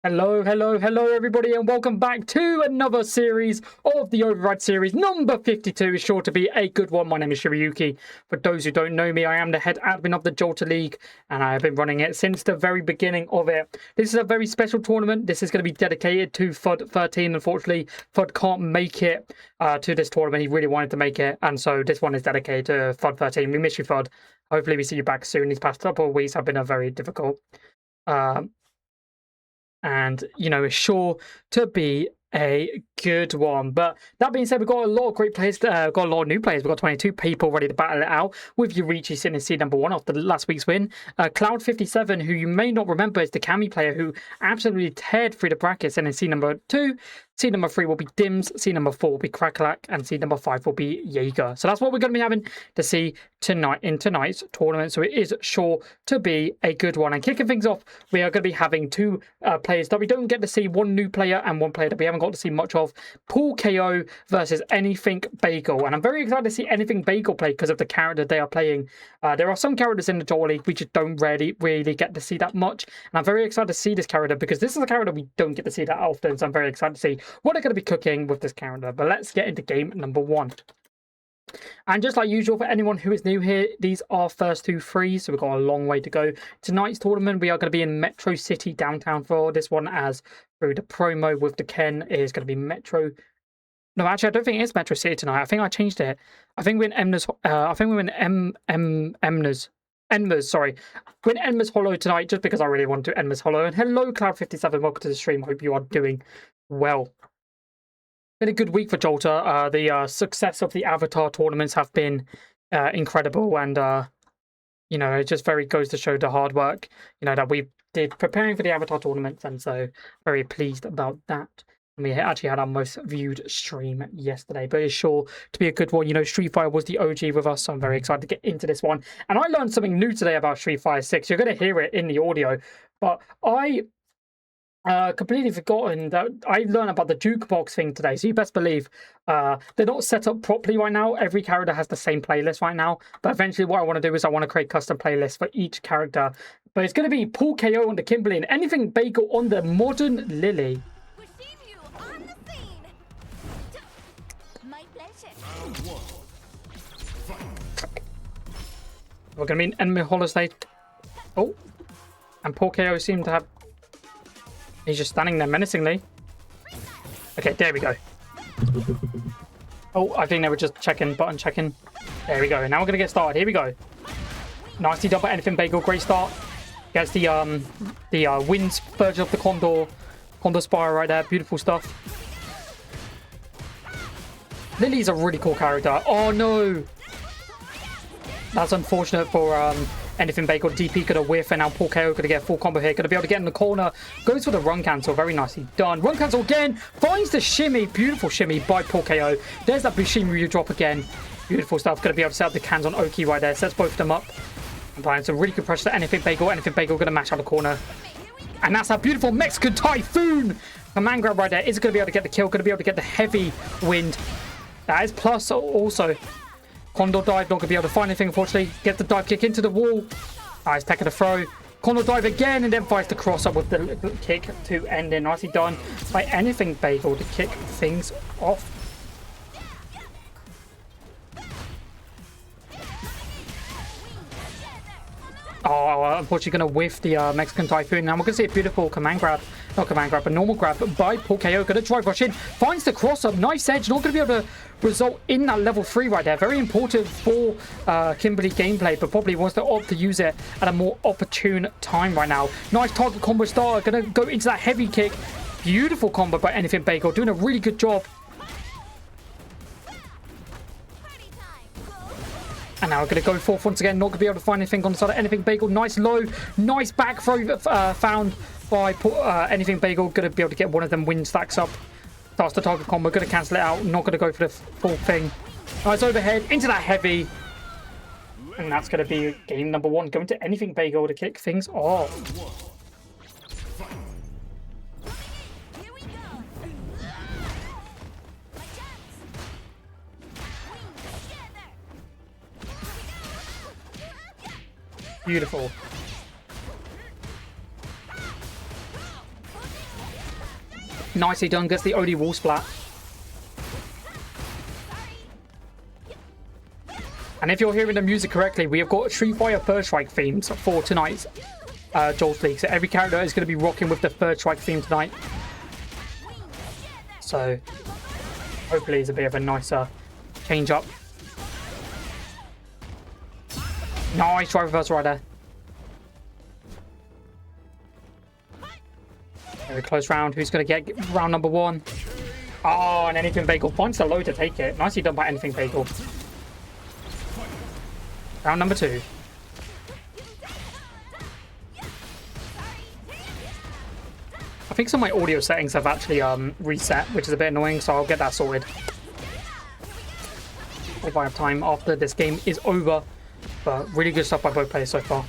Hello, hello, hello, everybody, and welcome back to another series of the Override series. Number 52 is sure to be a good one. My name is Shirayuki. For those who don't know me, I am the head admin of the Jalta League, and I have been running it since the very beginning of it. This is a very special tournament. This is going to be dedicated to FUD 13. Unfortunately, FUD can't make it to this tournament. He really wanted to make it, and so this one is dedicated to FUD 13. We miss you, FUD. Hopefully, we see you back soon. These past couple of weeks have been a very difficult. And, it's sure to be a good one. But that being said, we've got a lot of great players, got a lot of new players. We've got 22 people ready to battle it out, with Yurichi sitting in seed number 1 after last week's win. Cloud57, who you may not remember, is the Kami player who absolutely teared through the brackets, and in seed number 2. Seed number 3 will be Dims, seed number 4 will be Crackalack, and seed number 5 will be Jaeger. So that's what we're going to be having to see tonight in tonight's tournament. So it is sure to be a good one. And kicking things off, we are going to be having two players that we don't get to see, one new player and one player that we haven't got to see much of. Pool KO versus Anything Bagel. And I'm very excited to see Anything Bagel play because of the character they are playing. There are some characters in the Jalta League we just don't really get to see that much. And I'm very excited to see this character because this is a character we don't get to see that often. So I'm very excited to see what they're going to be cooking with this character. But let's get into game number 1. And just like usual, for anyone who is new here, these are first two free, so we've got a long way to go. Tonight's tournament, we are going to be in Metro City downtown for this one, as through the promo with the Ken is going to be Metro. No, actually, I don't think it's Metro City tonight. I think I changed it. I think we're in Emner's. I think we're in Enmer's, sorry. We're in Enmer's Hollow tonight, just because I really want to Enmer's Hollow. And hello, Cloud57. Welcome to the stream. Hope you are doing well. Been a good week for Jalta. The success of the Avatar tournaments have been incredible, and it just very goes to show the hard work that we did preparing for the Avatar tournaments, and so very pleased about that. And we actually had our most viewed stream yesterday, but it's sure to be a good one. Street Fighter was the OG with us, so I'm very excited to get into this one. And I learned something new today about Street Fighter 6. You're going to hear it in the audio, but I completely forgotten that I learned about the jukebox thing today. So you best believe they're not set up properly right now. Every character has the same playlist right now. But eventually what I want to do is I want to create custom playlists for each character. But it's going to be Pool KO on the Kimberly and Anything Bagel on the Modern Lily. We're going to be in Enemy Hollow State. Oh, and Pool KO seemed to have... He's just standing there menacingly. Okay, there we go. Oh, I think they were just button checking. There we go. Now we're going to get started. Here we go. Nicely done by Anything Bagel. Great start. Gets the winds version of the Condor Spire right there. Beautiful stuff. Lily's a really cool character. Oh, no. That's unfortunate for... Anything Bagel. DP could have whiff, and now Pool KO could get a full combo here. Going to be able to get in the corner. Goes for the run cancel. Very nicely done. Run cancel again. Finds the shimmy. Beautiful shimmy by Pool KO. There's that Bushimi drop again. Beautiful stuff. Going to be able to set up the cans on Oki right there. Sets both of them up. Applying some really good pressure to Anything Bagel. Anything Bagel going to mash out the corner. And that's a beautiful Mexican Typhoon. Command grab right there. Is going to be able to get the kill. Going to be able to get the heavy wind. That is plus also. Condor dive, not going to be able to find anything, unfortunately. Gets the dive kick into the wall. Nice, taking a throw. Condor dive again, and then finds the cross up with the kick to end it. Nicely done by Anything Bagel to kick things off. Oh, unfortunately going to whiff the Mexican Typhoon. Now we're going to see a beautiful command grab. Not command grab, but normal grab by Pool KO. Going to drive rush in. Finds the cross up. Nice edge. Not going to be able to result in that level 3 right there. Very important for Kimberly gameplay, but probably wants to opt to use it at a more opportune time right now. Nice target combo starter. Going to go into that heavy kick. Beautiful combo by Anything Bagel. Doing a really good job. And now we're going to go forth once again. Not going to be able to find anything on the side of Anything Bagel. Nice low. Nice back throw found by Anything Bagel. Going to be able to get one of them wind stacks up. Starts the target combo. Going to cancel it out. Not going to go for the full thing. Nice overhead. Into that heavy. And that's going to be game number 1. Going to Anything Bagel to kick things off. Beautiful. Nicely done. Gets the OD wall splat. And if you're hearing the music correctly, we have got Street Fighter Third Strike themes for tonight's Jalta League. So every character is going to be rocking with the Third Strike theme tonight. So hopefully it's a bit of a nicer change up. Nice drive reversal right there. Very close round. Who's going to get round number 1? Oh, and Anything Bagel finds the low to take it. Nicely done by Anything Bagel. Round number 2. I think some of my audio settings have actually reset, which is a bit annoying, so I'll get that sorted if I have time after this game is over. But really good stuff by both players so far.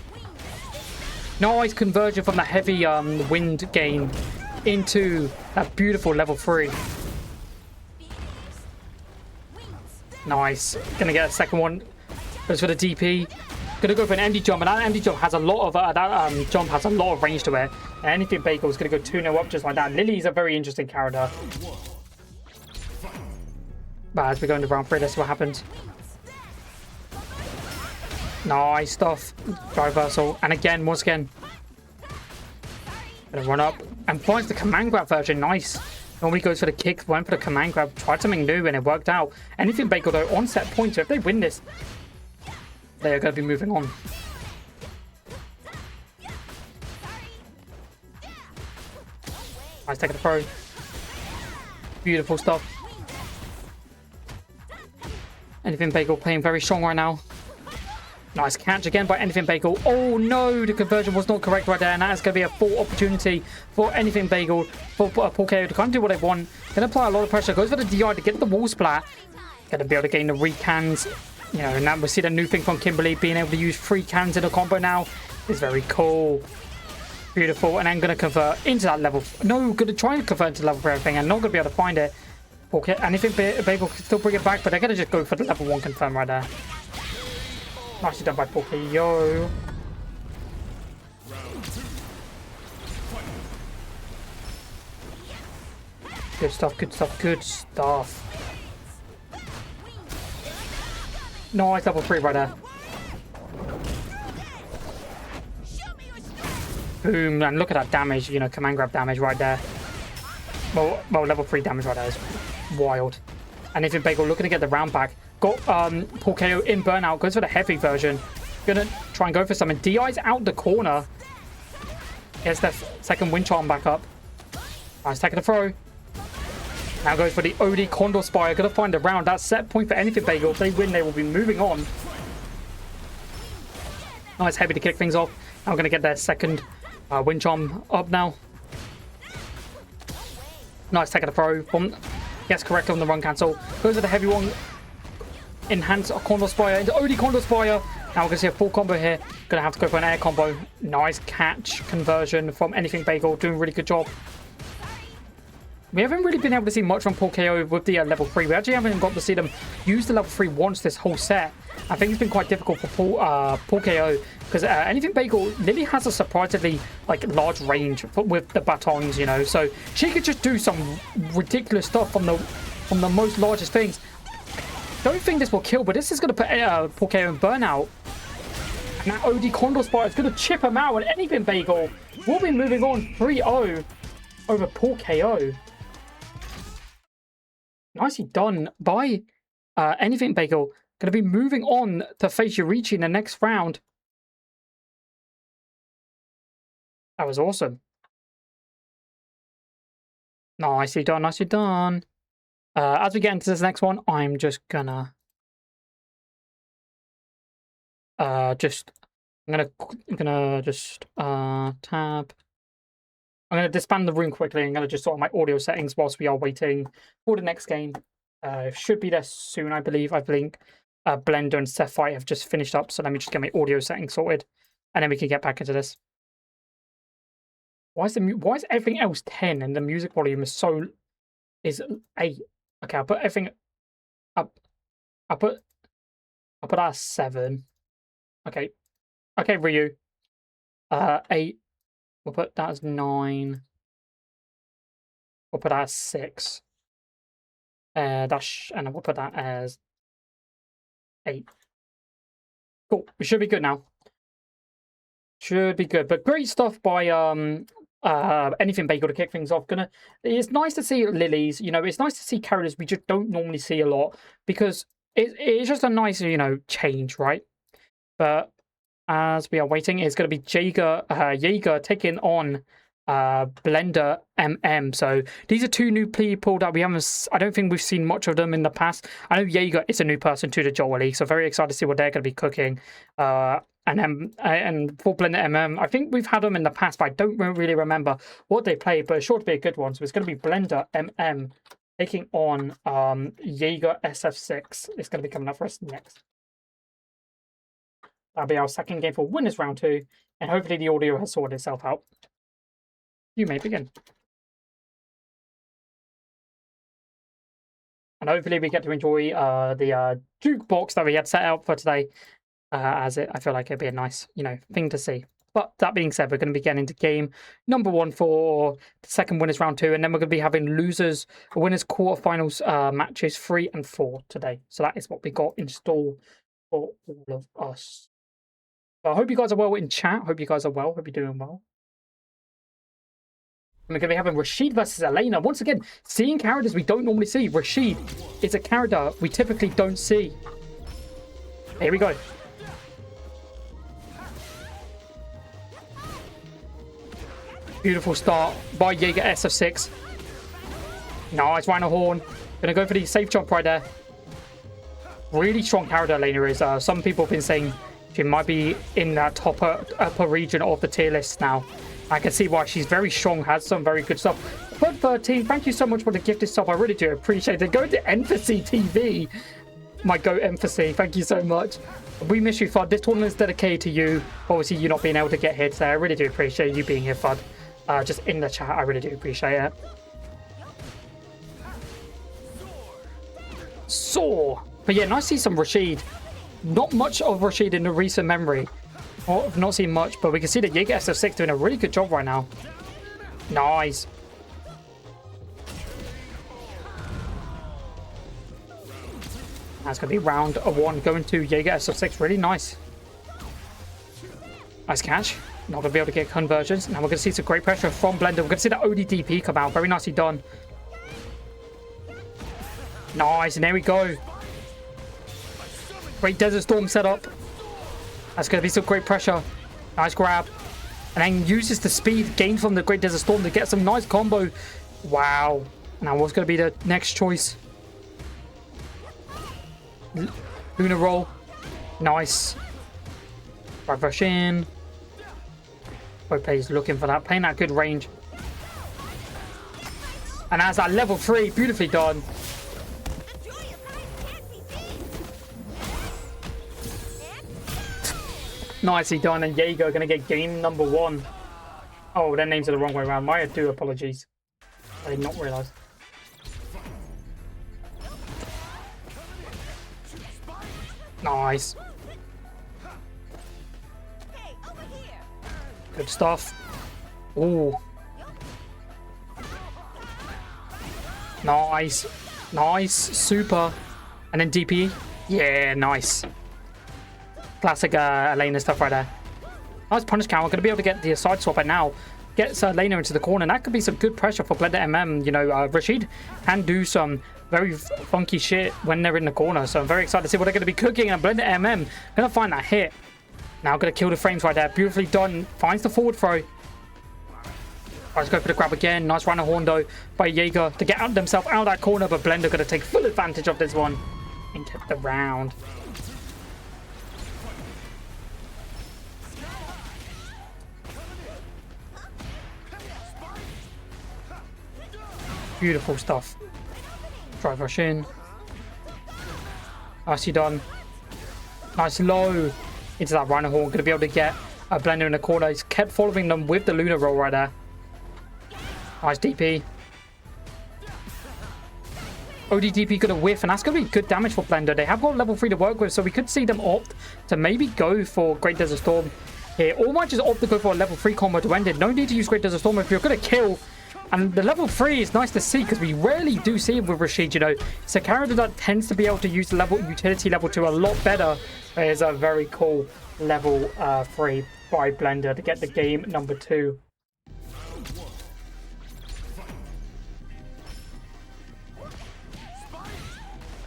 Nice conversion from the heavy wind gain into that beautiful level 3. Nice. Gonna get a second one. Goes for the DP. Gonna go for an empty jump, and that empty jump has a lot of jump has a lot of range to it. And Anything Bagel is gonna go 2-0 up just like that. Lily's a very interesting character. But as we go into round 3, let's see what happens. Nice stuff. Drive reversal, and again, once again, gonna run up and finds the command grab version. Nice. Normally goes for the kick, went for the command grab, tried something new, and it worked out. Anything Bagel though on set point, so if they win this, they are going to be moving on. Nice, taking the throw. Beautiful stuff. Anything Bagel playing very strong right now. Nice catch again by Anything Bagel. Oh no, the conversion was not correct right there, and that is going to be a full opportunity for Anything Bagel, for Paul KO to kind of do what they want. Going to apply a lot of pressure. Goes for the DI to get the wall splat. Going to be able to gain the recans. You know, and now we see the new thing from Kimberly, being able to use 3 cans in a combo now is very cool. Beautiful. And then going to convert into that level. No, going to try and convert into level 3 everything, and not going to be able to find it. Okay, Anything Bagel can still bring it back, but they're going to just go for the level 1 confirm right there. Nicely done by Paul KO. Good stuff, good stuff, good stuff. Nice level 3 right there. Boom, and look at that damage, you know, command grab damage right there. Well, level 3 damage right there is wild. And Anything Bagel looking to get the round back. Got Paul KO in burnout, goes for the heavy version. Gonna try and go for something. DI's out the corner. Gets that second wind charm back up. Nice, taking the throw. Now goes for the OD Condor Spire. Gonna find a round. That's set point for Anything Bagel. If they win, they will be moving on. Nice, heavy to kick things off. Now gonna get their second wind charm up now. Nice, taking the throw. Gets correct on the run cancel. Goes for the heavy one. Enhance a Condor Spire into OD Condor Spire. Now we're gonna see a full combo here. Gonna have to go for an air combo. Nice catch conversion from Anything Bagel. Doing a really good job. We haven't really been able to see much from Paul KO with the level 3. We actually haven't got to see them use the level 3 once this whole set. I think it's been quite difficult for Paul KO because Anything Bagel, Lily has a surprisingly large range with the batons, you know. So she could just do some ridiculous stuff from the most largest things. Don't think this will kill, but this is going to put Paul KO in burnout. And that OD Condor Spire is going to chip him out, and Anything Bagel will be moving on 3-0 over Paul KO. Nicely done by Anything Bagel. Going to be moving on to face Yurichi in the next round. That was awesome. Nicely done, nicely done. As we get into this next one, I'm just gonna tab. I'm gonna disband the room quickly. I'm gonna just sort my audio settings whilst we are waiting for the next game. Should be there soon, I believe. I think Blender and Sapphire have just finished up, so let me just get my audio settings sorted, and then we can get back into this. Why is everything else 10 and the music volume is 8? Okay, I'll put everything up. I'll put that 7. Okay, Ryu. 8. We'll put that as 9. We'll put that as 6. And then we'll put that as 8. Cool. We should be good now. Should be good. But great stuff by Anything Bagel to kick things off. It's nice to see Lilies. You know, it's nice to see characters we just don't normally see a lot, because it's just a nice, you know, change, right? But as we are waiting, it's going to be Jaeger taking on Blender MM. So these are 2 new people that we haven't. I don't think we've seen much of them in the past. I know Jaeger is a new person to the Joel League, so very excited to see what they're going to be cooking. And for Blender MM, I think we've had them in the past, but I don't really remember what they played. But it's sure to be a good one. So it's going to be Blender MM taking on Jaeger SF6. It's going to be coming up for us next. That'll be our second game for winners round 2, and hopefully the audio has sorted itself out. You may begin. And hopefully we get to enjoy the jukebox that we had set out for today, I feel like it'd be a nice, you know, thing to see. But that being said, we're going to be getting into game number 1 for the second winners round 2, and then we're going to be having winners quarterfinals matches 3 and 4 today. So that is what we got in store for all of us. So I hope you guys are well in chat. Hope you guys are well. Hope you're doing well. And we're going to be having Rashid versus Elena. Once again, seeing characters we don't normally see. Rashid is a character we typically don't see. Here we go. Beautiful start by Jaeger SF6. Nice, Rhino Horn. Gonna go for the safe jump right there. Really strong character Elena is. Some people have been saying she might be in that upper region of the tier list now. I can see why. She's very strong, has some very good stuff. But 13, thank you so much for the gifted sub. I really do appreciate it. Go to Emphasis TV. My go Emphasis. Thank you so much. We miss you, Fud. This tournament is dedicated to you. Obviously, you not being able to get here today. I really do appreciate you being here, Fud. Just in the chat, I really do appreciate it. Saw. But yeah, nice to see some Rashid. Not much of Rashid in the recent memory. Or I've not seen much, but we can see that Jaeger SF6 doing a really good job right now. Nice. That's going to be round 1 going to Jaeger SF6. Really nice. Nice catch. Not going to be able to get conversions. Now we're going to see some great pressure from Blender. We're going to see that ODDP come out. Very nicely done. Nice. And there we go. Great Desert Storm setup. That's going to be some great pressure. Nice grab. And then uses the speed gained from the Great Desert Storm to get some nice combo. Wow. Now what's going to be the next choice? Luna roll. Nice. Right rush in. Both players looking for that. Playing that good range. And as that level 3, beautifully done. Nicely done, and Jaeger going to get game number 1. Oh, their names are the wrong way around. My do apologies. I did not realise. Nice. Good stuff. Ooh. Nice. Nice. Super. And then DP. Yeah, nice. Classic Elena stuff right there. Nice punish count. We're going to be able to get the side swap right now. Gets Elena into the corner. And that could be some good pressure for Blender MM. You know, Rashid can do some very funky shit when they're in the corner. So I'm very excited to see what they're going to be cooking. And Blender MM going to find that hit. Now going to kill the frames right there. Beautifully done. Finds the forward throw. Let's go for the grab again. Nice Rhino Horn though by Jaeger to get themselves out of that corner. But Blender going to take full advantage of this one and get the round. Beautiful stuff. Drive rush in. Nicely done. Nice low into that Rhino Horn. Going to be able to get a Blender in the corner. He's kept following them with the Luna roll right there. Nice DP. ODDP going to whiff, and that's going to be good damage for Blender. They have got level 3 to work with, so we could see them opt to maybe go for Great Desert Storm here. Or might just opt to go for a level 3 combo to end it. No need to use Great Desert Storm if you're going to kill And the level 3 is nice to see because we rarely do see it with Rashid, you know. It's a character that tends to be able to use utility level 2 a lot better. It is a very cool level 3 by Blender to get the game number 2.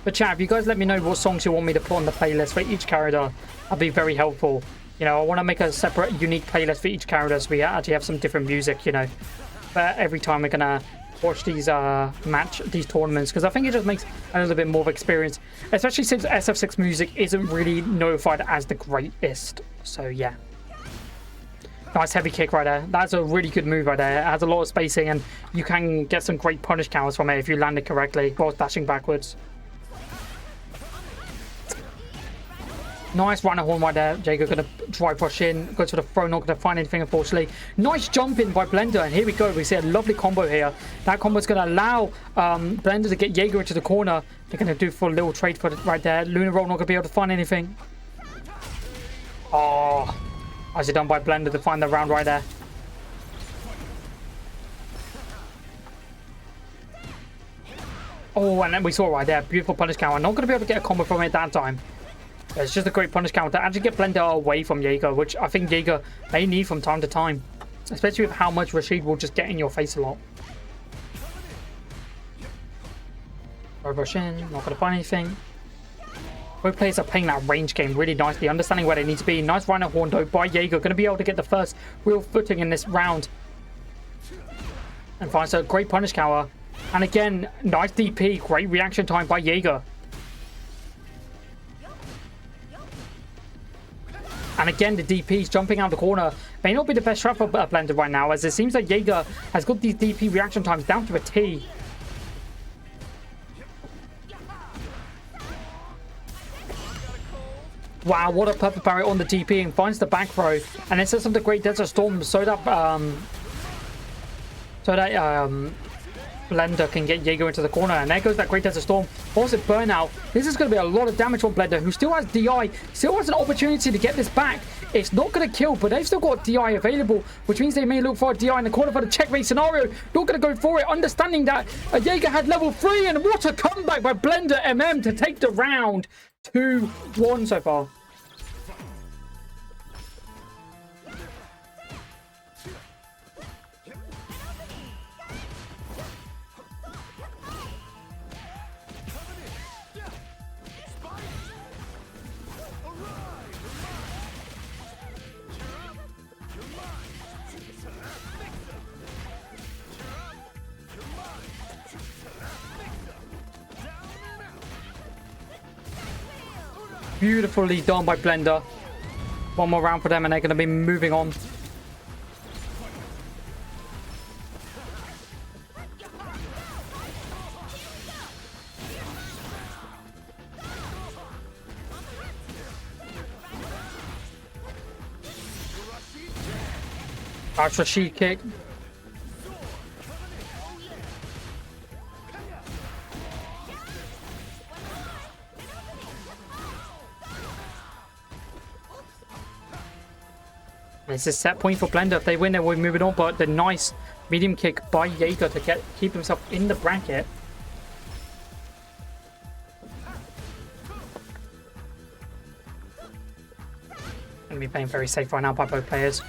But chat, if you guys let me know what songs you want me to put on the playlist for each character, that'd be very helpful. You know, I want to make a separate, unique playlist for each character so we actually have some different music, you know. But every time we're gonna watch these these tournaments, because I think it just makes a little bit more of experience, especially since SF6 music isn't really notified as the greatest. So yeah, nice heavy kick right there. That's a really good move right there. It has a lot of spacing and you can get some great punish counters from it if you land it correctly while dashing backwards. Nice runner horn right there. Jago gonna drive rush in, goes for the throw, not gonna find anything unfortunately. Nice jump in by Blender, and here we go. We see a lovely combo here. That combo is gonna allow Blender to get Jago into the corner. They're gonna do for a little trade for it right there. Lunar roll, not gonna be able to find anything. Oh, nicely done by Blender to find the round right there. Oh, and then we saw right there, beautiful punish counter. Not gonna be able to get a combo from it that time. It's just a great punish counter to actually get Blender away from Jaeger, which I think Jaeger may need from time to time. Especially with how much Rashid will just get in your face a lot. Rush in, not going to find anything. Both players are playing that range game really nicely, understanding where they need to be. Nice Rhino Horn though by Jaeger, going to be able to get the first real footing in this round. And finds a great punish counter. And again, nice DP, great reaction time by Jaeger. And again, the DPs jumping out the corner may not be the best strat for Blender right now, as it seems like Jaeger has got these DP reaction times down to a T. Wow, what a perfect parry on the DP, and finds the back throw. And it sets up the great Desert Storm so that Blender can get Jaeger into the corner, and there goes that great Desert Storm. Also burnout. This is going to be a lot of damage on Blender, who still has DI, still has an opportunity to get this back. It's not going to kill, but they've still got DI available, which means they may look for a DI in the corner for the checkmate scenario. Not going to go for it, understanding that Jaeger had level 3, and what a comeback by Blender MM to take the round. 2-1 so far. Beautifully done by Blender. One more round for them and they're going to be moving on. Nice Rashid kick. It's a set point for Blender. If they win, then we're moving on. But the nice medium kick by Jaeger to keep himself in the bracket. Gonna be playing very safe right now by both players.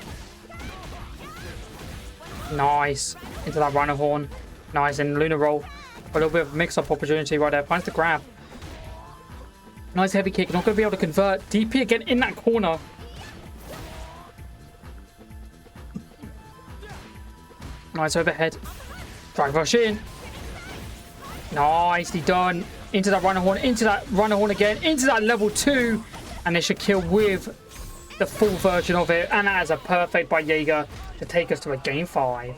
Nice. Into that Rhino Horn. Nice. And Lunar Roll. A little bit of mix-up opportunity right there. Finds the grab. Nice heavy kick. Not going to be able to convert. DP again in that corner. Nice overhead. Drive rush in. Nicely done. Into that Rhino Horn. Into that Rhino Horn again. Into that level 2. And they should kill with the full version of it. And that is a perfect by Jaeger to take us to a game 5.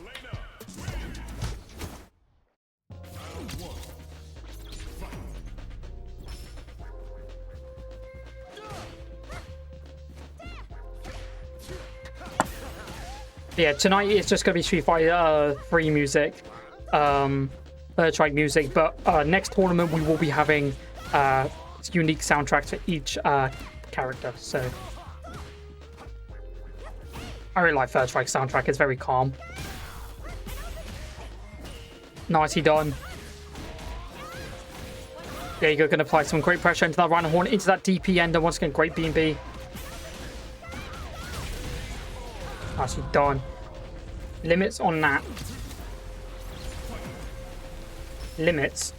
Yeah, tonight it's just going to be Street Fighter 3 music, Third Strike music, but next tournament we will be having unique soundtracks for each character, so I really like Third Strike soundtrack, it's very calm. Nicely done. There you go. Going to apply some great pressure into that Rhino Horn, into that DP end, and once again, great B&B. Nicely done. Limits on that. Limits.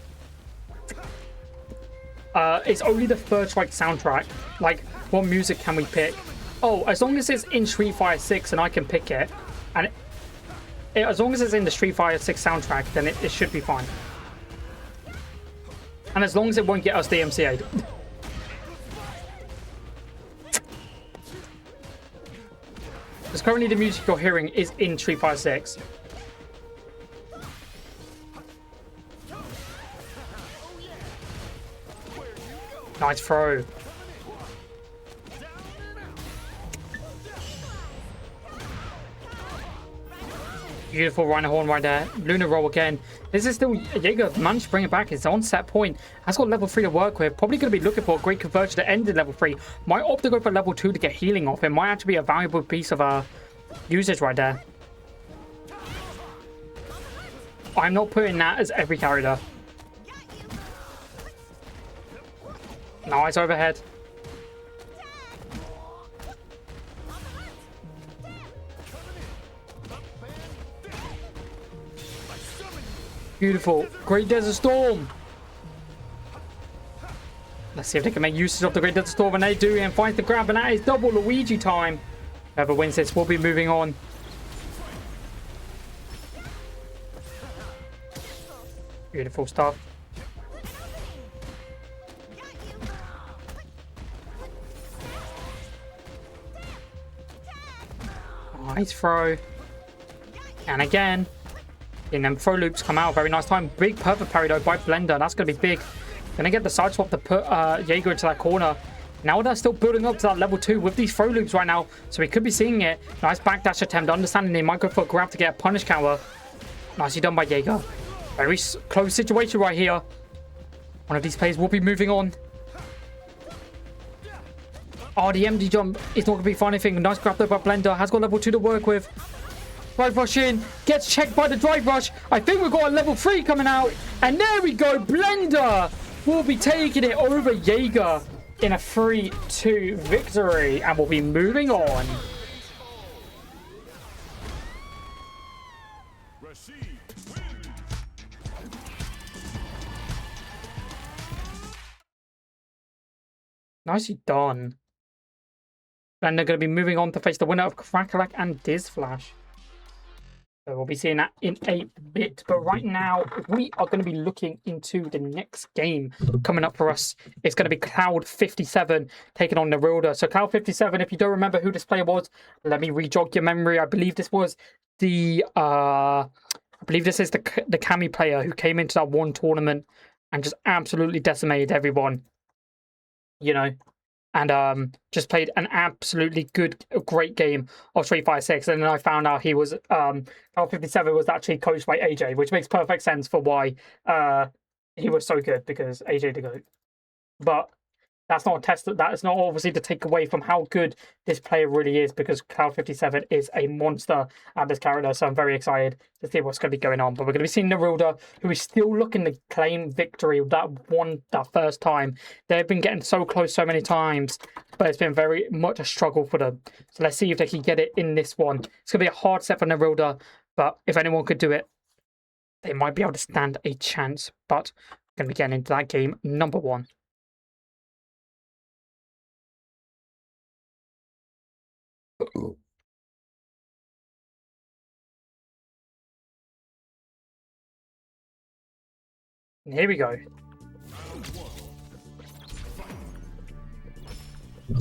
It's only the third strike soundtrack. Like, what music can we pick? Oh, as long as it's in Street Fighter 6 and I can pick it, and as long as it's in the Street Fighter 6 soundtrack, then it should be fine. And as long as it won't get us the MCA'd. Because currently the music you're hearing is in Street Fighter 6. Nice throw. Beautiful Rhino Horn right there. Lunar roll again. This is still Jaeger managed to bring it back. It's on set point. Has got level 3 to work with. Probably going to be looking for a great conversion to end in level 3. Might opt to go for level 2 to get healing off. It might actually be a valuable piece of usage right there. I'm not putting that as every character. Nice overhead. Beautiful. Great Desert Storm. Let's see if they can make usage of the Great Desert Storm, and they do, and finds the grab, and that is double Luigi time. Whoever wins this will be moving on. Beautiful stuff. Nice throw. And again. And then throw loops come out. Very nice time. Big perfect parry though by Blender. That's going to be big. Gonna get the side swap to put Jaeger into that corner. Now they're still building up to that level 2 with these throw loops right now. So we could be seeing it. Nice backdash attempt. Understanding they might go for a grab to get a punish counter. Nicely done by Jaeger. Very close situation right here. One of these players will be moving on. Oh, the MD jump is not going to be fun anything. Nice grab though by Blender. Has got level 2 to work with. Drive rush in, gets checked by the drive rush. I think we've got a level 3 coming out. And there we go. Blender will be taking it over Jaeger in a 3-2 victory. And we'll be moving on. Nicely done. And they're going to be moving on to face the winner of Crackalack and Diz Flash. So we'll be seeing that in a bit. But right now, we are going to be looking into the next game coming up for us. It's going to be Cloud 57 taking on Nerilda. So Cloud 57, if you don't remember who this player was, let me re-jog your memory. I believe this was the... I believe this is the Kami player who came into that one tournament and just absolutely decimated everyone. You know, and just played an absolutely great game of Street Fighter 6. And then I found out he was Cloud 57 was actually coached by AJ, which makes perfect sense for why he was so good, because AJ the GOAT. But that's not a test. That is not obviously to take away from how good this player really is, because Cloud 57 is a monster at this character. So I'm very excited to see what's going to be going on. But we're going to be seeing Nerilda, who is still looking to claim victory that first time. They've been getting so close so many times, but it's been very much a struggle for them. So let's see if they can get it in this one. It's going to be a hard set for Nerilda, but if anyone could do it, they might be able to stand a chance. But we're going to be getting into that game number 1. And here we go.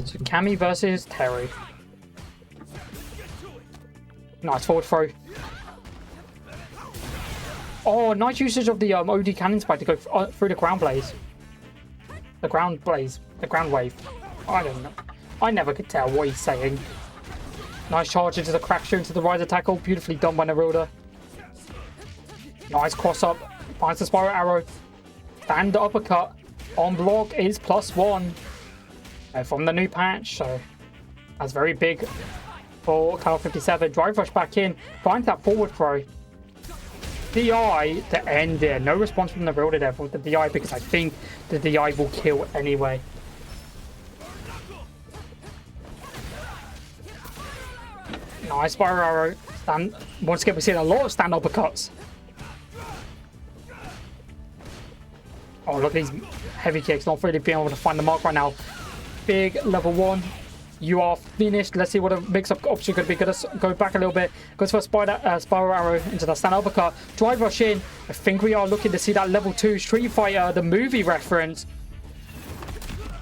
So Kami versus Terry. Nice forward throw. Oh, nice usage of the OD cannon spike to go through the ground blaze. The ground wave. I don't know. I never could tell what he's saying. Nice charge into the crack shoot to the riser tackle. Beautifully done by Nerilda. Nice cross up. Finds the spiral arrow. Stand uppercut. On block is +1. From the new patch. So that's very big for Cloud 57. Drive rush back in. Finds that forward throw. DI to end there. No response from the Jalta there for the DI because I think the DI will kill anyway. Nice spiral arrow. Stand. Once again, we're seeing a lot of stand uppercuts. Oh, look at these heavy kicks. Not really being able to find the mark right now. Big level 1. You are finished. Let's see what a mix-up option could be. Gonna go back a little bit. Goes for a spiral arrow into the stand uppercut. Drive rush in. I think we are looking to see that level 2 Street Fighter, the movie reference.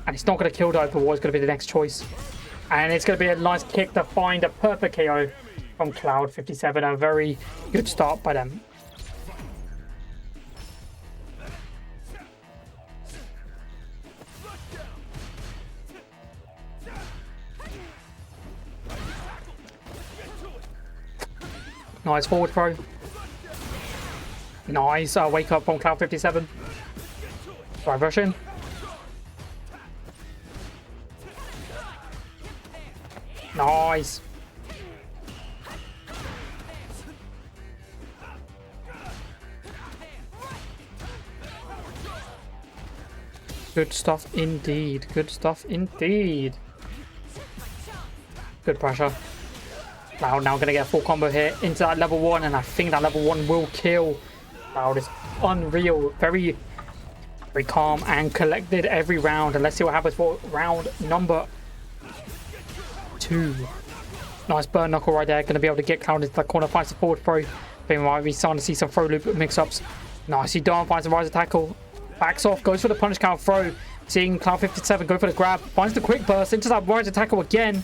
And it's not going to kill though, but what's going to be the next choice? And it's going to be a nice kick to find a perfect KO from Cloud57. A very good start by them. Nice forward throw. Nice wake up from Cloud57. Drive rush in. Nice. Good stuff indeed. Good stuff indeed. Good pressure. Cloud now going to get a full combo here into that level 1, and I think that level 1 will kill. Cloud is unreal. Very, very calm and collected every round. And let's see what happens for round number 2. Nice burn knuckle right there. Going to be able to get Cloud into the corner, finds the forward throw. Meanwhile, we're starting to see some throw loop mix-ups. Nicely done. Finds the riser tackle. Backs off. Goes for the punish counter throw. Seeing Cloud57 go for the grab. Finds the quick burst into that riser tackle again.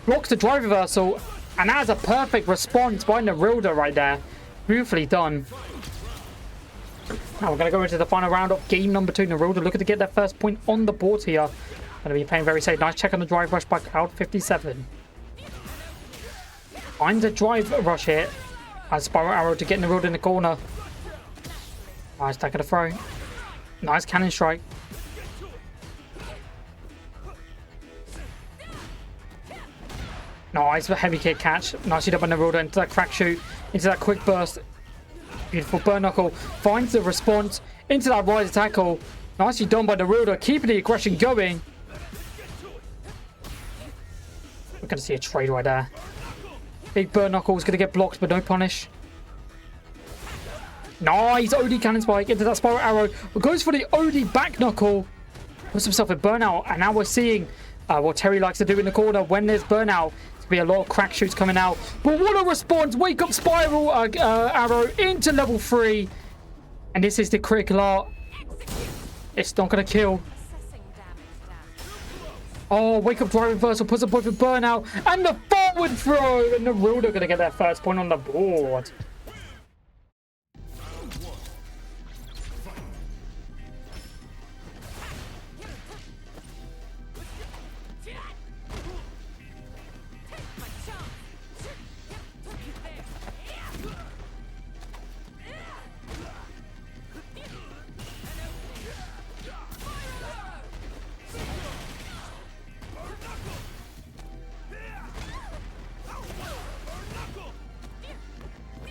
Blocks the drive reversal. And that is a perfect response by the Jalta right there. Beautifully done. Now we're going to go into the final round of game number 2. Jalta looking to get their first point on the board here. Going to be playing very safe. Nice check on the drive rush by Cloud57. Finds a drive rush here. Has spiral arrow to get Jalta in the corner. Nice tack of the throw. Nice cannon strike. Nice heavy kick catch. Nicely done by Jalta into that crack shoot. Into that quick burst. Beautiful burn knuckle. Finds the response into that riser tackle. Nicely done by Jalta, keeping the aggression going. We're going to see a trade right there. Big burn knuckle is going to get blocked, but no punish. Nice OD cannon spike into that spiral arrow. Goes for the OD back knuckle. Puts himself in burnout, and now we're seeing what Terry likes to do in the corner when there's burnout. Be a lot of crack shoots coming out, but what a response! Wake up spiral arrow into level 3, and this is the critical art. It's not gonna kill. Oh, wake up drive reversal puts up both with burnout and the forward throw, and the Jalta gonna get their first point on the board.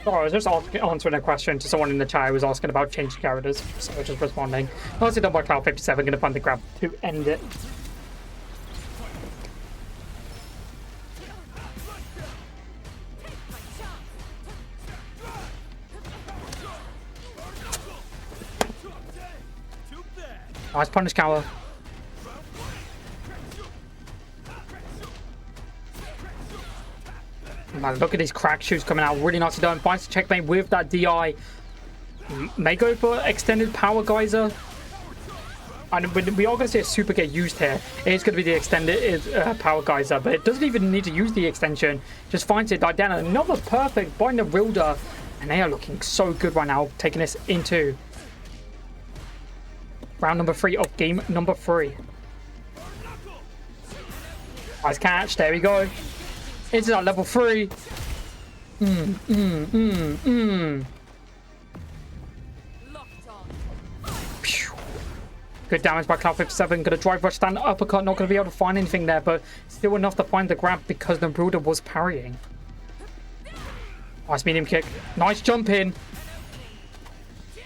Oh, I was just answering a question to someone in the chat who was asking about changing characters, so I was just responding. Nicely done by Cloud57, going to find the grab to end it. Nice punish counter. Man, look at these crack shoots coming out. Really nicely done. Finds the checkmate with that DI. May go for extended power geyser. And we are going to see a super get used here. It is going to be the extended power geyser, but it doesn't even need to use the extension. Just finds it down. Another perfect by the Jalta. And they are looking so good right now, taking us into round number 3 of game number 3. Nice catch. There we go. Into that level 3. Good damage by Cloud57. Going to drive rush stand uppercut. Not going to be able to find anything there, but still enough to find the grab because the Jalta was parrying. Nice medium kick. Nice jump in.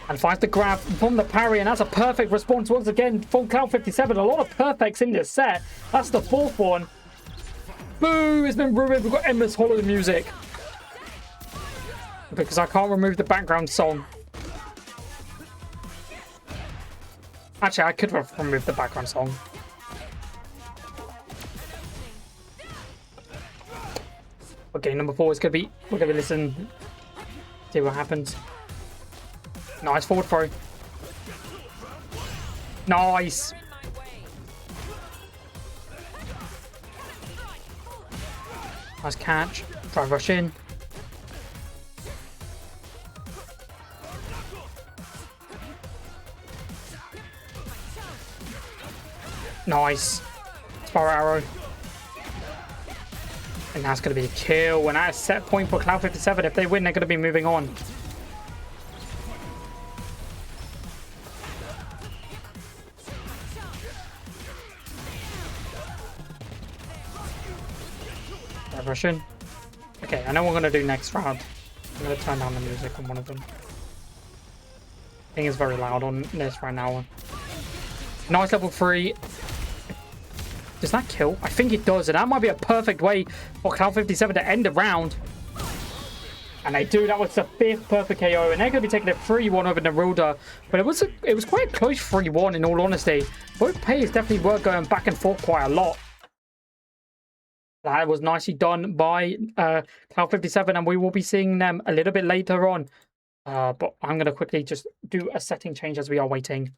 And finds the grab from the parry, and that's a perfect response once again from Cloud 57. A lot of perfects in this set. That's the fourth one. Boo! It's been ruined. We've got endless hollow music. Because I can't remove the background song. Actually, I could have removed the background song. Okay, number 4 is going to be... We're going to listen. See what happens. Nice forward throw. Nice. Nice catch. Try rush in. Nice. Spiral arrow. And that's going to be a kill. And that's a set point for Cloud 57. If they win, they're going to be moving on. Russian. Okay, I know what I'm going to do next round. I'm going to turn down the music on one of them. I think it's very loud on this right now. Nice level 3. Does that kill? I think it does, and that might be a perfect way for Cloud 57 to end the round. And they do. That was the 5th perfect KO, and they're going to be taking a 3-1 over Neruda. But it was quite a close 3-1 in all honesty. Both players definitely were going back and forth quite a lot. That was nicely done by Cloud 57, and we will be seeing them a little bit later on. But I'm going to quickly just do a setting change as we are waiting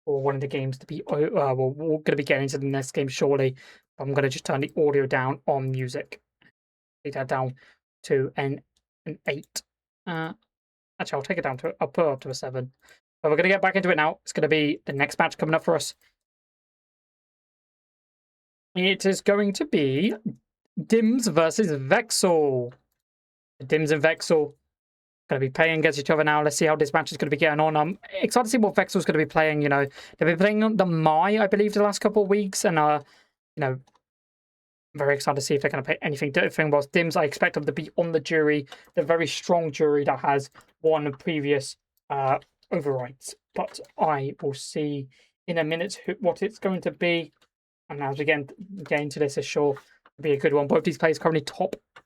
for one of the games to be... we're going to be getting into the next game shortly. I'm going to just turn the audio down on music. Take that down to an 8. Actually, I'll take it down to... I'll put it up to a 7. But we're going to get back into it now. It's going to be the next match coming up for us. It is going to be Dims versus Vexel. Dims and Vexel going to be playing against each other now. Let's see how this match is going to be getting on. I'm excited to see what Vexel's going to be playing. You know, they've been playing on the Mai, I believe, the last couple of weeks, and you know, I'm very excited to see if they're going to play anything different. Whilst Dims, I expect them to be on the jury, the very strong jury that has won previous overrides. But I will see in a minute what it's going to be. And as we get into this, is sure to be a good one. Both these players currently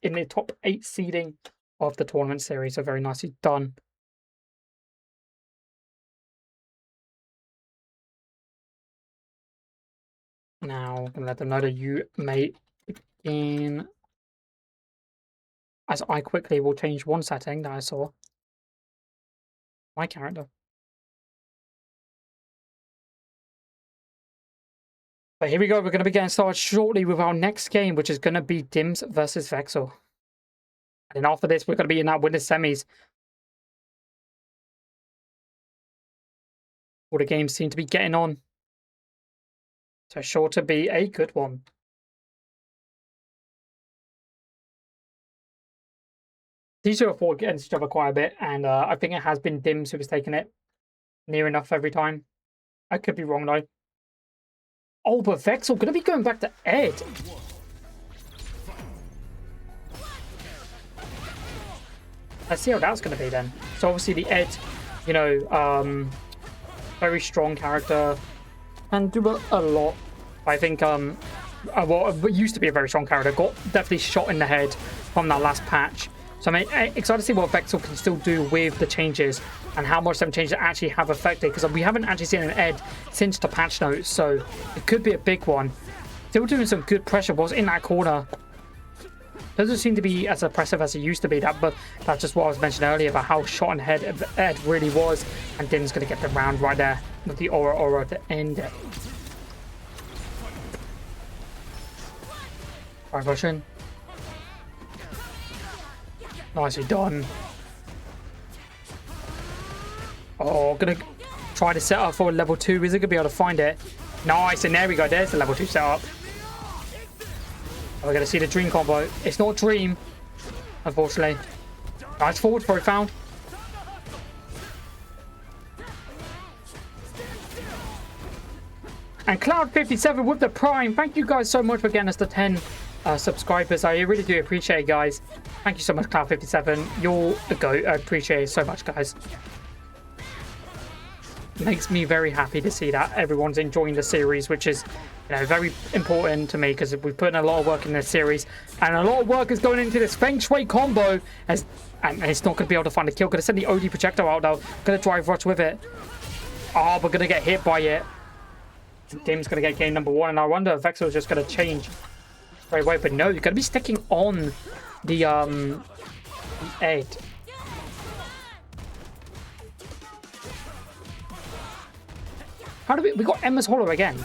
in the top 8 seeding of the tournament series, so very nicely done. Now, I'm going to let them know that you may begin. As I quickly will change one setting that I saw. My character. But here we go. We're going to be getting started shortly with our next game, which is going to be Dims versus Vexel. And then after this, we're going to be in that winners semis. All the games seem to be getting on. So sure to be a good one. These two have fought against each other quite a bit, and I think it has been Dims who has taken it near enough every time. I could be wrong though. Oh, but Vexel going to be going back to Ed. Let's see how that's going to be then. So obviously the Ed, you know, very strong character and do a lot. I think, well, it used to be a very strong character. Got definitely shot in the head from that last patch. So I'm excited to see what Vexel can still do with the changes and how much them changes actually have affected, because we haven't actually seen an Ed since the patch notes, so it could be a big one. Still doing some good pressure was in that corner. Doesn't seem to be as oppressive as it used to be, but that's just what I was mentioning earlier about how shot in the head Ed really was, and Dim's going to get the round right there with the aura to end it. Right, Russian. Nicely done. Oh, gonna try to set up for level 2. Is it gonna be able to find it? Nice, and there we go. There's the level 2 setup. We're gonna see the dream combo. It's not dream, unfortunately. Nice forward throw found. And Cloud 57 with the Prime. Thank you guys so much for getting us to 10 subscribers. I really do appreciate it, guys. Thank you so much, Cloud 57. You're the GOAT. I appreciate it so much, guys. makes me very happy to see that everyone's enjoying the series, which is, very important to me because we've put in a lot of work in this series, and a lot of work is going into this Feng Shui combo, and it's not going to be able to find a kill. Going to send the OD projectile out though. Going to drive rush with it. Oh, we're going to get hit by it. Dim's going to get game number 1, and I wonder if Vexel's just going to change right away, but no, you're going to be sticking on the Ed. How do we got Emma's Hollow again?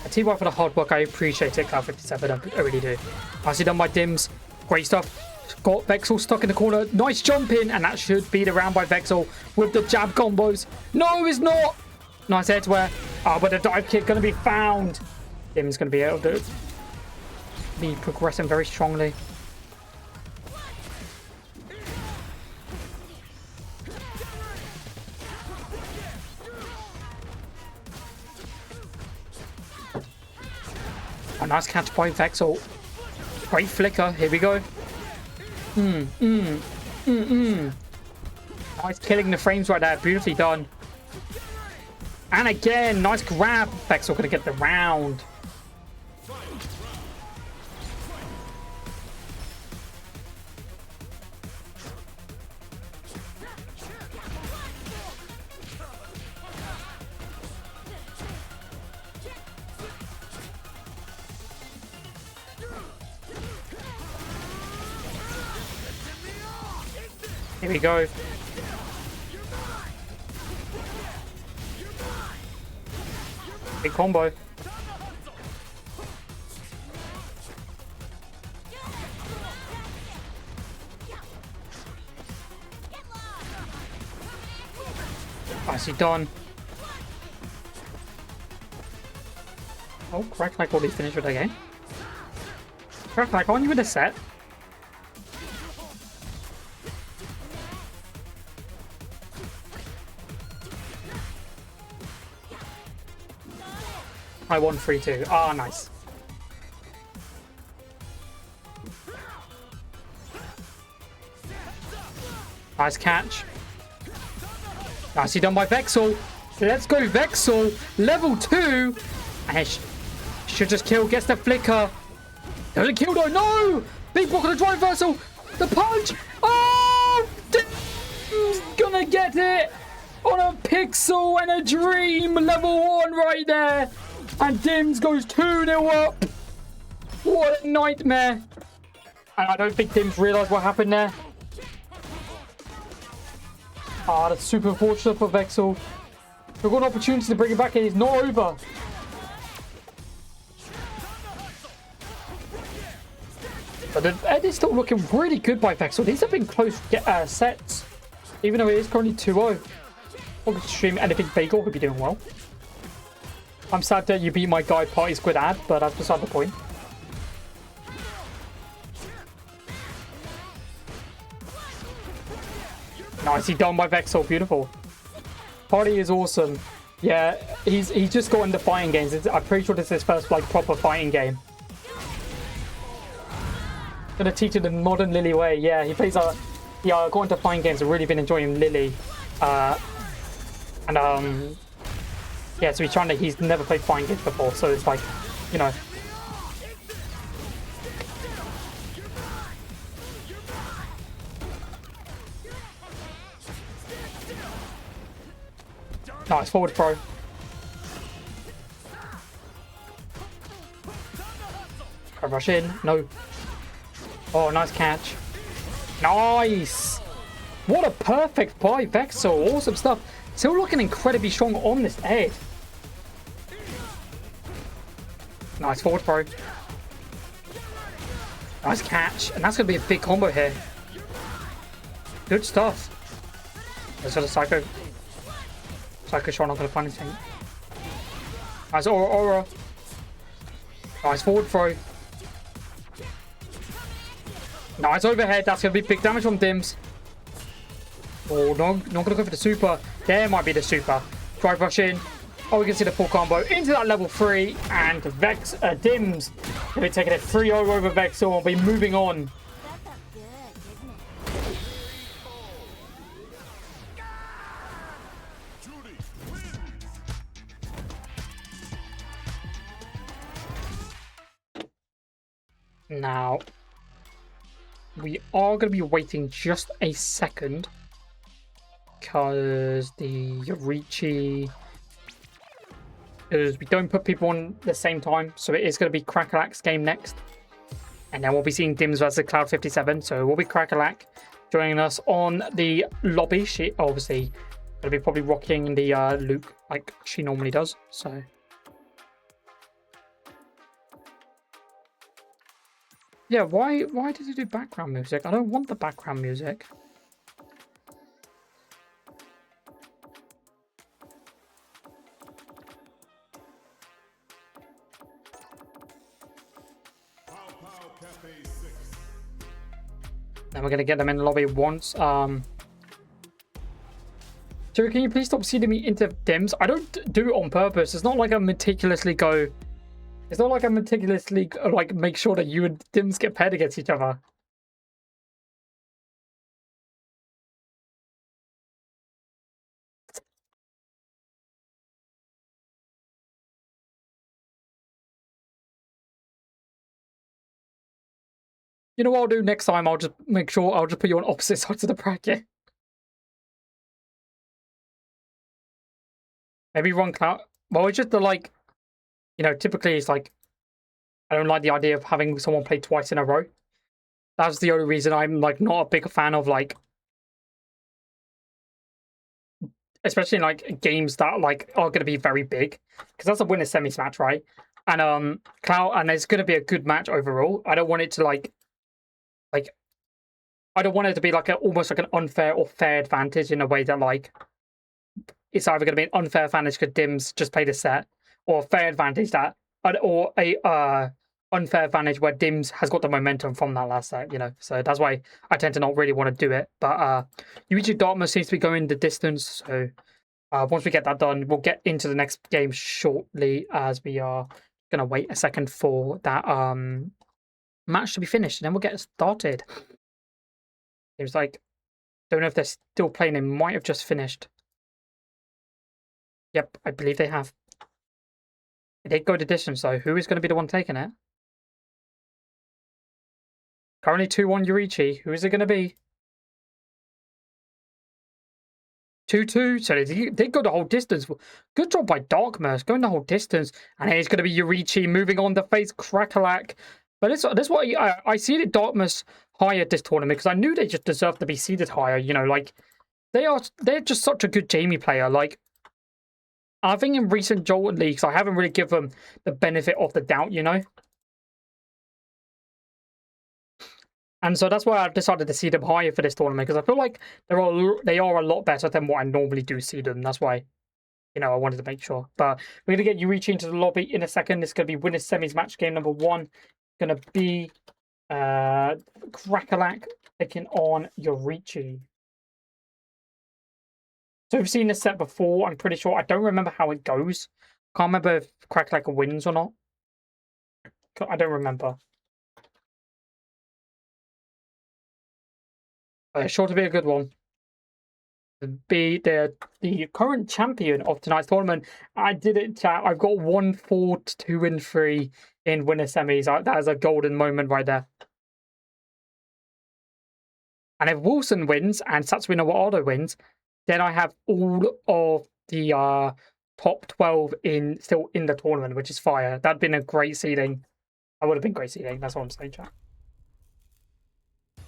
I tell you what, for the hard work, I appreciate it, Cloud 57, I really do. Nicely done by Dims. Great stuff. Got Vexel stuck in the corner. Nice jump in, and that should be the round by Vexel with the jab combos. No, it's not. Nice edge wear. Oh, but the dive kick going to be found. Dim's going to be able to be progressing very strongly. A nice catch by Vexel. Great flicker. Here we go. Nice killing the frames right there. Beautifully done. And again, nice grab. Vexel gonna get the round. Here we go. Big combo. Nicely done. Oh, correct like already finished with the game. Correct like on you with a set. I won 3-2. Ah, nice. Nice catch. Nicely done by Vexel. Let's go, Vexel. Level 2. And should just kill. Gets the flicker. Doesn't kill though. No! Big block on the drive reversal. The punch. Oh! Dim's gonna get it on a pixel and a dream. Level 1 right there. And Dims goes 2-0 up. What a nightmare. And I don't think Dims realised what happened there. Ah, that's super fortunate for Vexel. We've got an opportunity to bring it back and it's not over. But the Ed is still looking really good by Vexel. These have been close sets. Even though it is currently 2-0. Welcome to stream. Anything Bagel could be doing well. I'm sad that you beat my guy Party Squid ad, but that's beside the point. Nicely done by Vexel. Beautiful. Party is awesome. Yeah, he's just got into fighting games. I'm pretty sure this is his first proper fighting game. Gonna teach it the modern Lily way. Yeah, he plays got into fighting games. I've really been enjoying Lily. Yeah, so he's never played fighting games before, so it's like, Nice forward throw. Rush in. No. Oh, nice catch. Nice. What a perfect buy, Vexel. Awesome stuff. Still looking incredibly strong on this Ed. Nice forward throw. Nice catch. And that's going to be a big combo here. Good stuff. There's got a Psycho. Psycho shot, not going to find anything. Nice aura. Nice forward throw. Nice overhead. That's going to be big damage from Dims. Oh, no, not going to go for the super. There might be the super. Drive rush in. Oh, we can see the full combo into that level 3. And Dims will be taking a 3-0 over Vexel and will be moving on Now, we are going to be waiting just a second because the Yorichi, because we don't put people on the same time, so it is going to be Crackalack's game next. And then we'll be seeing Dims versus Cloud 57. So we'll be Crackalack joining us on the lobby. She obviously going to be probably rocking the Luke like she normally does. So yeah, why did you do background music? I don't want the background music. Then we're going to get them in the lobby once. Jerry, can you please stop seeding me into Dims? I don't do it on purpose. It's not like I meticulously go... It's not like I meticulously like make sure that you and Dims get paired against each other. You know what I'll do next time? I'll just make sure I'll just put you on opposite sides of the bracket. Maybe run Cloud. Well, it's just the like, you know, typically it's like, I don't like the idea of having someone play twice in a row. That's the only reason I'm like not a big fan of like, especially in like games that like are going to be very big, because that's a winner semis match, right? And Cloud, and it's going to be a good match overall. I don't want it to like I don't want it to be like almost like an unfair or fair advantage in a way that like it's either going to be an unfair advantage because Dims just played a set, or a fair advantage that, or a unfair advantage where Dims has got the momentum from that last set, you know. So that's why I tend to not really want to do it. But Yuichi Dartmouth seems to be going the distance. So once we get that done, we'll get into the next game shortly, as we are going to wait a second for that match to be finished, and then we'll get started. It was like, don't know if they're still playing. They might have just finished. Yep, I believe they have. They did go the distance, though. Who is going to be the one taking it? Currently 2-1 Yorichi. Who is it going to be? 2-2. So they go the whole distance. Good job by Darkmerce going the whole distance. And it's going to be Yorichi moving on to face Crackalack. But that's what I see that Dartmouth higher this tournament, because I knew they just deserved to be seeded higher. You know, like they're just such a good Jamie player. Like I think in recent Jalta leagues, I haven't really given them the benefit of the doubt. You know, and so that's why I decided to seed them higher for this tournament, because I feel like they are a lot better than what I normally do seed them. That's why, you know, I wanted to make sure. But we're gonna get Yorichi into the lobby in a second. It's gonna be winners semis match game number 1. Gonna be Crackalack taking on Yorichi. So we've seen this set before, I'm pretty sure. I don't remember how it goes. Can't remember if Crackalack wins or not. I don't remember. Sure to be a good one. Be the current champion of tonight's tournament. I did it, chat. I've got 1-4-2-3 in winner semis. That is a golden moment right there. And if Wilson wins and Satsuino Wado wins, then I have all of the top 12 still in the tournament, which is fire. That'd been a great seeding. That would have been great seeding. That's what I'm saying, chat.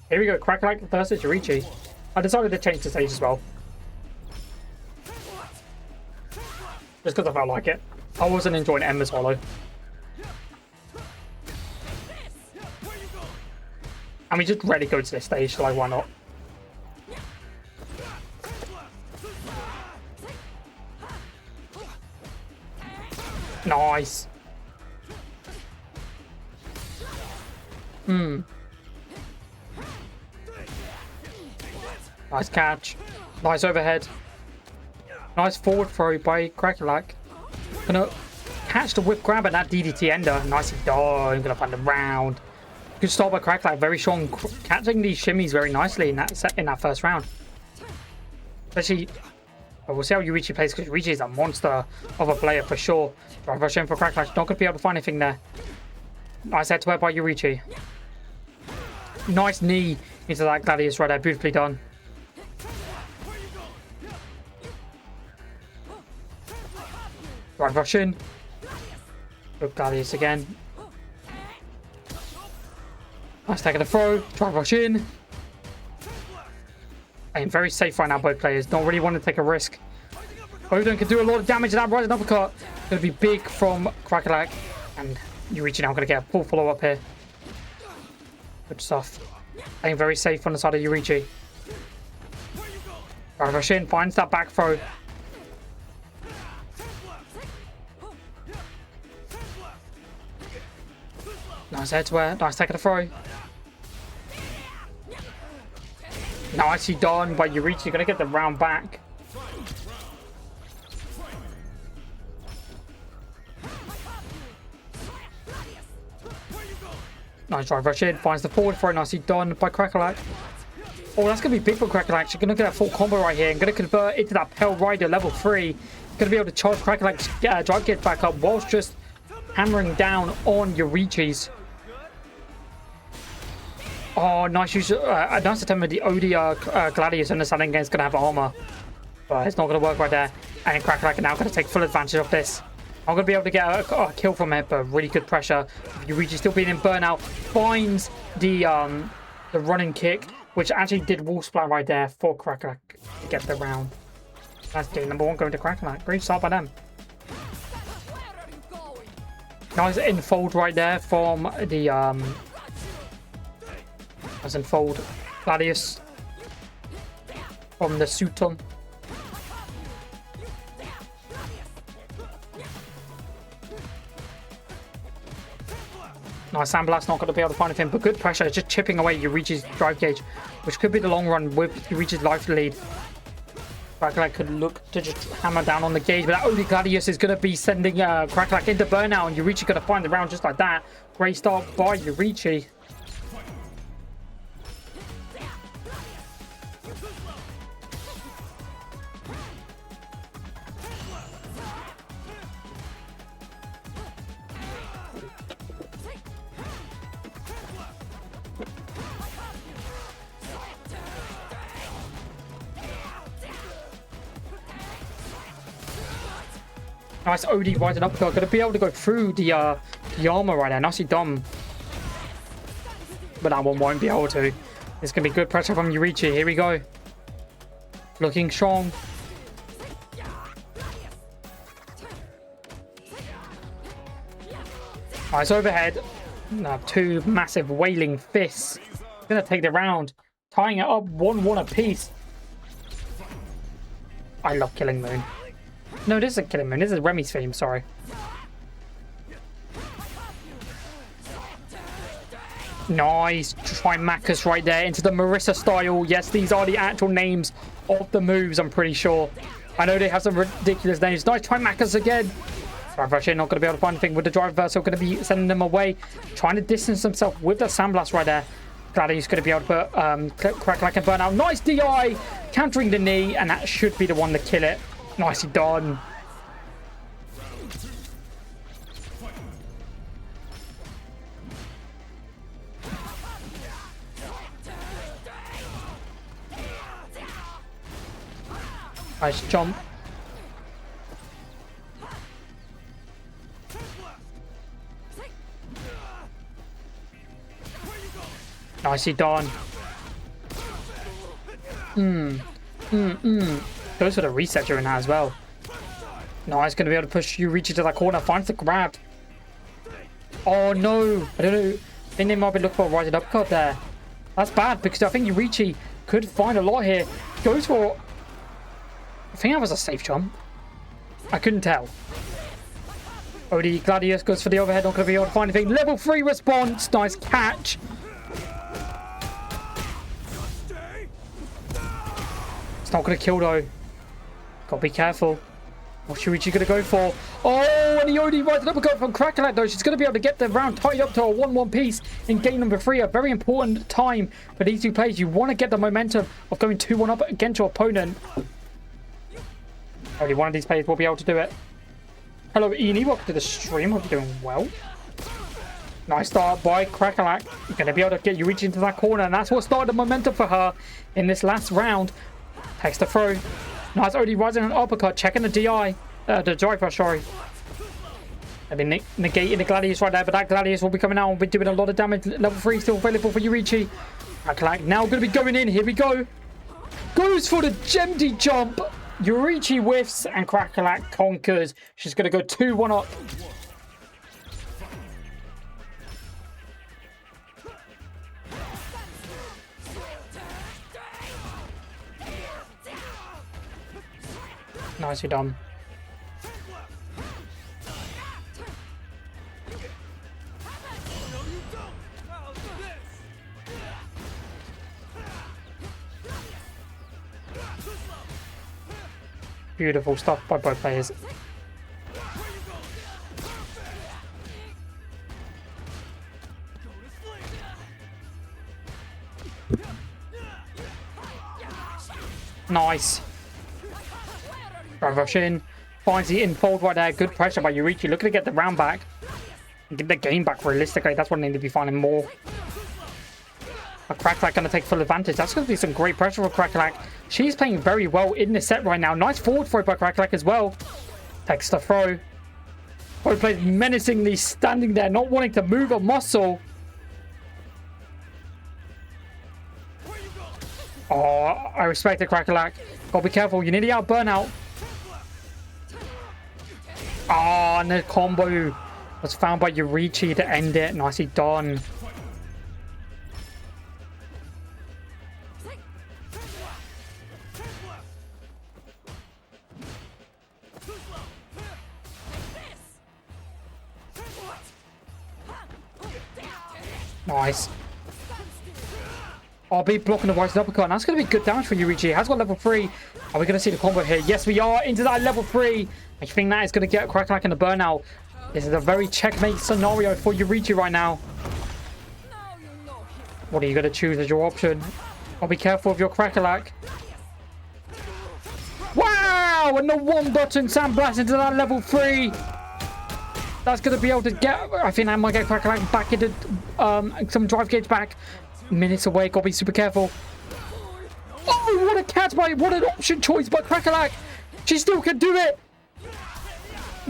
Here we go. Crackalack versus Yorichi. I decided to change the stage as well, just because I felt like it. I wasn't enjoying Ember's Hollow. And we just rarely go to this stage, so like, why not? Nice. Nice catch. Nice overhead. Nice forward throw by Crackalack. Gonna catch the whip grab at that DDT ender. Nicely done. Gonna find the round. Good start by Crackalack. Very strong, catching these shimmies very nicely in that first round. Especially, we'll see how Yorichi plays, because Yorichi is a monster of a player for sure. Drive rush in for Crackalack. Not gonna be able to find anything there. Nice head to wear by Yurichi. Nice knee into that Gladius right there. Beautifully done. Right rush in. Good Gladius again. Nice taking the throw. Try rush in. And very safe right now, both players. Don't really want to take a risk. Odin can do a lot of damage to that rising uppercut. Going to be big from Krakalak. And Yurichi now going to get a full follow-up here. Good stuff. Playing very safe on the side of Yurichi. Right, rush in. Finds that back throw. Nice head to wear. Nice taking the throw. Nicely done by Yurichi. Going to get the round back. Nice drive rush in. Finds the forward throw. Nicely done by Krakalak. Oh, that's going to be big for Krakalak. She's going to get a full combo right here and going to convert into that Pale Rider level 3. Going to be able to charge Krakalak's drive gauge back up whilst just hammering down on Yurichi's. Oh, nice use. A nice attempt with the OD Gladius, understanding it's going to have armor. But it's not going to work right there. And Krakalak are now going to take full advantage of this. I'm going to be able to get a kill from it, but really good pressure. Yurichi still being in burnout. Finds the running kick, which actually did wall splat right there for Krakalak to get the round. That's game number 1 going to Krakalak. Great start by them. Nice infold right there from the nice infold Gladius from the Suton. Nice sandblast, not going to be able to find him, but good pressure, just chipping away Yurichi's drive gauge, which could be the long run with Yurichi's life lead. Krakalak could look to just hammer down on the gauge, but that only Gladius is going to be sending Krakalak into burnout, and Yurichi going to find the round just like that. Great start by Yurichi. Nice OD rising up. Going to be able to go through the armor right there. Nicely done. But that one won't be able to. It's going to be good pressure from Yurichi. Here we go. Looking strong. Nice overhead. Two massive wailing fists. Going to take the round. Tying it up 1-1 apiece. I love Killing Moon. No, this isn't Killing Moon. This is Remy's theme, sorry. Nice. Trimachus right there into the Marissa style. Yes, these are the actual names of the moves, I'm pretty sure. I know they have some ridiculous names. Nice Trimachus again. Drive rush in, not going to be able to find anything with the drive reversal. Going to be sending them away. Trying to distance himself with the Sandblast right there. Gladius going to be able to put Krakalak and burn out. Nice DI. Countering the knee, and that should be the one to kill it. Nicely done. Nice jump. Nicely done. Goes for the reset during that as well. Nice, going to be able to push Yurichi to that corner. Finds the grab. Oh no. I don't know. I think they might be looking for a rising uppercut there. That's bad because I think Yurichi could find a lot here. Goes for... I think that was a safe jump. I couldn't tell. OD Gladius goes for the overhead. Not going to be able to find anything. Level 3 response. Nice catch. It's not going to kill though. Got to be careful. What's Yurichi going to go for? Oh, and the OD rising uppercut from Krakalak though. She's going to be able to get the round tied up to a 1-1 piece in game number 3. A very important time for these two players. You want to get the momentum of going 2-1 up against your opponent. Only one of these players will be able to do it. Hello, Eni. Welcome to the stream. Hope you're doing well. Nice start by Crackalack. You're going to be able to get you reach into that corner, and that's what started the momentum for her in this last round. Takes the throw. Nice already rising an uppercut, checking the DI. The driver, sorry. I've been negating the Gladius right there, but that Gladius will be coming out and be doing a lot of damage. Level 3 still available for Yurichi. Crackalack now going to be going in. Here we go. Goes for the Gemdi jump. Yurichi whiffs and Crackalack conquers. She's going to go 2-1 up. Nicely done. Beautiful stuff by both players. Nice. Rush in. Finds the infold right there. Good pressure by Yurichi. Looking to get the round back. And get the game back realistically. That's what I need to be finding more. A Crackalack going to take full advantage. That's going to be some great pressure for Crackalack. She's playing very well in this set right now. Nice forward throw by Crackalack as well. Takes the throw. Both players menacingly standing there, not wanting to move a muscle. Oh, I respect the Crackalack. Gotta be careful. You nearly out burnout. Ah, and the combo was found by Yurichi to end it. Nicely done. Nice. RB blocking the rising uppercut. And that's going to be good damage for Yurichi. Has got level 3. Are we going to see the combo here? Yes, we are. Into that level 3. I think that is going to get Crackalack in the burnout. This is a very checkmate scenario for Yurichi right now. What are you going to choose as your option? I'll be careful of your Crackalack. Wow! And the one button sandblast into that level 3. That's going to be able to get... I think that might get Crackalack back into some drive gauge back. Minutes away. Got to be super careful. Oh, what a catch by... What an option choice by Crackalack. She still can do it.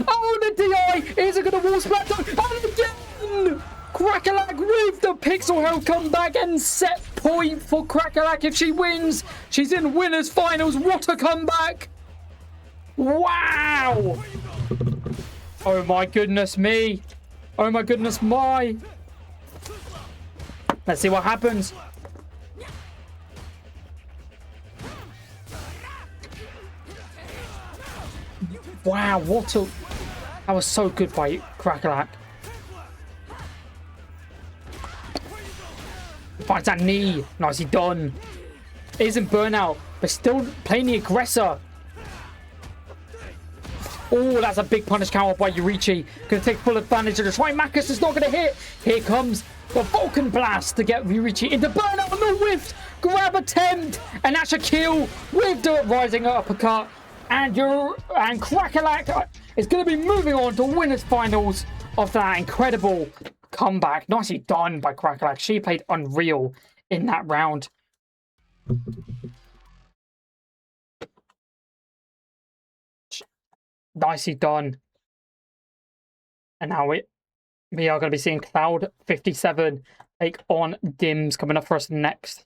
Oh, the DI. Is it going to wall splat? And again! Crackalack with the pixel hell comeback and set point for Crackalack. If she wins, she's in winners finals. What a comeback. Wow. Oh my goodness me. Oh my goodness my. Let's see what happens. Wow, what a... That was so good by Crackalack. Finds that knee. Nicely done. Isn't burnout, but still playing the aggressor. Oh, that's a big punish counter by Yurichi. Going to take full advantage of the try. Marcus is not going to hit. Here comes the Vulcan Blast to get Yurichi into burnout on the whiff. Grab attempt. And that's a kill with the rising uppercut. And Crackalack is going to be moving on to winners finals of that incredible comeback. Nicely done by Crackalack. She played unreal in that round. Nicely done. And now we are going to be seeing Cloud 57 take on Dims coming up for us next.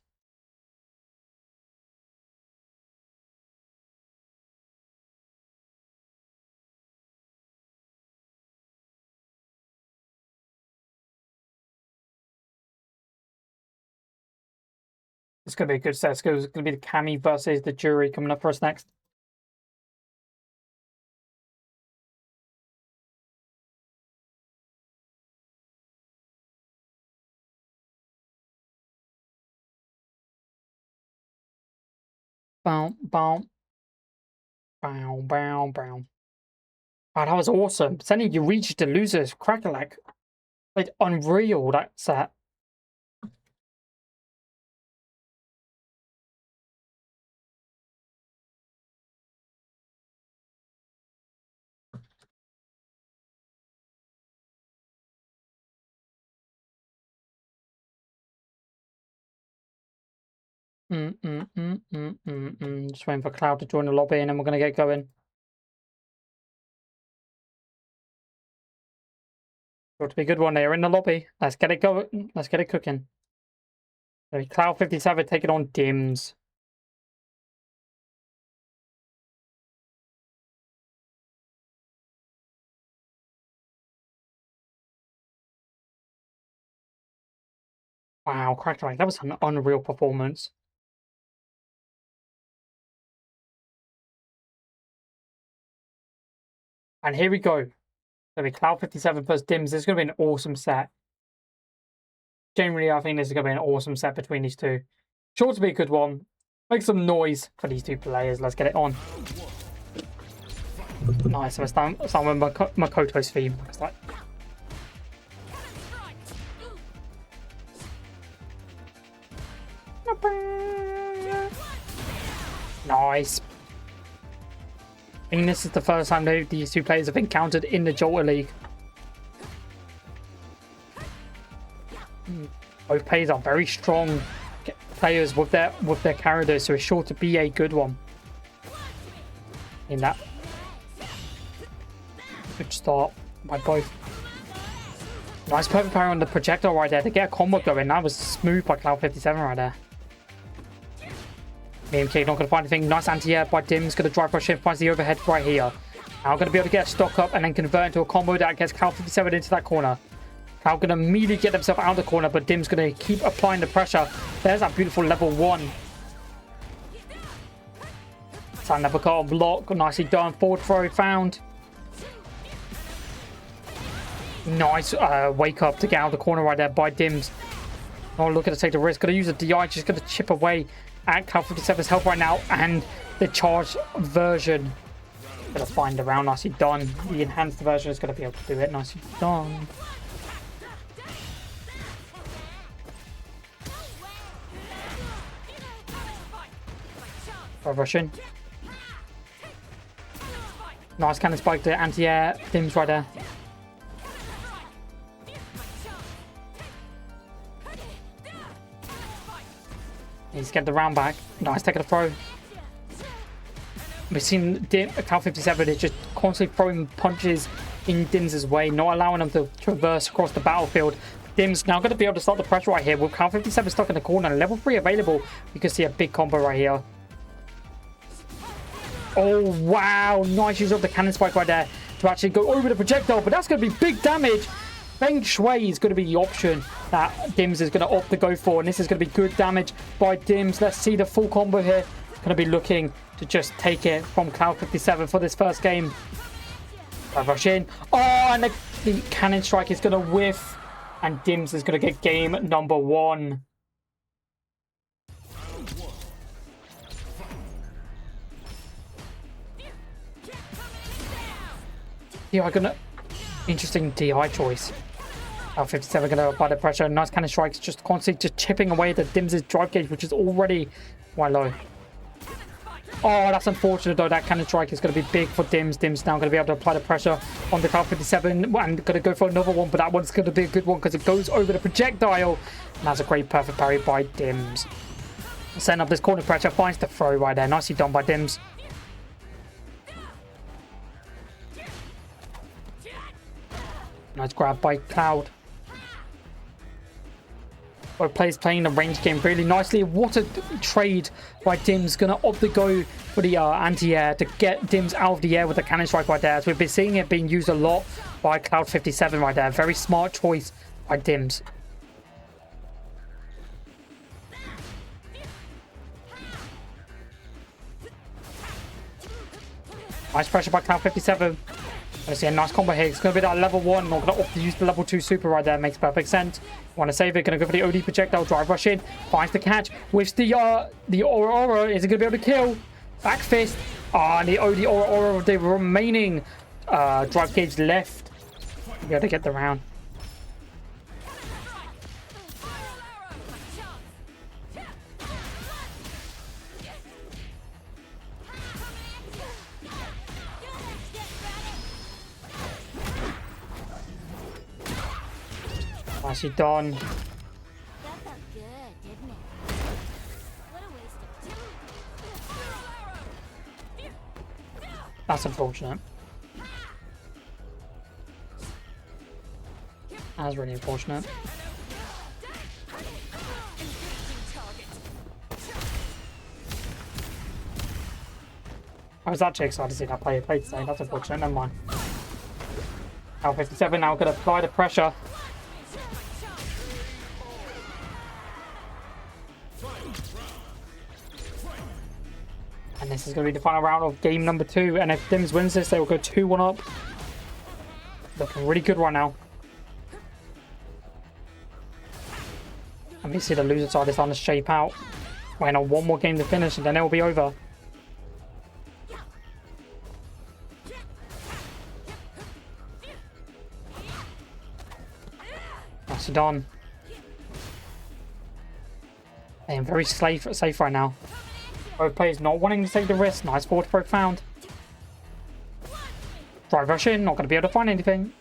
It's going to be a good set. It's going to be the Cammy versus the Jury coming up for us next. Bow, bow. Bow, bow, bow. Wow, that was awesome. Sending you reach to losers. Crackalack. Like, unreal, that set. Just waiting for Cloud to join the lobby and then we're going to get going. Got to be a good one there in the lobby. Let's get it going. Let's get it cooking. Cloud 57 taking on Dims. Wow, Crackling, that was an unreal performance. And here we go. Gonna be Cloud 57 plus Dims. This is gonna be an awesome set. Generally, I think this is gonna be an awesome set between these two. Sure to be a good one. Make some noise for these two players. Let's get it on. Nice. I'm starting with Makoto's theme. It's like... Nice. I think this is the first time these two players have encountered in the Jalta League. Both players are very strong players with their characters, so it's sure to be a good one. In that, good start by both. Nice perfect parry on the projectile right there to get a combo going. That was smooth by Cloud 57 right there. BMK not going to find anything. Nice anti-air by Dim's. Going to drive rush in. Finds the overhead right here. Now going to be able to get a stock up and then convert into a combo that gets Cloud 57 into that corner. Cloud going to immediately get himself out of the corner, but Dim's going to keep applying the pressure. There's that beautiful level 1. Sun never got on block. Nicely done. Forward throw found. Nice wake up to get out of the corner right there by Dim's. Oh, look at to take the risk. Going to use a DI. Just going to chip away at Cloud 57's help right now, and the charged version gonna find the round. Nicely done. The enhanced version is gonna be able to do it. Nicely done. Russian. Nice cannon spike to anti-air. Dims right there. He's getting the round back. Nice, taking a throw. We've seen Cloud 57 is just constantly throwing punches in Dims' way, not allowing him to traverse across the battlefield. Dims now going to be able to start the pressure right here with Cloud 57 stuck in the corner. Level 3 available. You can see a big combo right here. Oh, wow. Nice use of the cannon spike right there to actually go over the projectile, but that's going to be big damage. Feng Shui is going to be the option that Dims is going to opt to go for, and this is going to be good damage by Dims. Let's see the full combo here. Going to be looking to just take it from Cloud 57 for this first game. Rush in. Oh, and the cannon strike is going to whiff, and Dims is going to get game number 1. Yeah, I'm gonna... Interesting DI choice. 57 going to apply the pressure. Nice cannon strikes, just constantly just chipping away the Dims' drive gauge, which is already quite low. Oh, that's unfortunate though. That cannon strike is going to be big for Dims. Dims now going to be able to apply the pressure on the Cloud 57 and going to go for another one, but that one's going to be a good one because it goes over the projectile. And that's a great perfect parry by Dims. Setting up this corner pressure, finds the throw right there. Nicely done by Dims. Nice grab by Cloud. Both players playing the range game really nicely. What a trade by Dims. Going to opt to go for the anti-air to get Dims out of the air with the cannon strike right there. As we've been seeing it being used a lot by Cloud 57 right there. Very smart choice by Dims. Nice pressure by Cloud 57. Let's see a nice combo here. It's going to be that level 1. Not going to opt to use the level 2 super right there. Makes perfect sense. Want to save it. Going to go for the OD projectile. Drive rush in. Finds the catch. With the Aurora. Is it going to be able to kill? Back fist. And the OD Aurora with the remaining drive gauge left. Be able to get the round. Nicely done. That felt good, didn't it? What a That's unfortunate. That's really unfortunate. I was actually excited to see that player play today. That's unfortunate. Never mind. Now 57 now going to apply the pressure. And this is going to be the final round of game number 2. And if Dims wins this, they will go 2-1 up. Looking really good right now. And we see the loser side is starting to shape out. Waiting on one more game to finish and then it will be over. That's done. I am very safe right now. Both players not wanting to take the risk. Nice forward throw found. Drive rush in, not going to be able to find anything.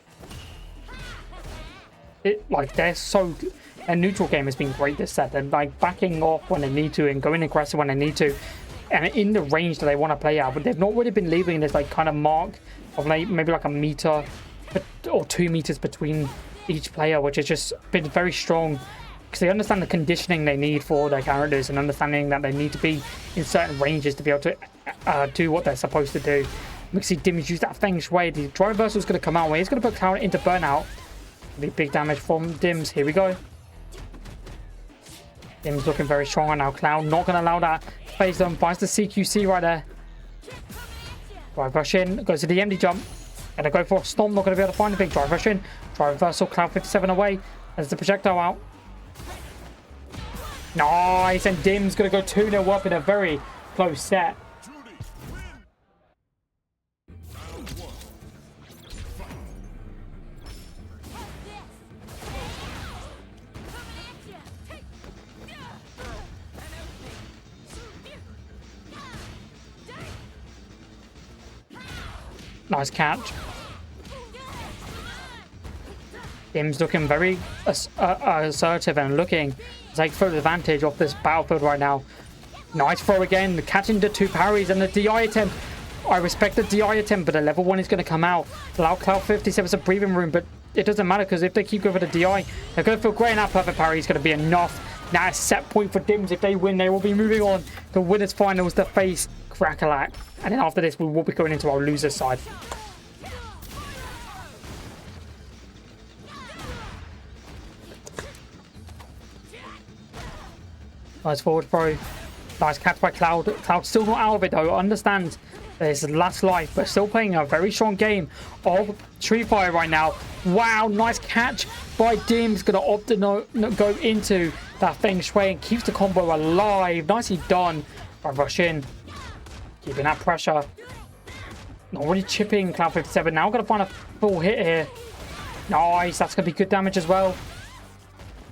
Their neutral game has been great this set. They're like backing off when they need to and going aggressive when they need to. And in the range that they want to play out. But they've not really been leaving this like kind of mark of like, maybe like a meter or 2 meters between each player, which has just been very strong. Because they understand the conditioning they need for their characters and understanding that they need to be in certain ranges to be able to do what they're supposed to do. We can see Dims use that Feng Shui. The drive reversal is going to come out. He's going to put Cloud into burnout. Be big damage from Dims. Here we go. Dims looking very strong right now. Cloud not going to allow that. Phase them. Finds the CQC right there. Drive rush in. Goes to the empty jump. Gonna go for a stomp. Not going to be able to find anything. Drive rush in. Drive reversal. Cloud 57 away. There's the projectile out. Nice. And Dims going to go 2-0 up in a very close set. Nice catch. Dims looking very assertive and looking to take full advantage of this battlefield right now. Nice throw again, catching the 2 parries and the DI attempt. I respect the DI attempt, but the level 1 is going to come out. Allow Cloud 57 some breathing room, but it doesn't matter because if they keep going for the DI, they're going to feel great, and that perfect parry is going to be enough. Now a set point for Dims. If they win, they will be moving on to winners finals to face Crackalack. And then after this, we will be going into our loser side. Nice forward throw. Nice catch by Cloud. Cloud still not out of it though. Understands his last life, but still playing a very strong game of Street Fighter right now. Wow, nice catch by Dims. Gonna opt to go into that Feng Shui and keeps the combo alive. Nicely done by rush in. Keeping that pressure. Not really chipping Cloud 57. Now gonna find a full hit here. Nice, that's gonna be good damage as well.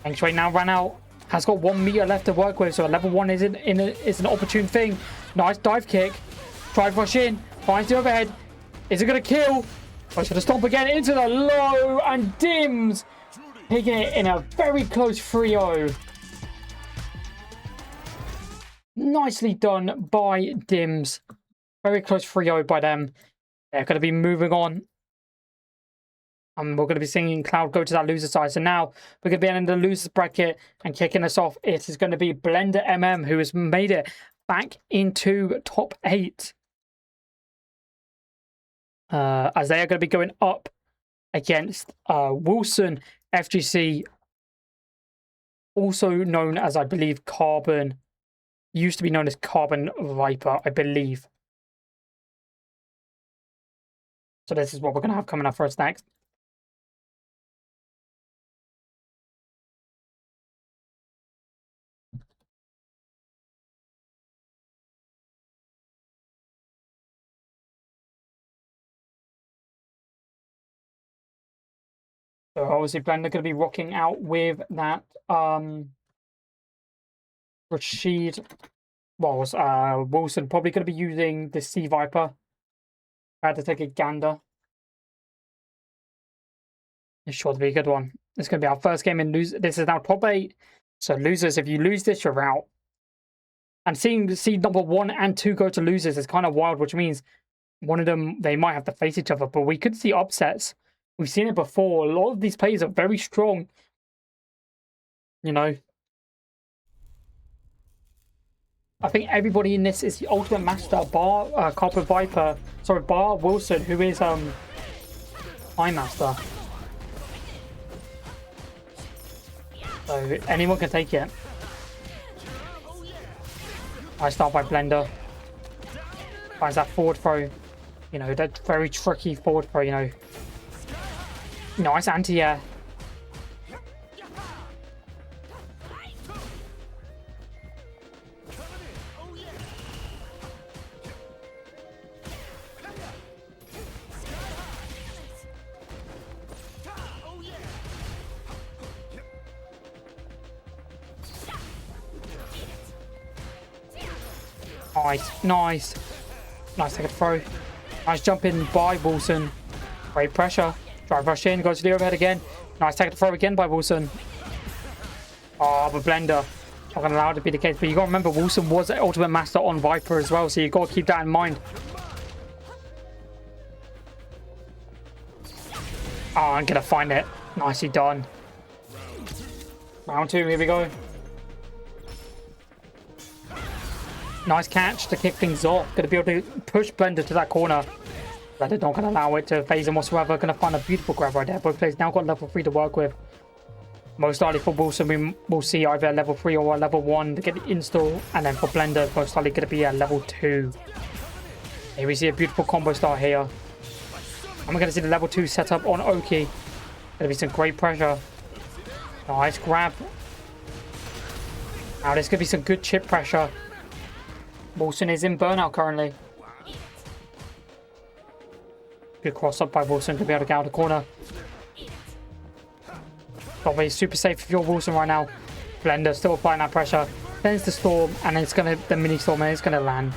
Feng Shui now ran out. Has got 1 meter left to work with, so a level 1 is an opportune thing. Nice dive kick. Drive rush in. Finds the overhead. Is it gonna kill? Oh, it's gonna stomp again into the low, and Dims taking it in a very close 3-0. Nicely done by Dims. Very close 3-0 by them. They're going to be moving on. And we're going to be seeing Cloud go to that loser side. So now we're going to be in the losers bracket and kicking us off. It is going to be Blender MM, who has made it back into top 8. As they are going to be going up against Wilson FGC, also known as, I believe, Carbon. Used to be known as Carbon Viper, I believe. So this is what we're going to have coming up for us next. So obviously Blender going to be rocking out with that Rashid, Wilson probably going to be using the Sea Viper. I had to take a gander. It's sure to be a good one. It's going to be our first game in lose. This is now top 8. So losers, if you lose this, you're out. And seeing seed number 1 and 2 go to losers is kind of wild, which means one of them, they might have to face each other, but we could see upsets. We've seen it before. A lot of these players are very strong. You know, I think everybody in this is the ultimate master, bar Copper Viper. Sorry, bar Wilson, who is High Master. So anyone can take it. I start by Blender. Finds that forward throw. You know, that very tricky forward throw, you know. Nice anti-air. Nice, nice. Nice take a throw. Nice jump in by Wilson. Great pressure. Drive rush in, goes to the overhead again. Nice take a throw again by Wilson. Oh, but Blender. Not going to allow it to be the case. But you got to remember, Wilson was the ultimate master on Viper as well. So you got to keep that in mind. Oh, I'm going to find it. Nicely done. Round 2, here we go. Nice catch to kick things off. Going to be able to push Blender to that corner. Blender not going to allow it to phase him whatsoever. Going to find a beautiful grab right there. Both players now got level 3 to work with. Most likely for Wilson, we will see either a level 3 or a level 1 to get the install. And then for Blender, most likely going to be a level 2. Here we see a beautiful combo start here. And we're going to see the level 2 setup on Oki. Going to be some great pressure. Nice grab. Now there's going to be some good chip pressure. Wilson is in burnout currently. Good cross up by Wilson to be able to get out of the corner. Probably super safe if you're Wilson right now. Blender still applying that pressure. Then it's the storm, and then it's gonna the mini storm, and it's gonna land.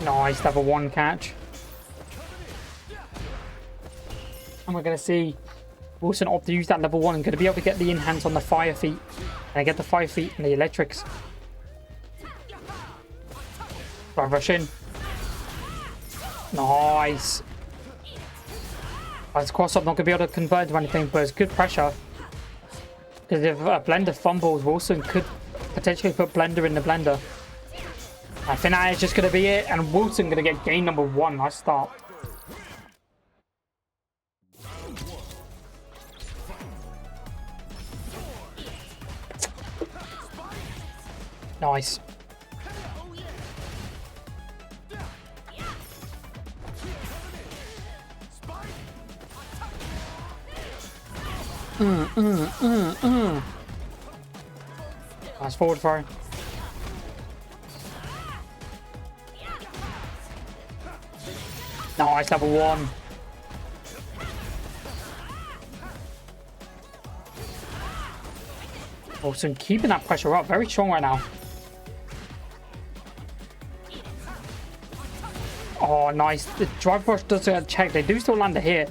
Nice level 1 catch. And we're going to see Wilson opt to use that level 1 and going to be able to get the in-hands on the fire feet. And get the fire feet and the electrics. Drive rush in. Nice. Nice cross up, not going to be able to convert to anything, but it's good pressure. Because if Blender fumbles, Wilson could potentially put Blender in the blender. I think that is just going to be it, and Wilson going to get game number 1. Nice start. Nice. Nice forward throw. Nice level 1. Wilson keeping that pressure up. Very strong right now. Oh, nice. The drive rush does a check. They do still land a hit.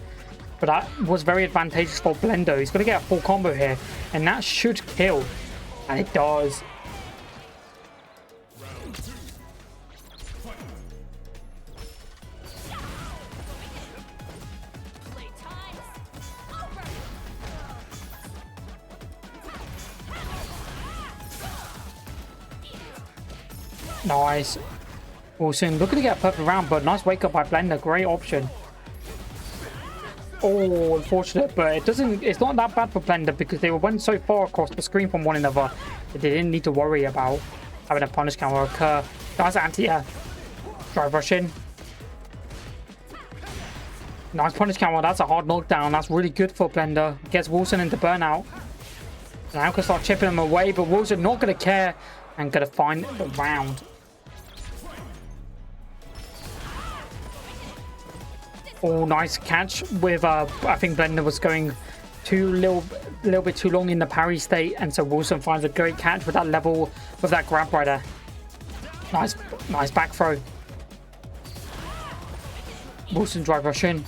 But that was very advantageous for Blender. He's going to get a full combo here. And that should kill. And it does. Nice. Wilson looking to get a perfect round, but nice wake up by Blender. Great option. Oh, unfortunate, but it's not that bad for Blender because they went so far across the screen from one another that they didn't need to worry about having a punish counter occur. Nice anti-air. Drive rush in. Nice punish counter. That's a hard knockdown. That's really good for Blender. Gets Wilson into burnout. Now can start chipping him away, but Wilson not going to care and going to find the round. Oh, nice catch with I think Blender was going little bit too long in the parry state, and so Wilson finds a great catch with that level, with that grab right there. Nice back throw. Wilson drive rush in.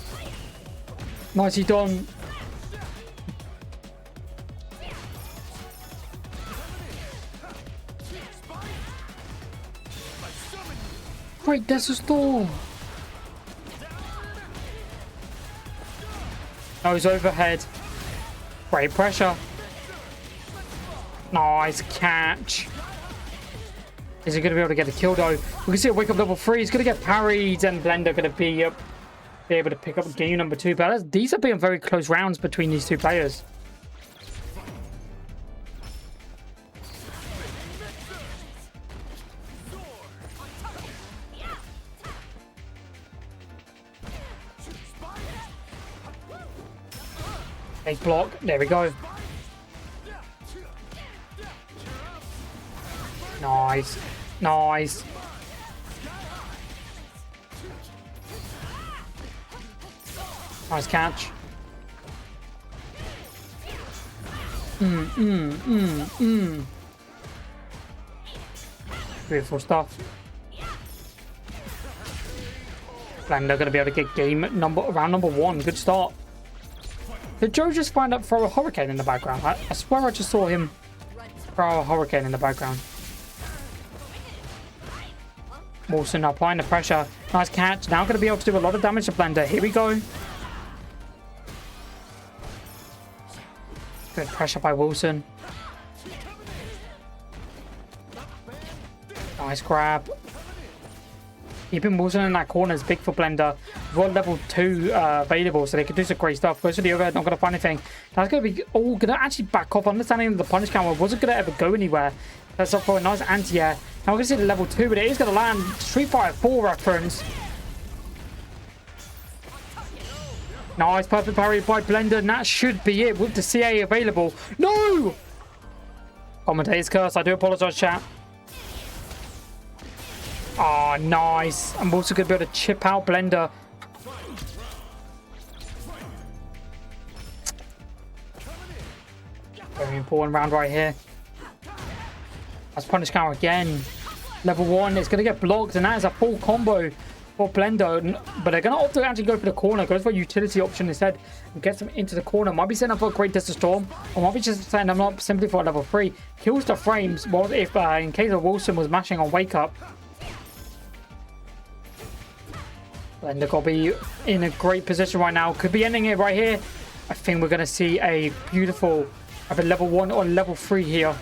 Nicely done. Great Desert Storm. Nose overhead. Great pressure. Nice catch. Is he going to be able to get a kill though? We can see a wake up level 3. He's going to get parried and Blender going to be able to pick up game number 2. But these have been very close rounds between these two players. Big block. There we go. Nice. Nice. Nice catch. Beautiful stuff. Blender going to be able to get round number 1. Good start. Did Joe just find out throw a hurricane in the background? I swear I just saw him throw a hurricane in the background. Wilson applying the pressure. Nice catch. Now going to be able to do a lot of damage to Blender. Here we go. Good pressure by Wilson. Nice grab. Keeping Wilson in that corner is big for Blender. We've got level 2 available, so they can do some great stuff. Goes to the overhead, not going to find anything. That's going to be all going to actually back off. Understanding that the punish counter wasn't going to ever go anywhere. That's up for a nice anti-air. Now we're going to see the level 2, but it is going to land. Street Fighter 4 reference. Nice, perfect parry by Blender, and that should be it with the CA available. No! Commentator's curse. I do apologize, chat. Oh, nice. I'm also going to be able to chip out Blender. Very important round right here. That's punish counter again. Level 1 is going to get blocked, and that is a full combo for Blender. But they're going to opt to actually go for the corner. Goes for a utility option instead and gets them into the corner. Might be setting up for a great Desert Storm, or might be just setting them up simply for a level 3. Kills the frames. Well, if in case of Wilson was mashing on wake up. Blender got to be in a great position right now. Could be ending it right here. I think we're going to see a beautiful either level 1 or level 3 here.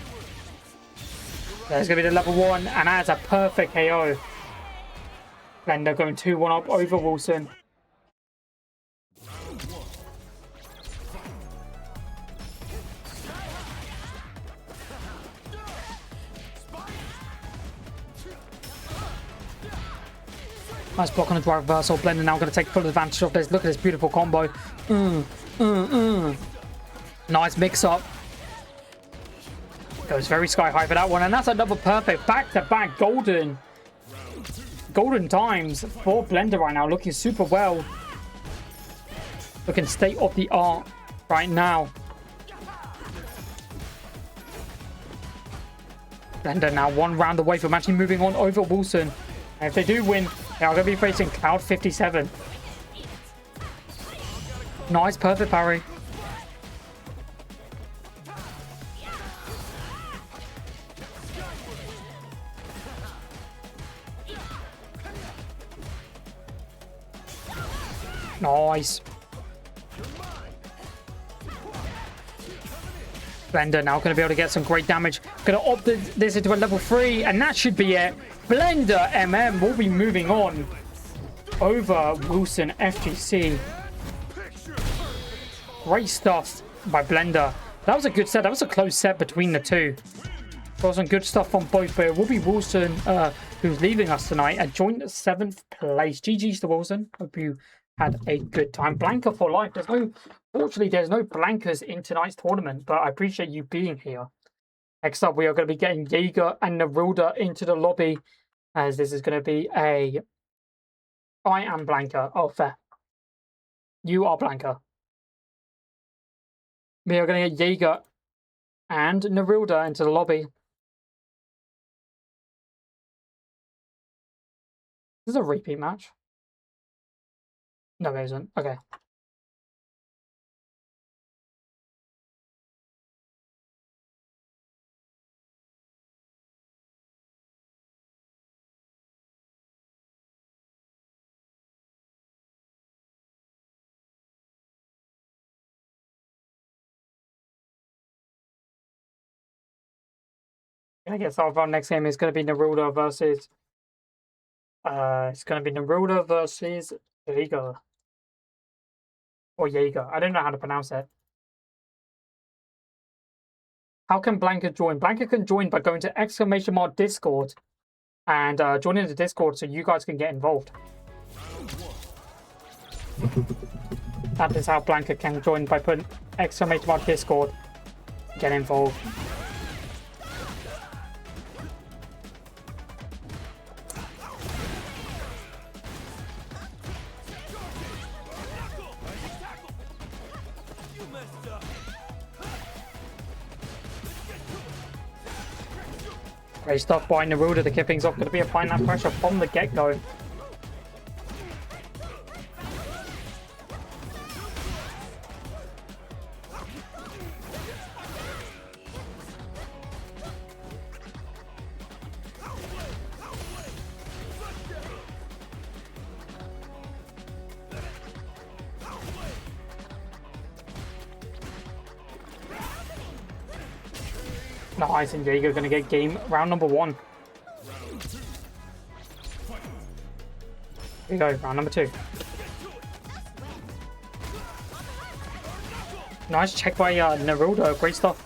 There's going to be the level 1, and that's a perfect KO. Blender going 2-1 up over Wilson. Nice block on the drive reversal. Blender now going to take full advantage of this. Look at this beautiful combo. Nice mix-up. Goes very sky high for that one. And that's another perfect back-to-back golden times for Blender right now. Looking super well. Looking state of the art right now. Blender now 1 round away from actually moving on over Wilson. And if they do win, they are going to be facing Cloud 57. Nice, perfect parry. Nice. Blender now going to be able to get some great damage. Going to opt this into a level 3, and that should be it. Blender MM will be moving on over Wilson FGC. Great stuff by Blender. That was a good set. That was a close set between the two. Got some good stuff on both, but it will be Wilson who's leaving us tonight at joint 7th place. GG's to Wilson. Hope you had a good time. Blanca for life. Fortunately, there's no Blancas in tonight's tournament, but I appreciate you being here. Next up, we are going to be getting Jaeger and Nerilda into the lobby, as this is going to be a... I am Blanca. Oh, fair. You are Blanca. We are going to get Jaeger and Nerilda into the lobby. This is a repeat match. No, it isn't. Okay. I guess our next game is going to be Naruto versus. It's going to be Naruto versus Jaeger or Jaeger. I don't know how to pronounce it. How can Blanca join? Blanca can join by going to exclamation mark Discord and joining the Discord so you guys can get involved. That is how Blanca can join, by putting exclamation mark Discord. Get involved. Great stuff by Naruto to kick things off. Going to be applying that pressure from the get-go. Nice, and Jaeger going to get game round number 1. Here we go, round number 2. Nice check by Naruto, great stuff.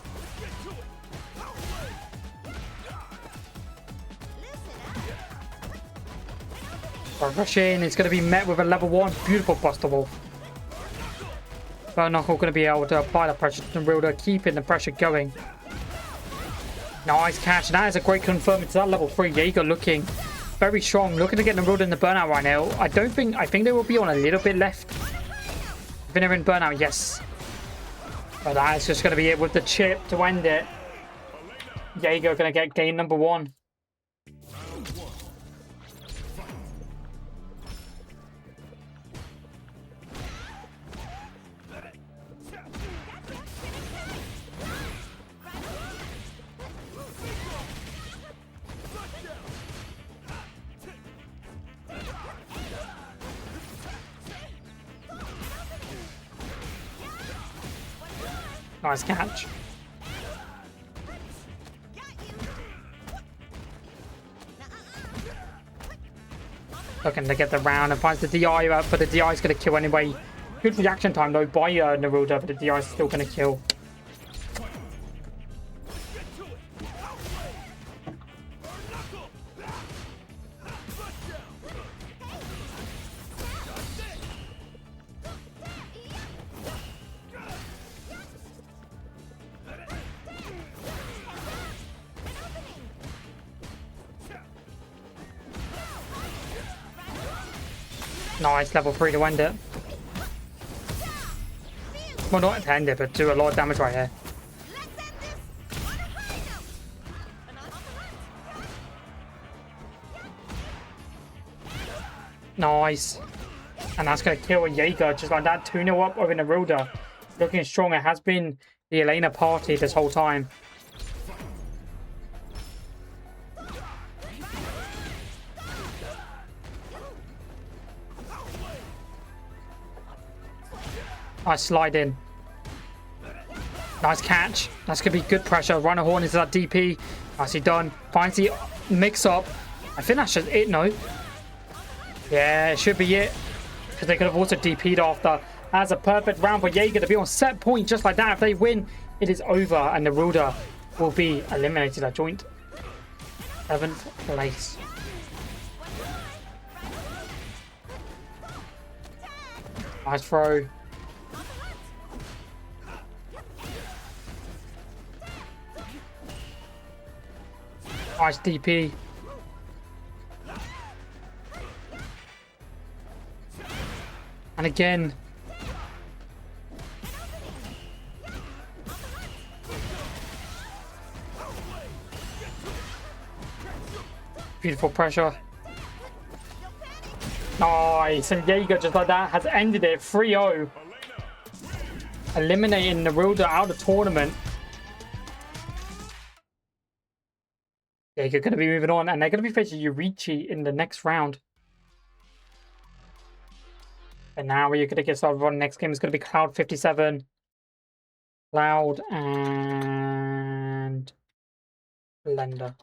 Rush in, it's going to be met with a level 1, beautiful Buster Wolf. But Knuckle going to be able to apply the pressure to Naruto, keeping the pressure going. Nice catch. That is a great confirmation to that level 3. Jaeger looking very strong. Looking to get Naruto in the burnout right now. I think they will be on a little bit left. I think they're in burnout, yes. But that is just going to be it with the chip to end it. Jaeger going to get game number 1. Nice catch. Looking to get the round and finds the DI out, but the DI is going to kill anyway. Good reaction time though by Naruto, but the DI is still going to kill. Nice, level 3 to end it. Well, not to end it, but do a lot of damage right here. Nice. And that's going to kill a Jaeger just like that. 2-0 up over Naruto. Looking strong. It has been the Elena party this whole time. Nice slide in. Nice catch. That's going to be good pressure. Run a horn into that DP. Nicely done. Finds the mix up. I think that's just it, no? Yeah, it should be it. Because they could have also DP'd after. That's a perfect round for Jaeger to be on set point just like that. If they win, it is over. And Naruto will be eliminated at joint 7th place. Nice throw. Nice DP. And again. Beautiful pressure. Nice. And Jaeger, just like that, has ended it 3-0. Eliminating Nerilda out of the tournament. Jaeger going to be moving on, and they're going to be facing Yurichi in the next round. And now we're going to get started on. Next game is going to be Cloud 57. Cloud and Blender.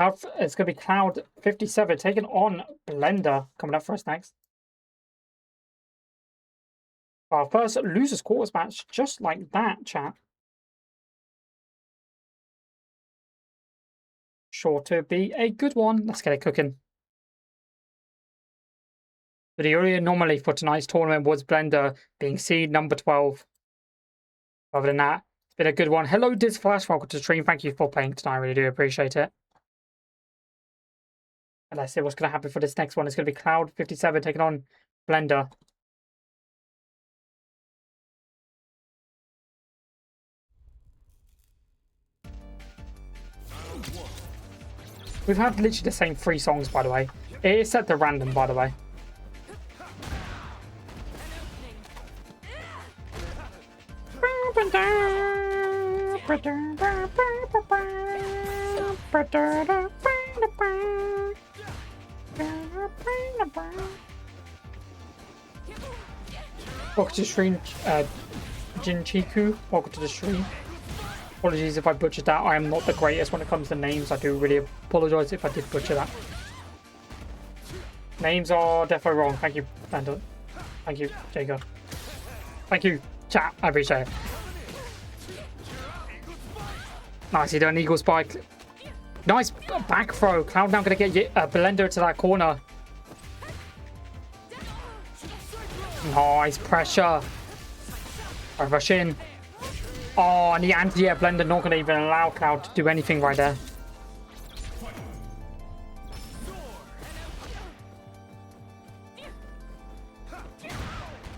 It's going to be Cloud 57 taking on Blender coming up for us next. Our first losers quarters match, just like that, chat. Sure to be a good one. Let's get it cooking. But the only anomaly for tonight's tournament was Blender being seed number 12. Other than that, it's been a good one. Hello, Diz Flash. Welcome to the stream. Thank you for playing tonight. I really do appreciate it. And let's see what's going to happen for this next one. It's going to be Cloud 57 taking on Blender. We've had literally the same 3 songs, by the way. It is set to random, by the way. Welcome to the stream, Jinchiku. Welcome to the stream. Apologies if I butchered that. I am not the greatest when it comes to names. I do really apologise if I did butcher that. Names are definitely wrong. Thank you, Brandon. Thank you, Jacob. Thank you, chat. I appreciate it. Nice, he done an eagle spike. Nice back throw. Cloud now going to get Blender to that corner. Nice pressure. I rush in. Oh, and the anti-air Blender not going to even allow Cloud to do anything right there.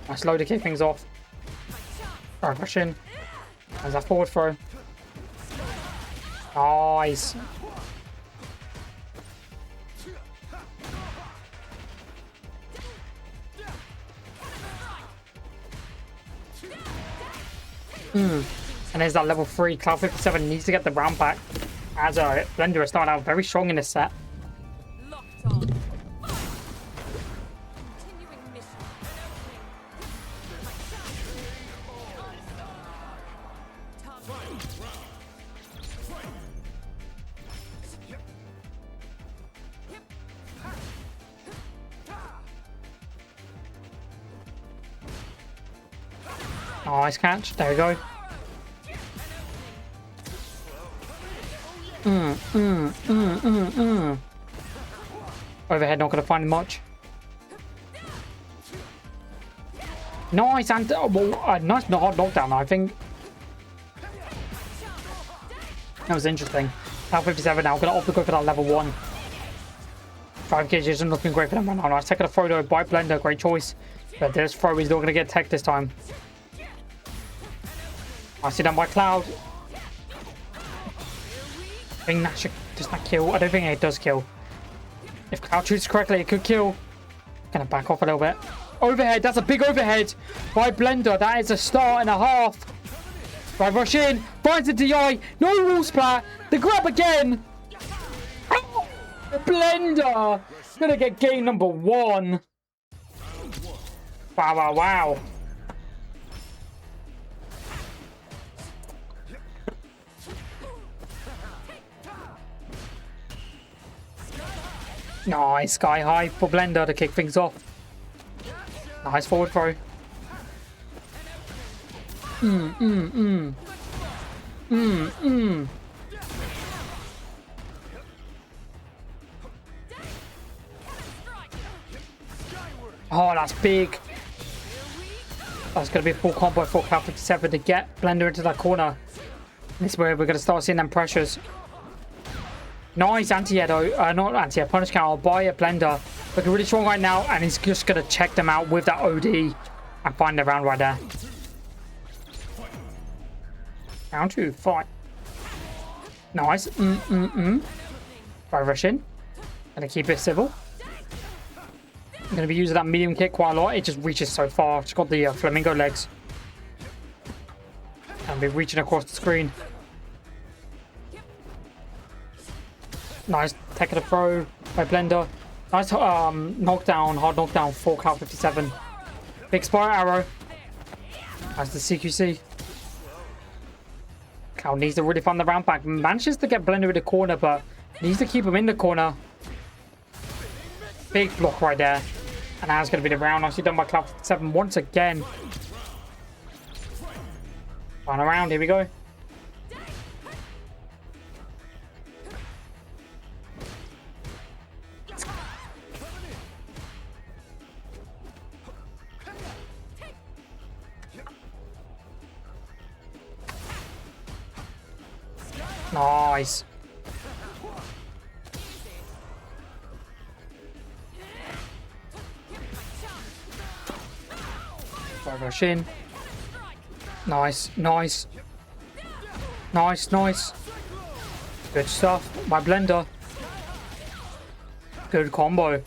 Nice low to kick things off. Right, rush in. There's that forward throw. Nice. And there's that level 3. Cloud 57 needs to get the round back. As Blender is starting out very strong in this set. Nice catch. There we go. Overhead, not going to find much. Nice and nice hard knockdown, I think. That was interesting. Now 57 now, going to opt to go for that level 1. 5 kg isn't looking great for them right now. Nice taking a photo by Blender, great choice. But this throw is not going to get tech this time. I see done by Cloud. I think that does that kill? I don't think it does kill. If Cloud shoots correctly, it could kill. Gonna back off a little bit. Overhead, that's a big overhead by Blender. That is a star and a half. Right, rush in, finds the DI, no wall splat, the grab again. Oh, Blender gonna get game number 1. Wow, wow, wow. Nice, sky high for Blender to kick things off. Nice forward throw. Oh, that's big. That's going to be a full combo for Cloud 57 to get Blender into that corner. This is where we're going to start seeing them pressures. Nice anti-air though, not anti-air, punish counter by a Blender. Looking really strong right now, and he's just going to check them out with that OD and find the round right there. Down to 5. Nice. Right, rush in. Gonna keep it civil. I'm gonna be using that medium kick quite a lot. It just reaches so far. It's got the flamingo legs. And be reaching across the screen. Nice tech of the throw by Blender. Nice knockdown, hard knockdown for Cloud 57. Big spiral arrow. That's the CQC. Cloud needs to really find the round back. Manages to get Blender in the corner, but needs to keep him in the corner. Big block right there. And now it's going to be the round. Nicely done by Cloud 57 once again. Final round, here we go. Nice. Rush in. Nice, nice. Nice, nice. Good stuff. My Blender. Good combo.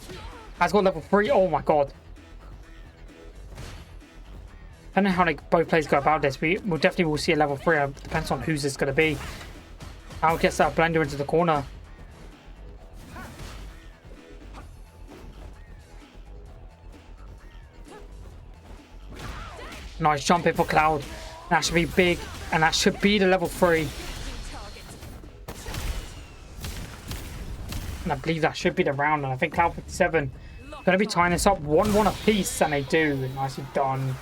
Has got level 3. Oh my god. I don't know how both players go about this. We'll definitely will see a level 3. It depends on whose it's going to be. I'll get that Blender into the corner. Nice jump in for Cloud. That should be big, and that should be the level 3. And I believe that should be the round, and I think Cloud 57 going to be tying this up 1-1 apiece, and they do. Nicely done.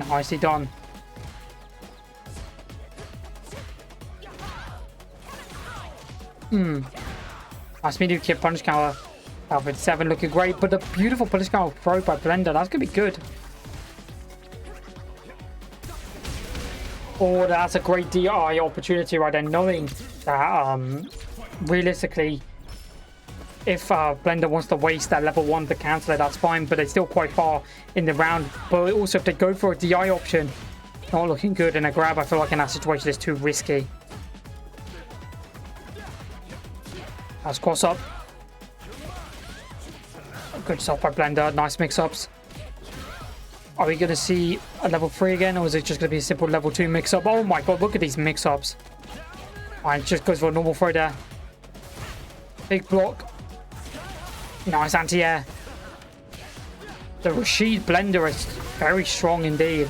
Nicely done. Nice medium kick punch counter. Alfred 7 looking great, but a beautiful punish counter throw by Blender. That's gonna be good. Oh, that's a great DI opportunity right there, knowing that realistically, if Blender wants to waste that level 1 to cancel it, that's fine, but it's still quite far in the round. But also, if they go for a DI option, not looking good in a grab, I feel like in that situation it's too risky. That's cross up. Good stuff by Blender. Nice mix-ups. Are we going to see a level 3 again, or is it just going to be a simple level 2 mix-up? Oh my god, look at these mix-ups. Alright, just goes for a normal throw there. Big block. Nice anti-air. The Rashid Blender is very strong indeed.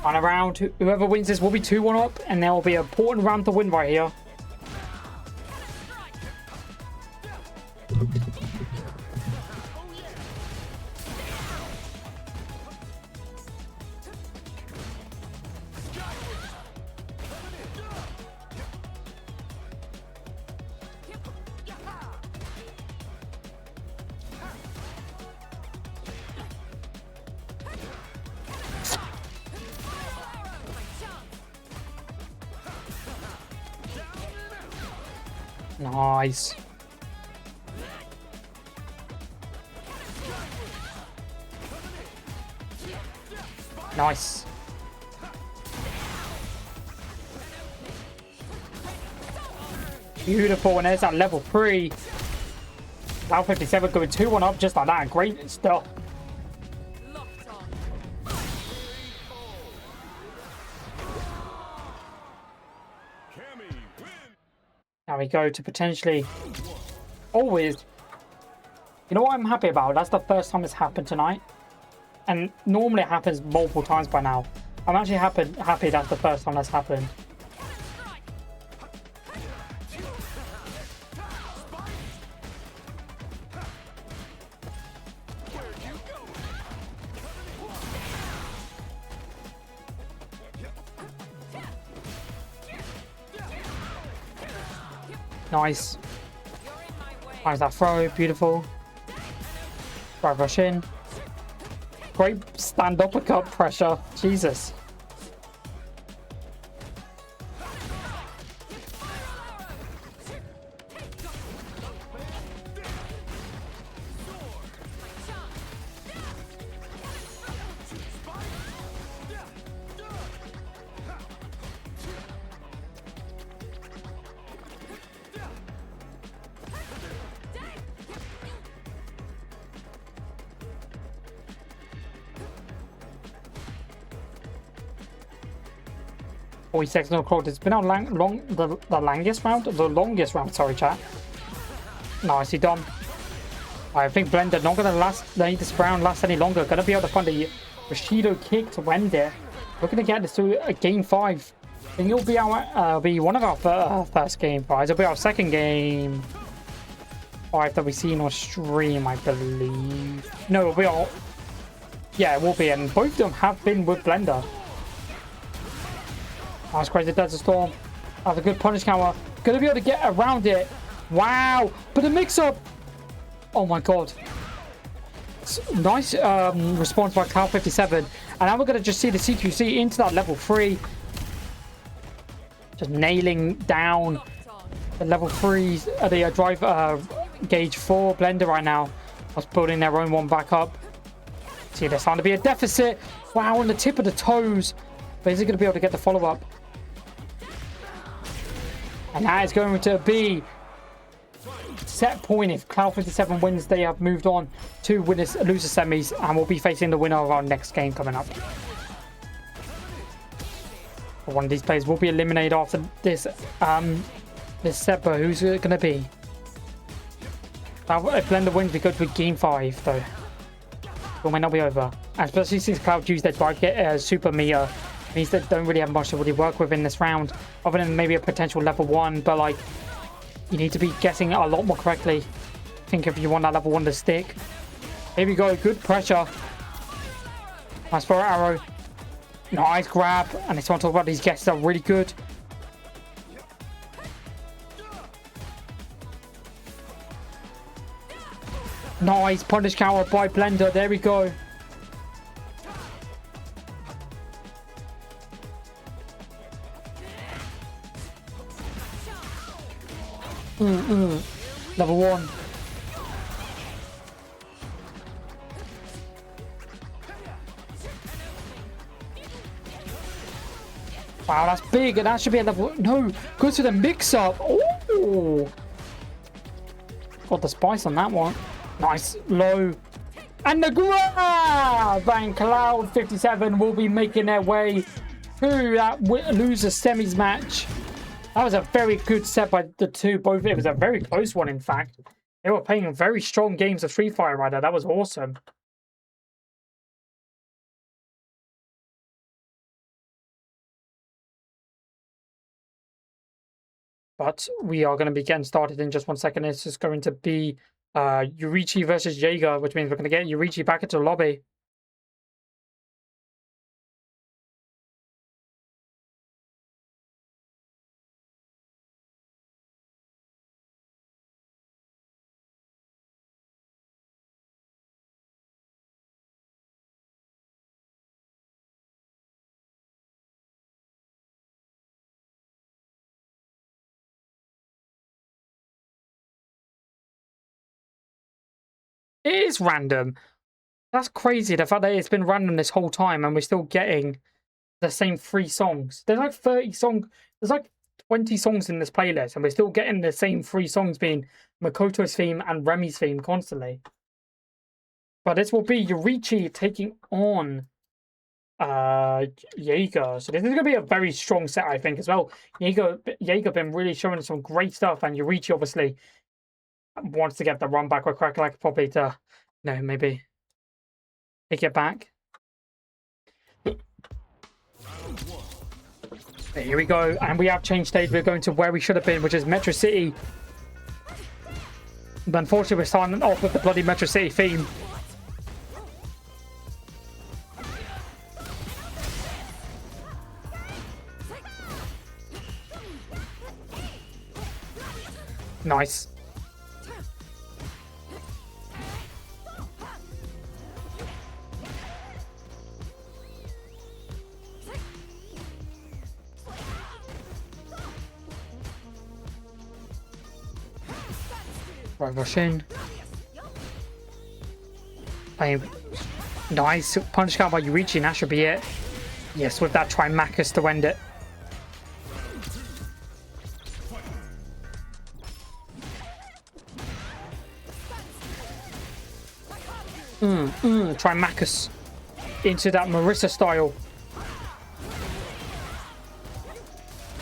On a round, whoever wins this will be 2-1 up, and there will be an important round to win right here. Nice. Nice. Beautiful, and there's that level 3. Cloud 57 going 2-1 up just like that. Great stuff. Now we go to potentially always. You know what I'm happy about? That's the first time it's happened tonight. And normally it happens multiple times by now. I'm actually happy that's the first time that's happened. Nice. Nice that throw. Beautiful. Drive rush in. Great stand uppercut pressure. Jesus. Seconds on the clock. It's been our the longest round, sorry chat. Nicely done. I think Blender not gonna let this round last any longer. Gonna be able to find a Bushido kick to end it. We're gonna get this to a game 5. I think it'll be our be one of our first game 5s. It'll be our second game 5 that we see on stream, I believe. No, it'll be all. Yeah, it will be, and both of them have been with Blender. Nice crazy Desert Storm. That's a good punish counter. Gonna be able to get around it. Wow. But the mix-up. Oh my god. Nice response by Cloud57. And now we're going to just see the CQC into that level 3. Just nailing down the level 3s. The drive gauge 4 Blender right now. Was building their own one back up. See, there's starting to be a deficit. Wow, on the tip of the toes. But is he going to be able to get the follow-up? And that is going to be set point. If Cloud57 wins, they have moved on to winners loser semis, and we'll be facing the winner of our next game coming up. One of these players will be eliminated after this this set, but who's it going to be? Now, if Blender wins, we go to game 5, though. It might not be over, and especially since Cloud used their drive super meter. Means they don't really have much to really work with in this round, other than maybe a potential level 1, but like, you need to be guessing a lot more correctly. I think if you want that level 1 to stick. Here we go, good pressure. Nice forward arrow. Nice grab, and it's want to talk about these guesses are really good. Nice punish counter by Blender, there we go. Level 1. Wow, that's big, and that should be a level. No, goes to the mix-up. Oh, got the spice on that one. Nice low, and the grab. And Cloud57 will be making their way through that loser semis match. That was a very good set by the two. Both. It was a very close one, in fact. They were playing very strong games of Street Fighter right there. That was awesome. But we are going to be getting started in just 1 second. It's just going to be Yurichi versus Jaeger, which means we're going to get Yurichi back into the lobby. It is random. That's crazy, the fact that it's been random this whole time and we're still getting the same 3 songs. There's like 30 songs. There's like 20 songs in this playlist, and we're still getting the same 3 songs, being Makoto's theme and Remy's theme constantly. But this will be Yurichi taking on Jaeger. So this is going to be a very strong set, I think, as well. Jaeger been really showing some great stuff, and Yurichi obviously wants to get the run back with Crackle, probably to, maybe take it back. Here we go, and we have changed stage. We're going to where we should have been, which is Metro City. But unfortunately, we're starting off with the bloody Metro City theme. Nice. Right, rush in. Nice punish count by Yurichi, and that should be it. Yes, with that Trimachus to end it. Trimachus into that Marissa style.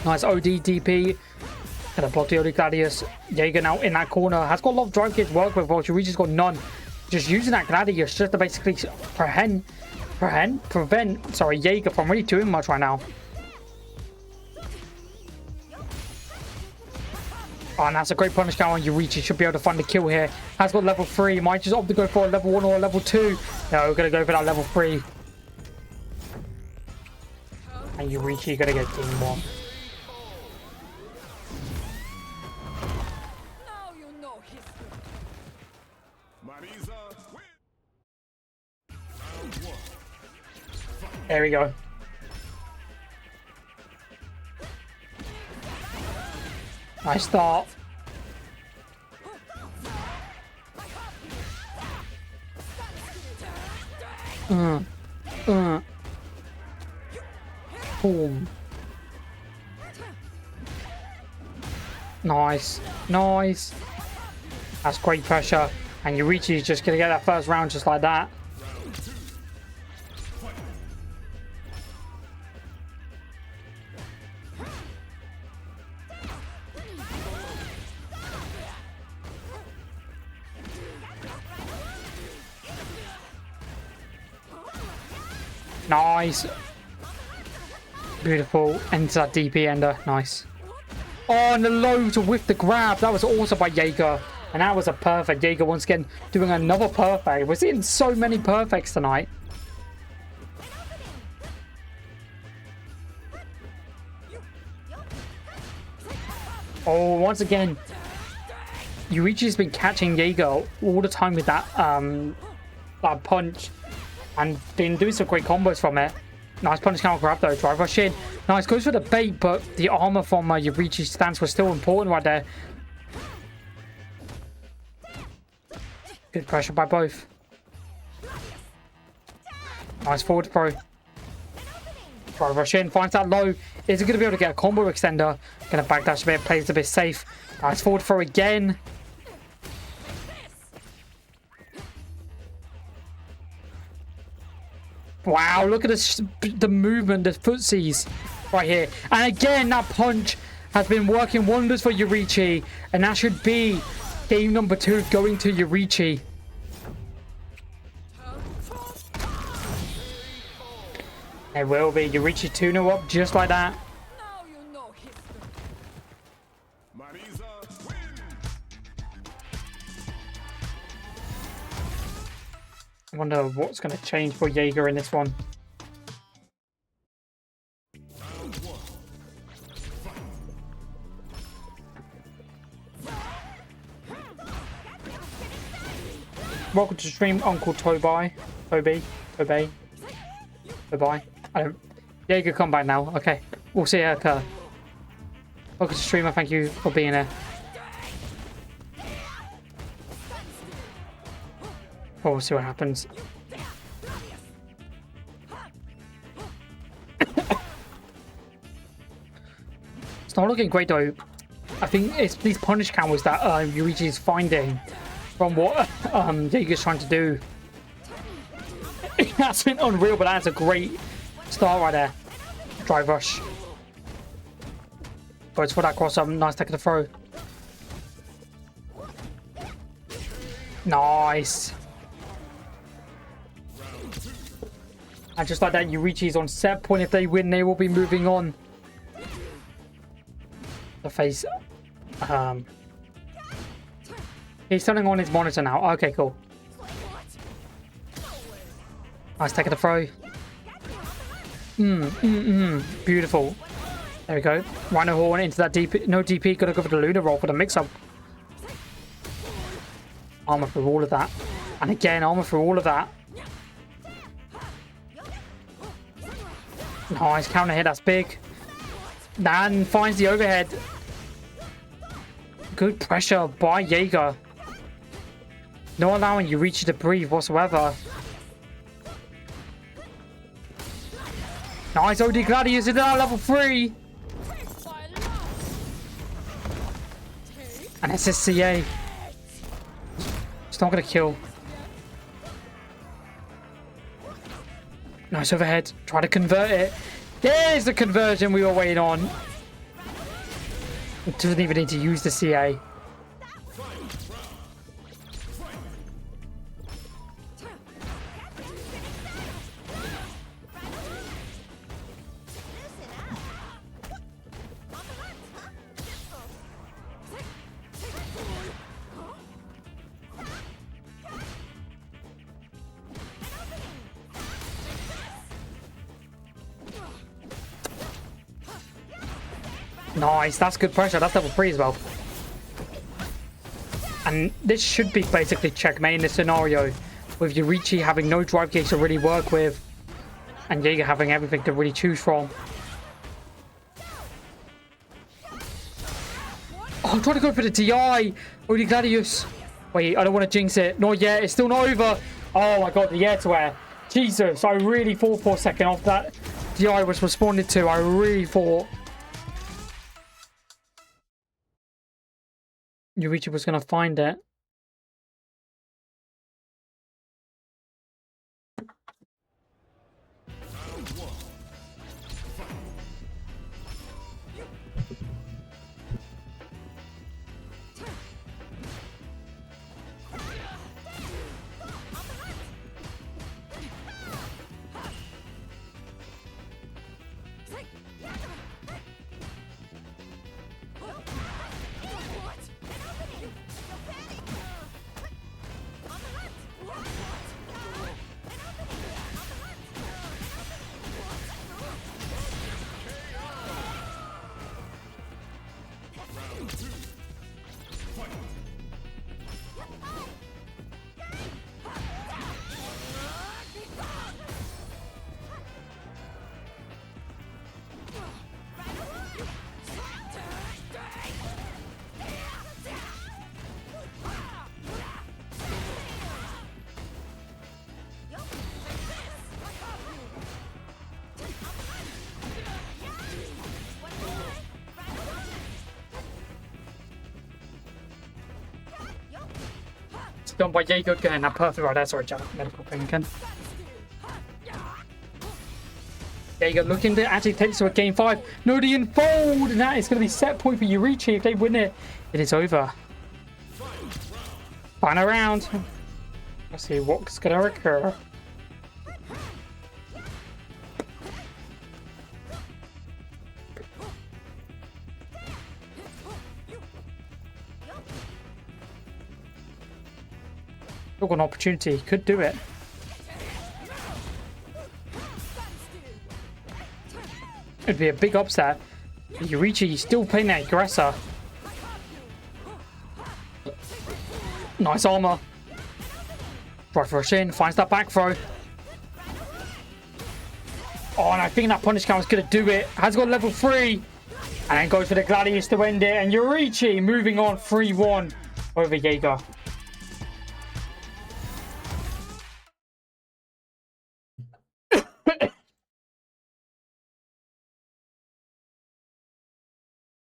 Nice OD DP. Gonna block the OD Gladius. Jaeger now in that corner. Has got a lot of drive kits to work with, while Yurichi's got none. Just using that Gladius just to basically prevent Jaeger from really doing much right now. Oh, and that's a great punish count on Yurichi. Should be able to find the kill here. Has got level 3. Might just opt to go for a level 1 or a level 2. No, we're going to go for that level 3. And Yurichi going to get Team 1. There we go. Nice start. Boom. Nice. Nice. That's great pressure. And Yurichi's just going to get that first round just like that. Nice. Beautiful. Enter that DP ender. Nice. Oh, and the low to whiff the grab. That was awesome by Jaeger. And that was a perfect. Jaeger once again doing another perfect. We're seeing so many perfects tonight. Oh, once again, Yurichi's been catching Jaeger all the time with that that punch. And been doing some great combos from it. Nice punish counter grab though. Drive rush in. Nice, goes for the bait, but the armor from Yurichi's stance was still important right there. Good pressure by both. Nice forward throw. Drive rush in. Finds that low. Is he going to be able to get a combo extender? Going to backdash a bit. Plays a bit safe. Nice forward throw again. Wow, look at the movement, the footsies right here. And again, that punch has been working wonders for Yurichi. And that should be game number 2 going to Yurichi. It will be Yurichi 2-0 up just like that. I wonder what's going to change for Jaeger in this one. Welcome to stream, Uncle Toby. Toby. Jaeger, come back now. Okay, we'll see her occur. Welcome to streamer. Thank you for being here. Oh, we'll see what happens. It's not looking great though. I think it's these punish counters that Yurichi is finding from what Jaeger's trying to do. That's been unreal, but that's a great start right there. Drive rush. Goes for that cross up. Nice take of the throw. Nice. And just like that, Yurichi's on set point. If they win, they will be moving on. The face. He's turning on his monitor now. Okay, cool. Nice take of the throw. Beautiful. There we go. Rhino Horn into that DP. No DP. Gotta go for the Luna roll for the mix-up. Armor through all of that. And again, armor through all of that. Nice counter hit, that's big. Dan finds the overhead. Good pressure by Jaeger. Not allowing Yurichi to breathe whatsoever. Nice OD Gladius is at level 3. And SSCA. It's not going to kill. Nice overhead. Try to convert it. There's the conversion we were waiting on. It doesn't even need to use the CA. Nice, that's good pressure. That's level 3 as well. And this should be basically checkmate in this scenario, with Yurichi having no drive gauge to really work with, and Jaeger having everything to really choose from. Oh, I'm trying to go for the DI. Holy Gladius. Wait, I don't want to jinx it. Not yet. It's still not over. Oh my god, the air to air. Jesus, I really thought for a second after that DI was responded to. I really thought Yurichi was going to find it. Done by Jaeger again. That perfect right there. Sorry, Jack. Medical thing again. Jaeger looking to actually take this to a game 5. No, the unfold. And that is going to be set point for Yurichi. If they win it, it is over. Final round. Let's see what's going to occur. Still got an opportunity. Could do it. It'd be a big upset. Yurichi still playing that aggressor. Nice armor. Drive rush in. Finds that back throw. Oh, and I think that punish count is going to do it. Has got level 3. And then goes for the Gladius to end it. And Yurichi moving on 3-1 over Jaeger.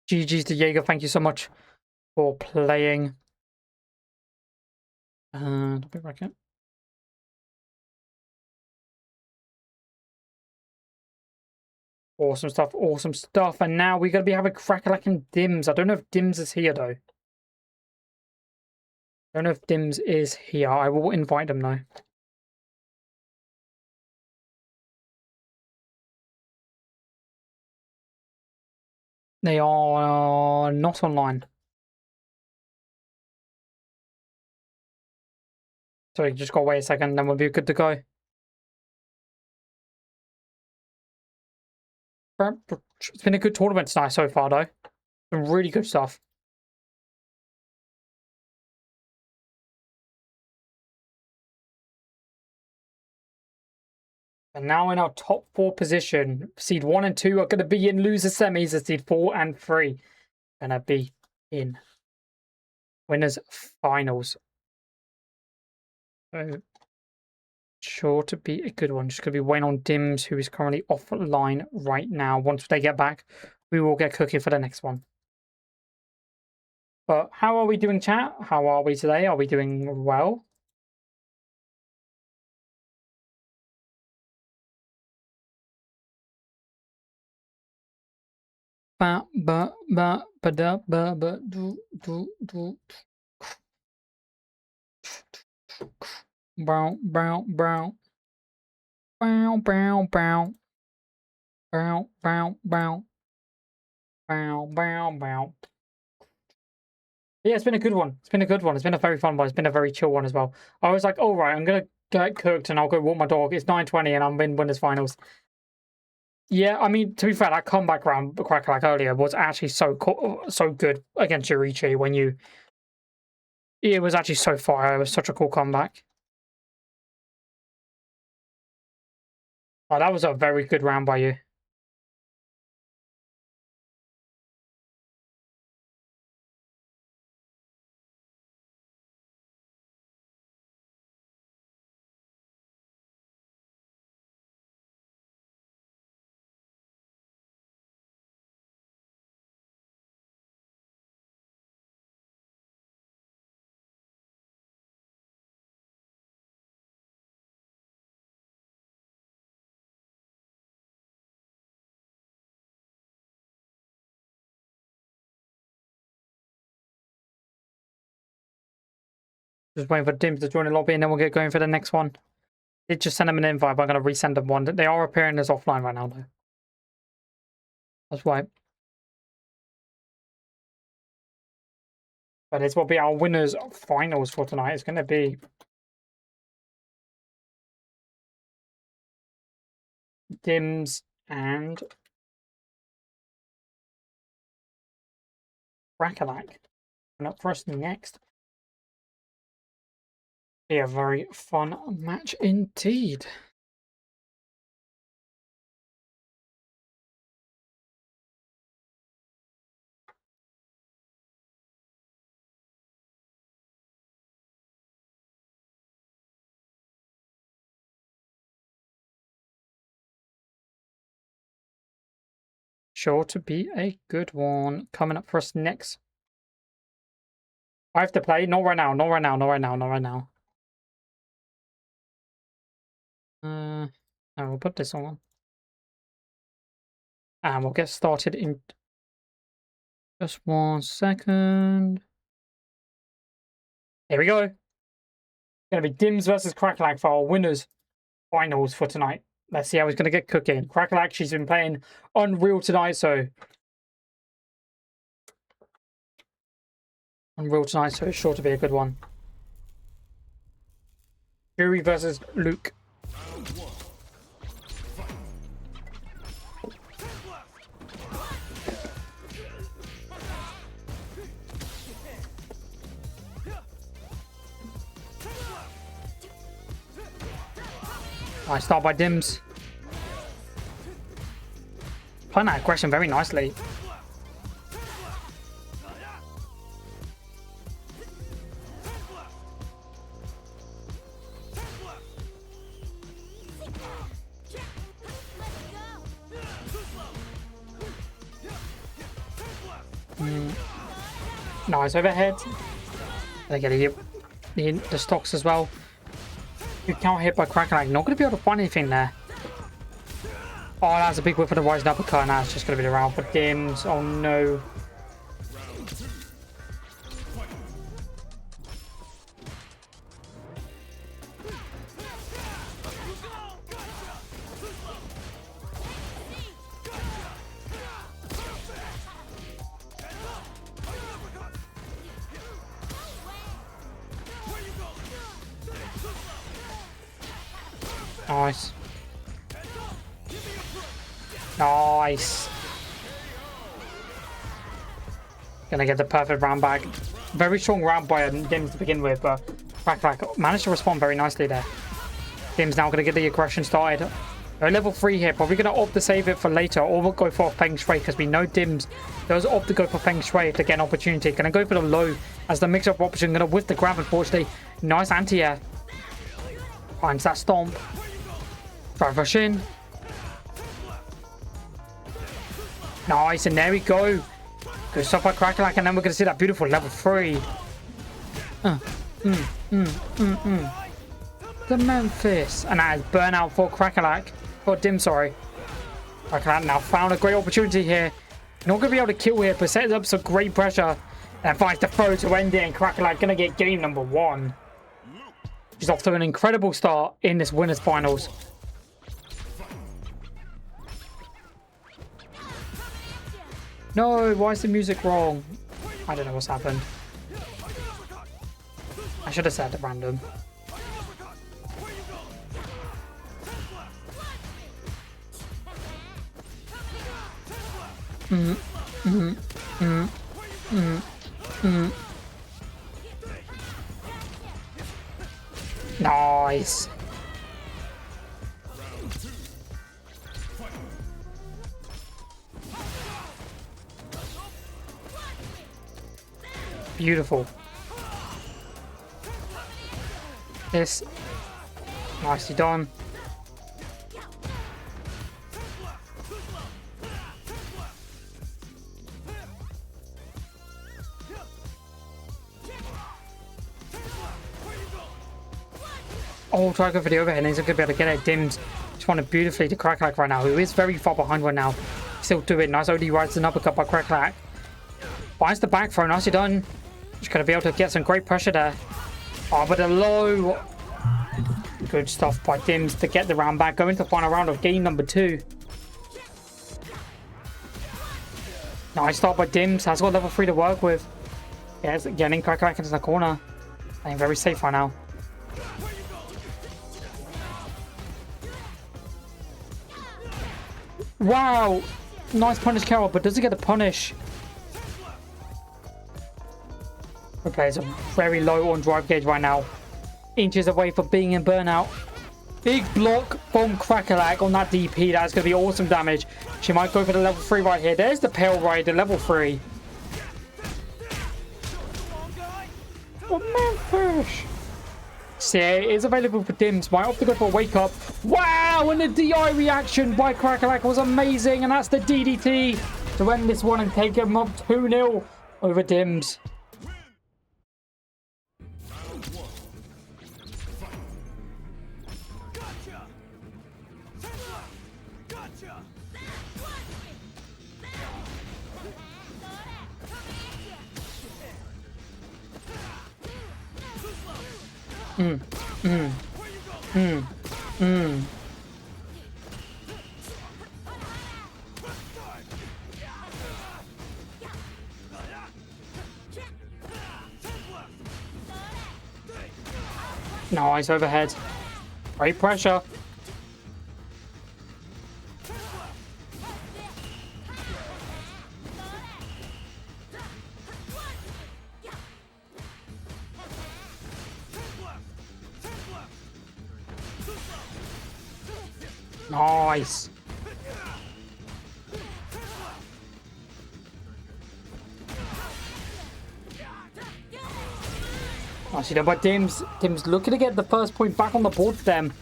GG's to Jaeger. Thank you so much for playing. I'll be back in. Awesome stuff, awesome stuff. And now we're going to be having Crackalack and Dims. I don't know if Dims is here, though. I don't know if Dims is here. I will invite them, though. They are not online. So just got to wait a second, then we'll be good to go. It's been a good tournament tonight so far, though. Some really good stuff. And now in our top 4 position, seed 1 and 2 are going to be in loser semis, and seed 4 and 3 going to be in winners finals. So, sure to be a good one. Just going to be waiting on Dims, who is currently offline right now. Once they get back, we will get cooking for the next one. But how are we doing, chat? How are we today? Are we doing well? Ba ba ba ba da ba ba do do do. Brown brown brown. Bow bow bow. Bow bow bow. Bow bow bow. Yeah, it's been a good one. It's been a good one. It's been a very fun one. It's been a very chill one as well. I was like, oh right, I'm gonna get cooked and I'll go walk my dog. It's 9:20 and I'm in winners finals. Yeah, I mean, to be fair, that comeback round Cracker earlier was actually so good against Yurichi when you. It was actually so fire. It was such a cool comeback. Oh, that was a very good round by you. Just waiting for Dims to join the lobby and then we'll get going for the next one. Did just send them an invite, but I'm going to resend them one. They are appearing as offline right now, though. That's why. But this will be our winners finals for tonight. It's going to be Dims and Rakalak. And up for us next. Be a very fun match indeed. Sure to be a good one. Coming up for us next. I have to play. Not right now. Not right now. Not right now. Not right now. I will put this on. And we'll get started in just 1 second. Here we go. It's going to be Dims versus Cracklag for our winners finals for tonight. Let's see how he's going to get cooking. Cracklag, she's been playing Unreal tonight, so it's sure to be a good one. Fury versus Luke. Nice start by Dims. Playing that aggression very nicely. Nice overhead. They get the stocks as well. You can't hit by Krakenite. Not going to be able to find anything there. Oh, that's a big whip for the rising uppercut. Now it's just going to be the round for Dims. Oh no. Nice. Nice. Gonna get the perfect round back. Very strong round by Dims to begin with, but Crackback managed to respond very nicely there. Dims now gonna get the aggression started. We're level 3 here. Probably going to opt to save it for later. Or we'll go for a Feng Shui because we know Dims does opt to go for Feng Shui to get an opportunity. Going to go for the low as the mix-up option. Going to whiff the grab, unfortunately. Nice anti-air. Finds that stomp. Drive rush in. Nice, and there we go. Good stuff by Crackalack, and then we're going to see that beautiful level 3. The Memphis. And that is burnout for Crackalack. For Dim, sorry. Crackalack now found a great opportunity here. Not going to be able to kill here, but sets up some great pressure. And finds the throw to end it, and Crackalack going to get game number 1. He's off to an incredible start in this winners finals. No, why is the music wrong? I don't know what's happened. I should have said at random. Nice. Beautiful. This. Nicely done. Oh, try to go for the overhead, and he's not going to be able to get it. Dims just wanted beautifully to Crackalack right now, who is very far behind right now. Still do it. Nice OD rides an uppercut by Crackalack. Finds the back throw. Nicely done. Just going to be able to get some great pressure there. Oh, but a low. Good stuff by Dims to get the round back. Going to the final round of game number 2. Nice start by Dims. Has got level 3 to work with. Yeah, getting Crackalack into the corner. Playing very safe right now. Wow. Nice punish Carol, but doesn't get the punish. The players are very low on drive gauge right now. Inches away from being in burnout. Big block from Crackalack on that DP. That's going to be awesome damage. She might go for the level 3 right here. There's the Pale Rider, level 3. Oh, man, fish. See, it is available for Dims. Might have to go for a wake up. Wow, and the DI reaction by Crackalack was amazing. And that's the DDT to end this one and take him up 2-0 over Dims. Nice overhead. Great pressure. Nice. Nicely done by Dims. Dims looking to get the first point back on the board for them.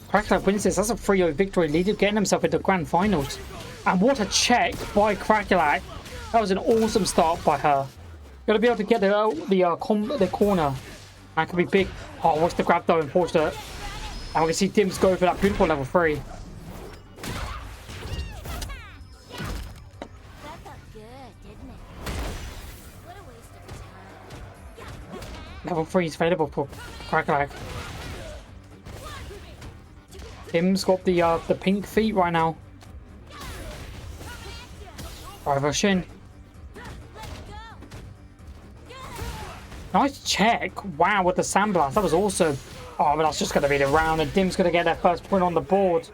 Crackalack wins this. That's a 3-0 victory, leading getting himself into grand finals. And what a check by Crackalack. That was an awesome start by her. Gonna be able to get the corner. That could be big. Oh, what's the grab though? Unfortunate. And we can see Dims go for that beautiful level 3. Level 3 is available for Crackalack. Dim's got the pink feet right now. Drive rush in. Nice check. Wow, with the sandblast. That was awesome. Oh, but that's just going to be the round, and Dim's going to get their first point on the board.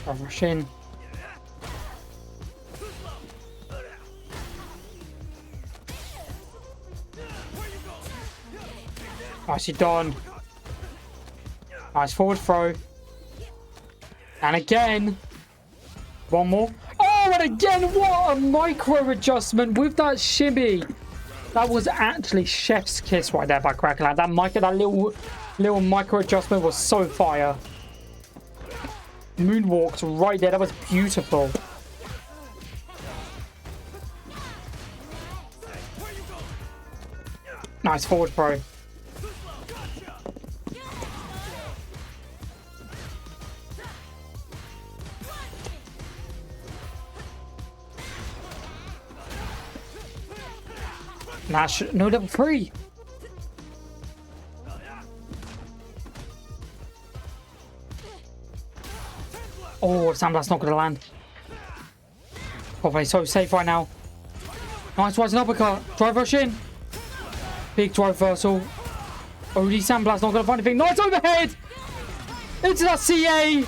I'll rush in. Nicely done. Nice forward throw. And again. One more. Oh, and again, what a micro adjustment with that shimmy. That was actually chef's kiss right there by Crackland. That little micro adjustment was so fire. Moonwalked right there. That was beautiful. Nice forward throw. No level 3. Oh, Sandblast's not going to land. Probably so safe right now. Nice rising uppercut. Drive rush in. Big drive reversal. Only Sandblast's not going to find anything. Nice overhead. Into that CA.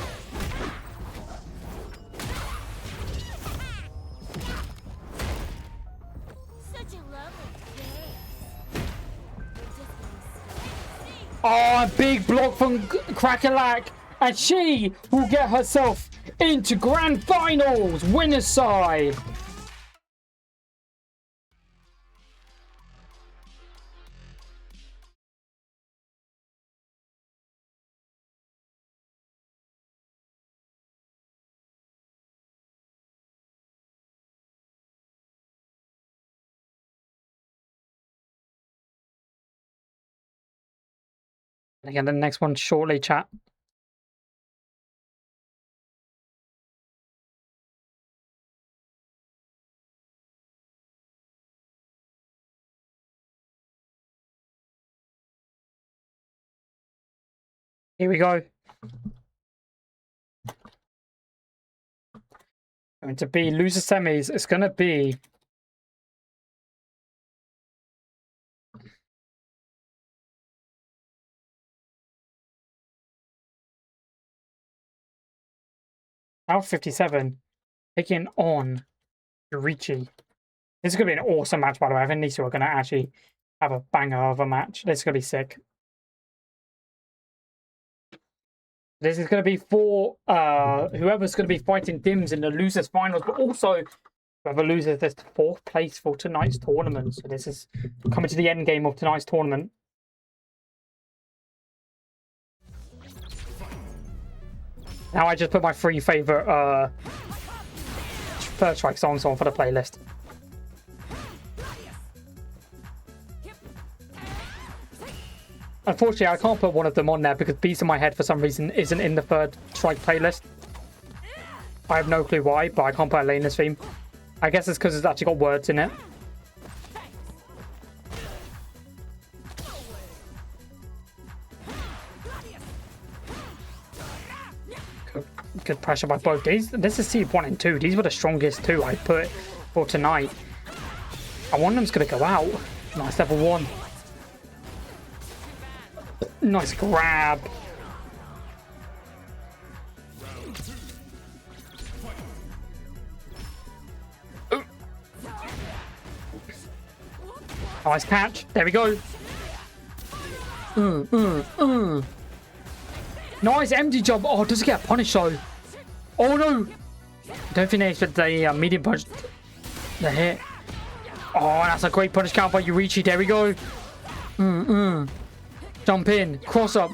Oh, a big block from Crackerlack. And she will get herself into grand finals. Winner's side. Again, the next one shortly, chat. Here we go. Going to be loser semis. It's going to be South 57 taking on Yurichi. This is going to be an awesome match, by the way. I think these two are going to actually have a banger of a match. This is going to be sick. This is going to be for whoever's going to be fighting Dims in the losers finals, but also whoever loses this 4th place for tonight's tournament. So this is coming to the end game of tonight's tournament. Now I just put my 3 favorite First Strike songs on for the playlist. Unfortunately, I can't put one of them on there because Beats in My Head for some reason isn't in the Third Strike playlist. I have no clue why, but I can't put a Lena's theme. I guess it's because it's actually got words in it. Good pressure by both. This is seed 1 and 2. These were the strongest 2 I put for tonight. And one of them's going to go out. Nice level 1. Nice grab. Ooh. Nice catch. There we go. Nice empty jump. Oh, does it get punished though? Oh no. Don't think they expect the medium punch. The hit. Oh, that's a great punish count by Yurichi. There we go. Jump in. Cross up.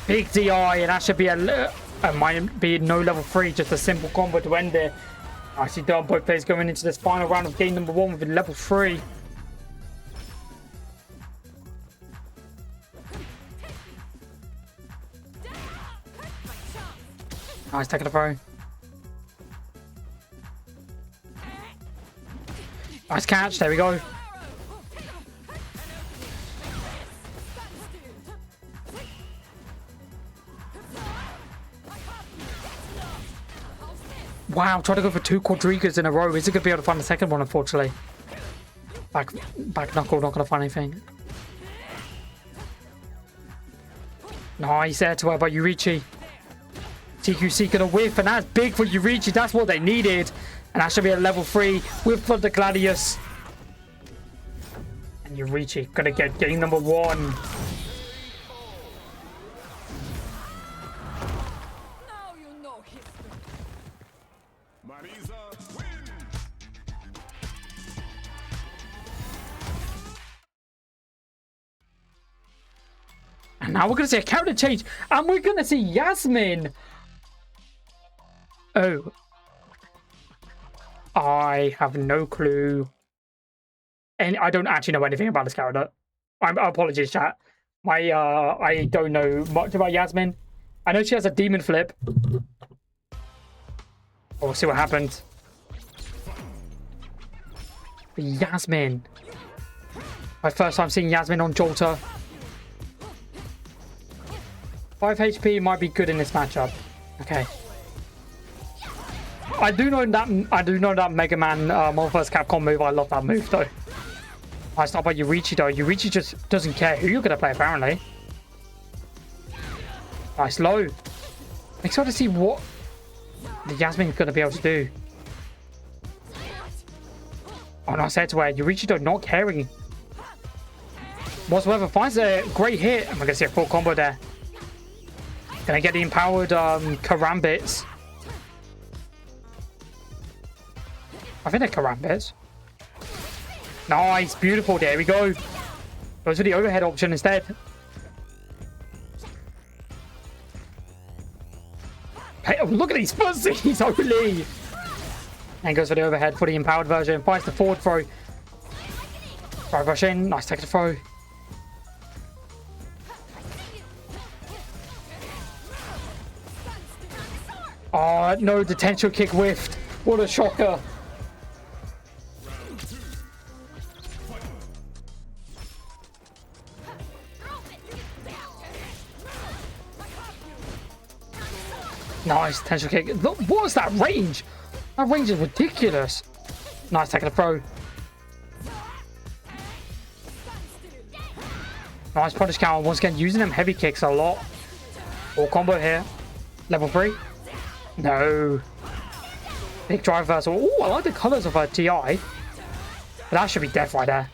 Big DI, and that should be might be no level 3, just a simple combo to end it. Nicely done, both players going into this final round of game number 1 with a level 3. Nice, taking a throw. Nice catch, there we go. Wow, try to go for 2 quadrigas in a row. Is it going to be able to find the second one, unfortunately? Back knuckle, not gonna find anything. Nice air to air by Yurichi. TQC gonna whiff, and that's big for Yurichi. That's what they needed. And that should be a level 3 with the Gladius. And Yurichi gonna get game number 1. And now we're going to see a character change. And we're going to see Yasmin. Oh. I have no clue. And I don't actually know anything about this character. Apologies, chat. I don't know much about Yasmin. I know she has a demon flip. We'll see what happens. But Yasmin. My first time seeing Yasmin on Jalta. 5 HP might be good in this matchup. Okay. I do know that Mega Man Marvel vs. Capcom move. I love that move though. Nice stop by Yurichi though. Yurichi just doesn't care who you're gonna play apparently. Nice low. Excited to see what the Yasmin's gonna be able to do. Oh, nice head to where Yurichi though not caring whatsoever. Finds a great hit. And we're gonna see a full combo there. Gonna get the empowered karambits. I think they're karambits. Nice, beautiful. There we go. Goes for the overhead option instead. Hey, oh, look at these fuzzies, holy! And goes for the overhead for the empowered version. Finds the forward throw. Right rush in. Nice take the throw. Oh, no, the potential kick whiffed. What a shocker. Nice, potential kick. Look, what was that range? That range is ridiculous. Nice, taking a throw. Nice punish counter. Once again, using them heavy kicks a lot. All combo here. Level 3. No. Big drive reversal. Oh, I like the colors of her TI. But that should be death right there.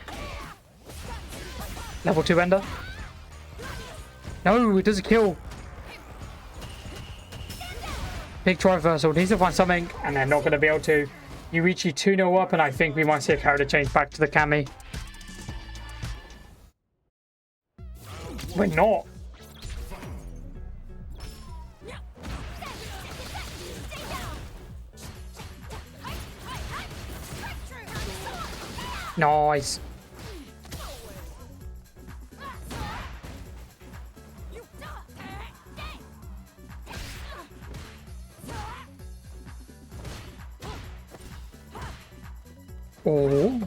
Level 2 ender. No, it doesn't kill. Big drive reversal. Needs to find something, and they're not going to be able to. Yurichi 2-0 up, and I think we might see a character change back to the Kami. We're not. Nice. Oh.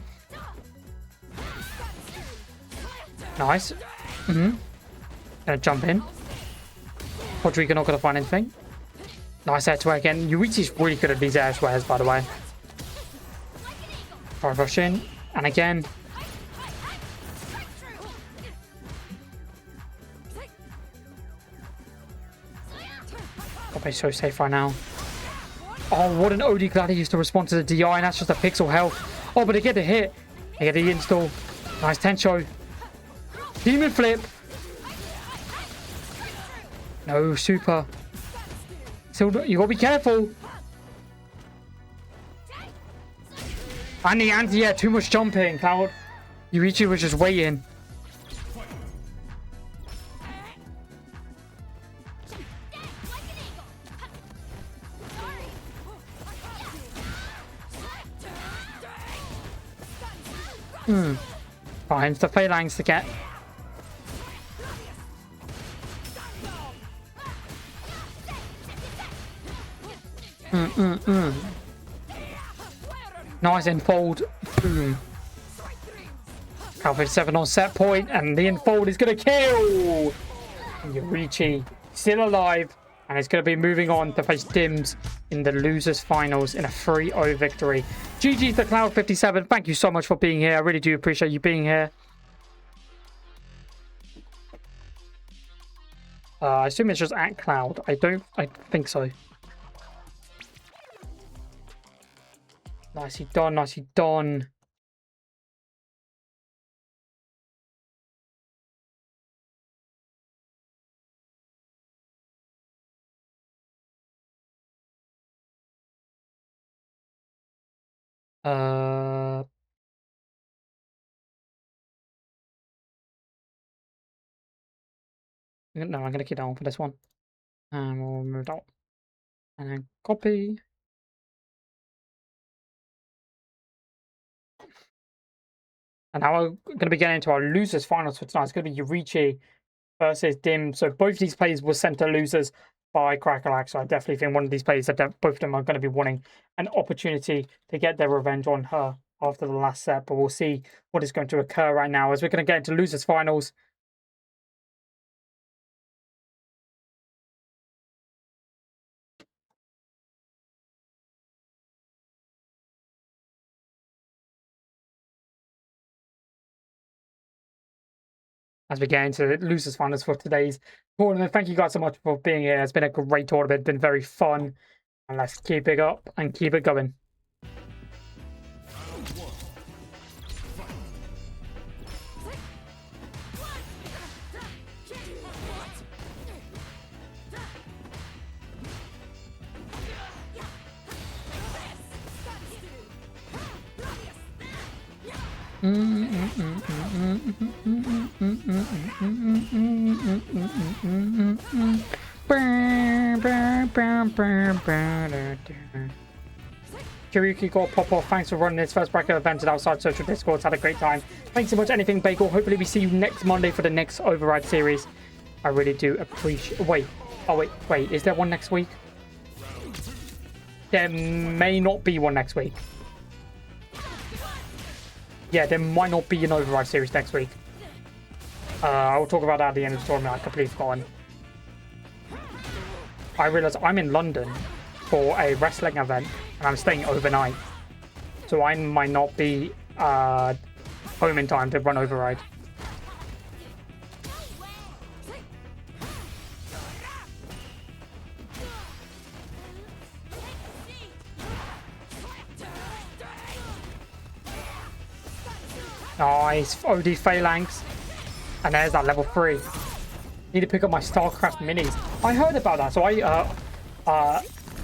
Nice. Gonna jump in. Rodrigo not gonna find anything. Nice air to air again. Yurichi's really good at these air swears, by the way. Try rush in. And again. I'll be so safe right now. Oh, what an OD Gladius to respond to the DI, and that's just a pixel health. Oh, but they get the hit. They get the install. Nice Tencho. Demon flip. No, super. Still, you gotta be careful. And the anti, yeah, too much jumping, Cloud. Yurichi was just waiting. Finds the phalanx to get. Nice enfold. Boom. Cal 57 on set point, and the enfold is gonna kill. Yurichi still alive. And it's going to be moving on to face Dims in the losers finals in a 3-0 victory. GG to Cloud57. Thank you so much for being here. I really do appreciate you being here. I assume it's just at Cloud. I think so. Nicely done, nicely done. No, I'm going to keep that on for this one. And we'll remove that. And then copy. And now we're going to be getting into our losers finals for tonight. It's going to be Yurichi versus Dim. So both of these players were sent to losers by Crackalack. So I definitely think one of these players, both of them are going to be wanting an opportunity to get their revenge on her after the last set. But we'll see what is going to occur right now as we're going to get into losers finals. As we get into the losers finals for today's tournament. Thank you guys so much for being here. It's been a great tournament. It's been very fun. And let's keep it up and keep it going. Kiriki got pop off. Thanks for running this first bracket event outside social discords. Had a great time. Thanks so much, Anything Bagel. Hopefully we see you next Monday for the next Override series. I really do appreciate. Wait. Oh wait. Is there one next week? There may not be one next week. Yeah, there might not be an Override series next week. I will talk about that at the end of the tournament. I completely forgotten. I realise I'm in London for a wrestling event and I'm staying overnight. So I might not be home in time to run Override. Nice, OD Phalanx. And there's that level 3. Need to pick up my StarCraft minis. I heard about that, so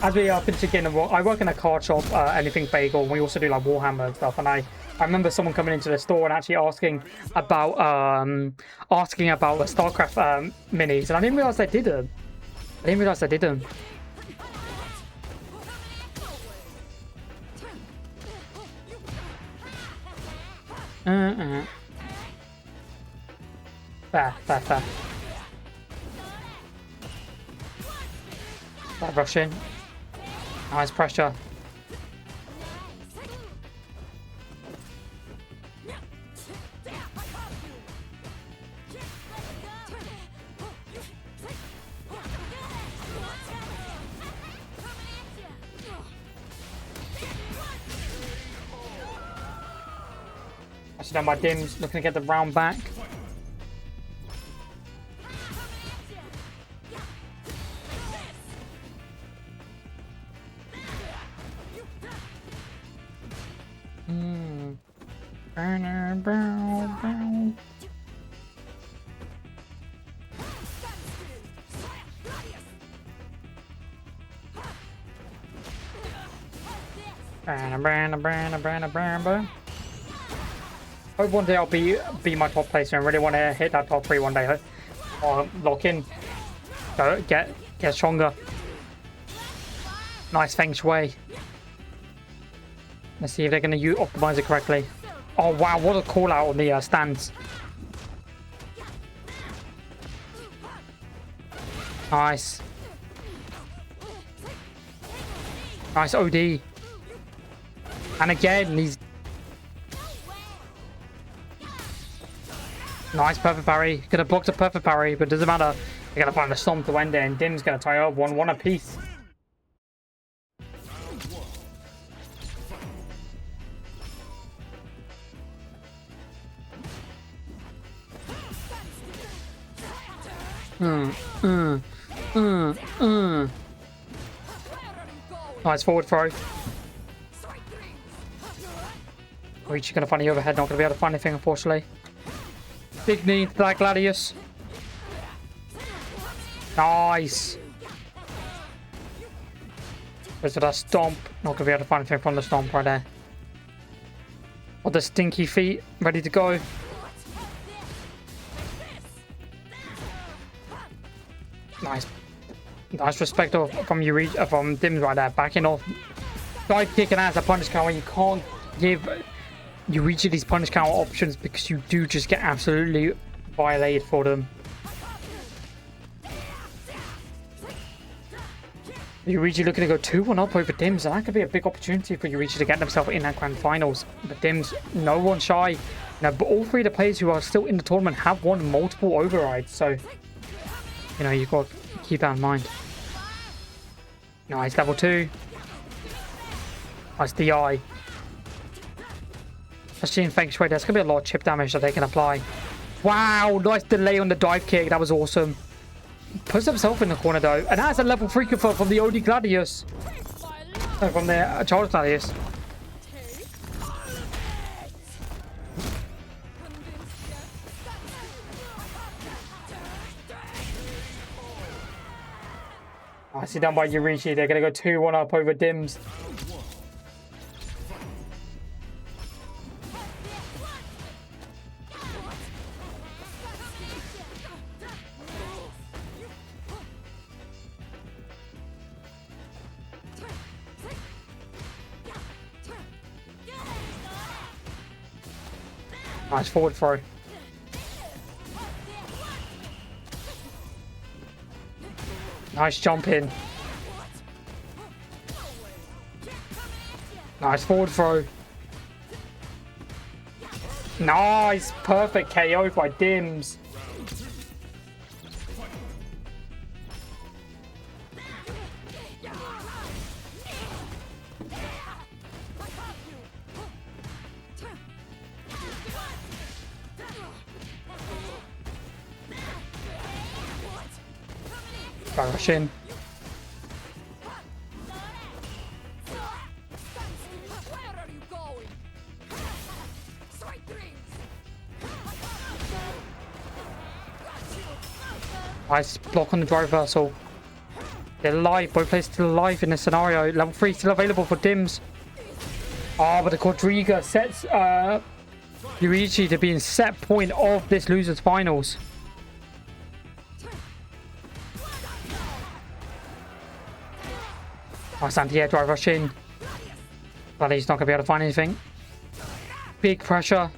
as we finish again, I work in a card shop, Anything Bagel, and we also do like Warhammer and stuff. And I remember someone coming into the store and actually asking about the StarCraft minis, and I didn't realize they did them. Fair. That rush in. Nice pressure. Actually, now my Dim's looking to get the round back. Hope one day I'll be my top placer and really want to hit that top 3 one day. Or lock in. Go get stronger. Nice feng shui. Let's see if they're going to optimize it correctly. Oh wow, what a call out on the stands. Nice. Nice OD. And again, he's... Nice perfect parry. Could have blocked a perfect parry, but doesn't matter. They're going to find the Stomp to end it, and Dim's going to tie up 1-1 apiece. Nice forward throw. Reach going to find the overhead, not going to be able to find anything, unfortunately. Big knee to that Gladius. Nice. Goes to that Stomp. Not going to be able to find anything from the Stomp right there. Or the stinky feet, ready to go. Nice. Nice respect from Dims right there. Backing off. Dive kicking as a punish counter. You can't give Yurichi these punish counter options because you do just get absolutely violated for them. Yurichi looking to go 2-1 up over Dims, and that could be a big opportunity for Yurichi to get themselves in that grand finals. But Dims, no one shy. Now, but all three of the players who are still in the tournament have won multiple overrides, so you know you've got to keep that in mind. Nice, level 2. Nice DI. Especially in Feng Shui, there's going to be a lot of chip damage that they can apply. Wow, nice delay on the dive kick. That was awesome. Puts himself in the corner though. And that's a level 3 confirm from the OD Gladius. From the Charles Gladius. Nicely done by Yurichi. They're going to go 2-1 up over Dims. Nice forward throw. Nice jump in. Nice forward throw. Nice, perfect KO by Dims. Rush in. Nice block on the drive reversal. They're alive. Both players still alive in this scenario. Level 3 still available for Dims. Oh, but the Quadriga sets Yurichi to be in set point of this losers finals. Nice anti-air drive rush in. But he's not going to be able to find anything. Big pressure.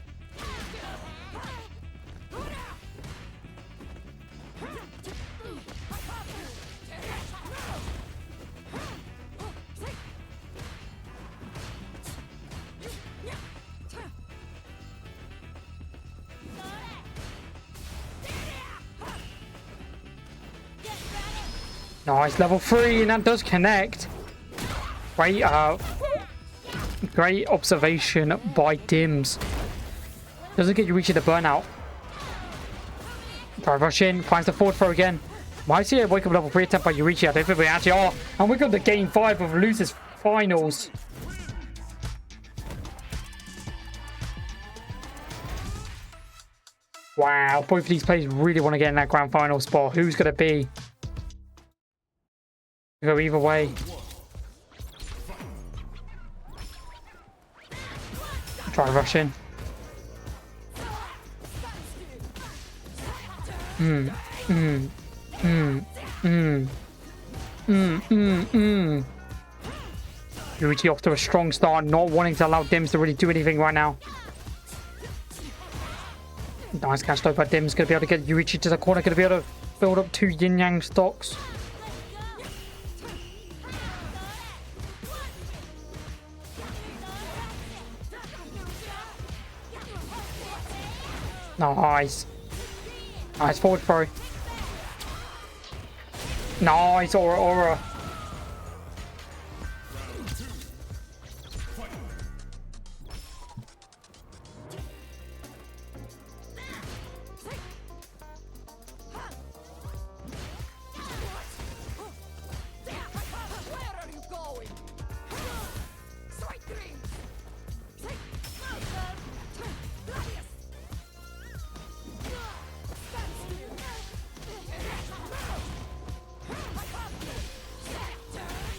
Nice, level 3, and that does connect. Great observation by Dims. Doesn't get you reaching the burnout. Drive rush in, finds the forward throw again. Might see a wake up level 3 attempt by Yurichi. I don't think we actually are. And we got the game 5 of losers finals. Wow, both of these players really want to get in that grand final spot. Who's going to be? Go either way. Try rush in. Yurichi off to a strong start, not wanting to allow Dims to really do anything right now. Nice catch though by Dims, going to be able to get Yurichi to the corner, going to be able to build up 2 yin-yang stocks. Nice. Nice forward throw. Nice, aura, aura.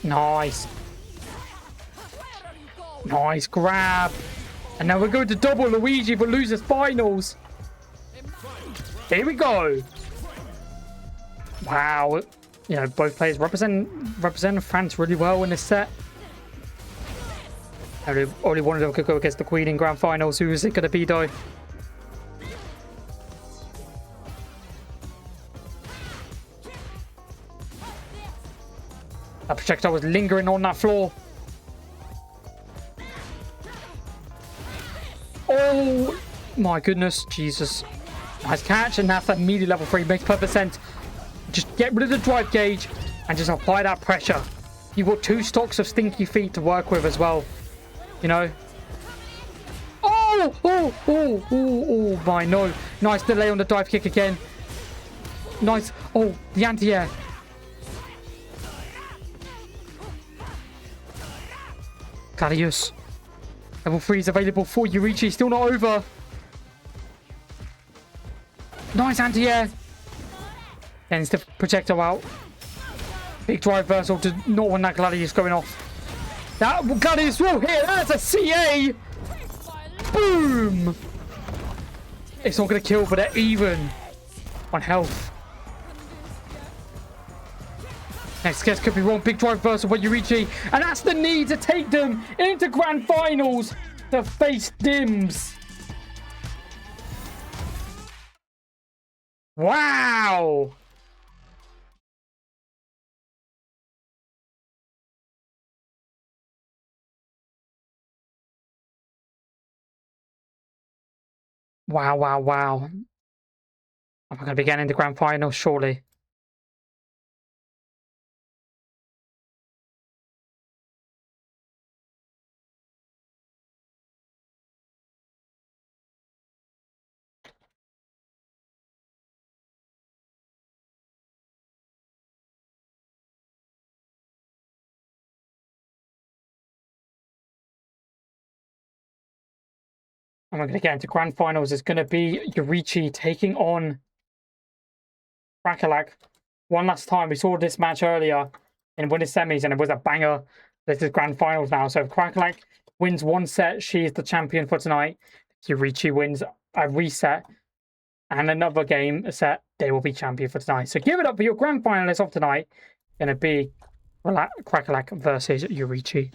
Nice. Nice grab. And now we're going to double Luigi for losers finals. Here we go. Wow. You know, both players represent France really well in this set. Only one of them could go against the Queen in grand finals. Who is it going to be, though? That projectile was lingering on that floor. Oh my goodness, Jesus. Nice catch, and that's immediately level 3. Makes perfect sense. Just get rid of the drive gauge and just apply that pressure. You've got 2 stocks of stinky feet to work with as well. You know? Oh my no. Nice delay on the dive kick again. Nice. Oh, the anti-air. Gladius. Level 3 is available for Yurichi. Still not over. Nice anti-air. Ends the projectile out. Big drive reversal to not want that Gladius going off. That Gladius will hit. That's a CA. Boom. It's not going to kill, but they're even on health. Next guess could be wrong. Big drive reversal by Yurichi. And that's the need to take them into grand finals to face Dims. Wow. Wow. I'm going to be getting into grand finals shortly. And we're going to get into grand finals. It's going to be Yurichi taking on Krakalak. One last time. We saw this match earlier in winning semis, and it was a banger. This is grand finals now. So if Krakalak wins one set, she is the champion for tonight. Yurichi wins a reset and another game, a set, they will be champion for tonight. So give it up for your grand finalists of tonight. Going to be Krakalak versus Yurichi.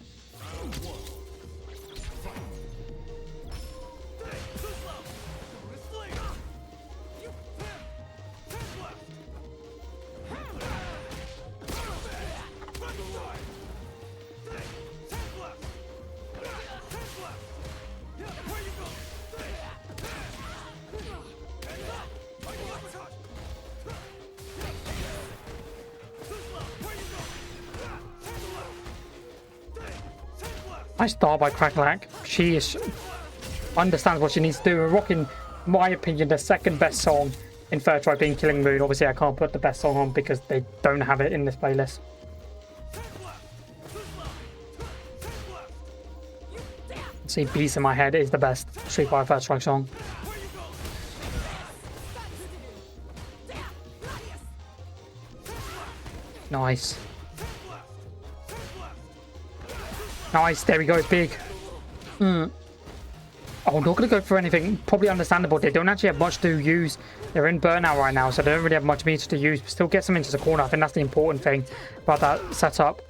Nice start by Krakalak. She understands what she needs to do. We're rocking, in my opinion, the second best song in Third Try being Killing Mood. Obviously, I can't put the best song on because they don't have it in this playlist. See, Beast in My Head is the best Street Fighter First Strike song. Nice. Nice, there we go, big. Oh, not going to go for anything. Probably understandable. They don't actually have much to use. They're in burnout right now, so they don't really have much meter to use. But still get some into the corner. I think that's the important thing about that setup.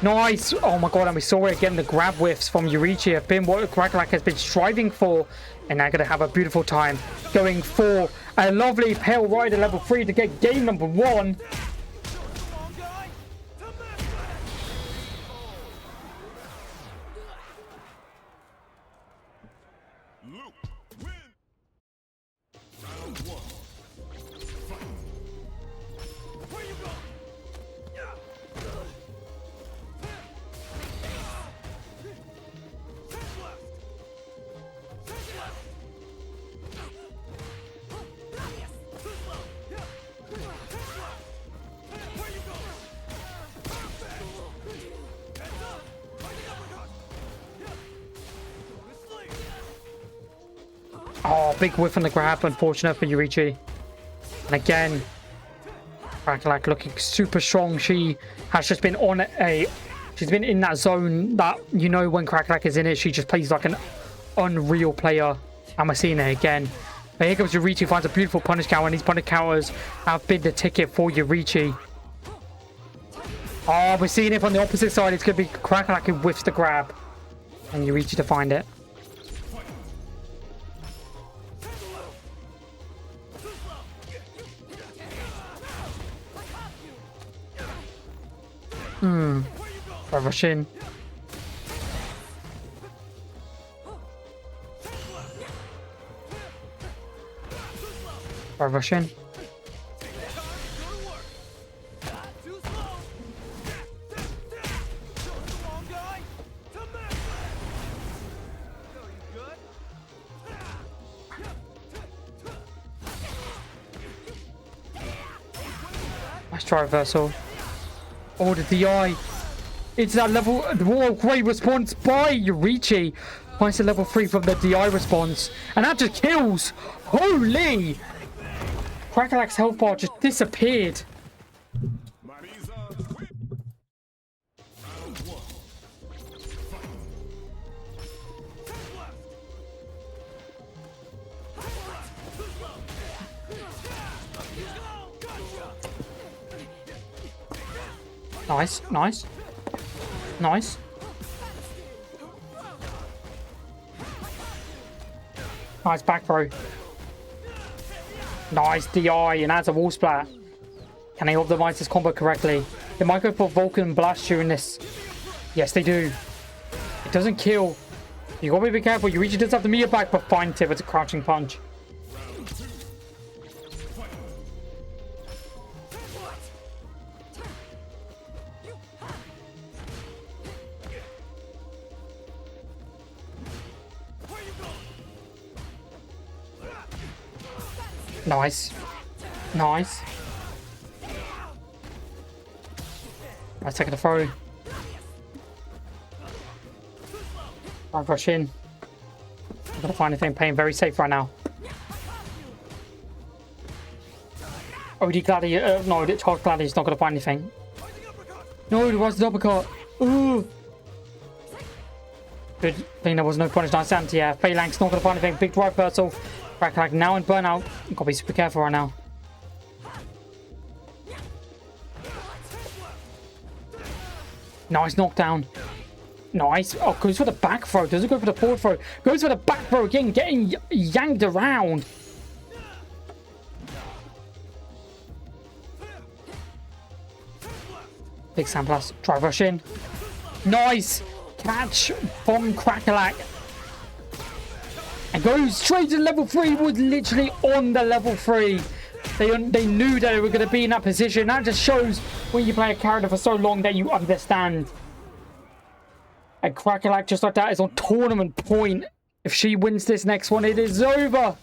Nice! Oh my god, and we saw it again. The grab whiffs from Yurichi have been what Krakalak has been striving for. And they're going to have a beautiful time going for a lovely Pale Rider level 3 to get game number 1. Oh, big whiff on the grab. Unfortunate for Yurichi. And again, Crackalack looking super strong. She has just been on a... She's been in that zone that, you know, when Crackalack is in it, she just plays like an unreal player. And we're seeing it again. But here comes Yurichi, finds a beautiful punish counter, and these punish counters have been the ticket for Yurichi. Oh, we're seeing it from the opposite side. It's going to be Crackalack who whiffs the grab. And Yurichi to find it. Rush in. Rush in. Nice try reversal. Oh, the DI. It's that level. Whoa, great response by Yurichi. Finds the level 3 from the DI response. And that just kills. Holy! Crackalack's health bar just disappeared. Nice, nice. Nice. Nice back throw. Nice DI and adds a wall splat. Can they optimize this combo correctly? They might go for Vulcan Blast during this. Yes, they do. It doesn't kill. You gotta be careful. Yurichi does have the meter back, but finds it with a crouching punch. Nice. Nice. Nice taking the throw. I'll rush in. I'm gonna find anything playing very safe right now. OD Gladiator. No, Charles Gladiator's not gonna find anything. No, it was the uppercut. Ooh. Good thing there was no punish. Nice anti. Yeah, Phalanx not gonna find anything. Big drive reversal. Crackalack now in burnout. Gotta be super careful right now. Nice knockdown. Nice. Oh, goes for the back throw. Doesn't go for the forward throw. Goes for the back throw again. Getting yanked around. Big Sand Blast. Drive rush in. Nice. Catch from Crackalack. And goes straight to level 3. Was literally on the level 3. They knew that they were going to be in that position. That just shows when you play a character for so long that you understand. And Crackalack just like that is on tournament point. If she wins this next one, it is over.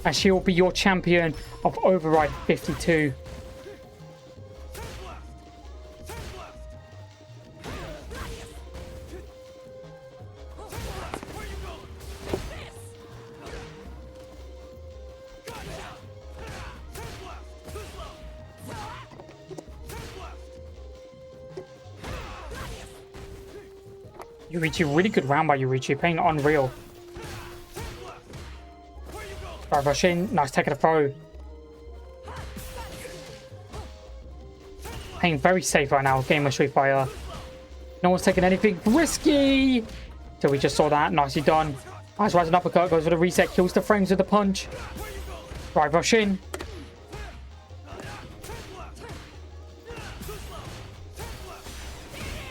And she will be your champion of Override 52. Yurichi, really good round by Yurichi, playing unreal. Right, rush in. Nice taking a throw. Playing very safe right now. Game of Street Fighter. No one's taking anything risky. So we just saw that. Nicely done. Nice rising uppercut. Goes for the reset. Kills the frames with the punch. Right, rush in.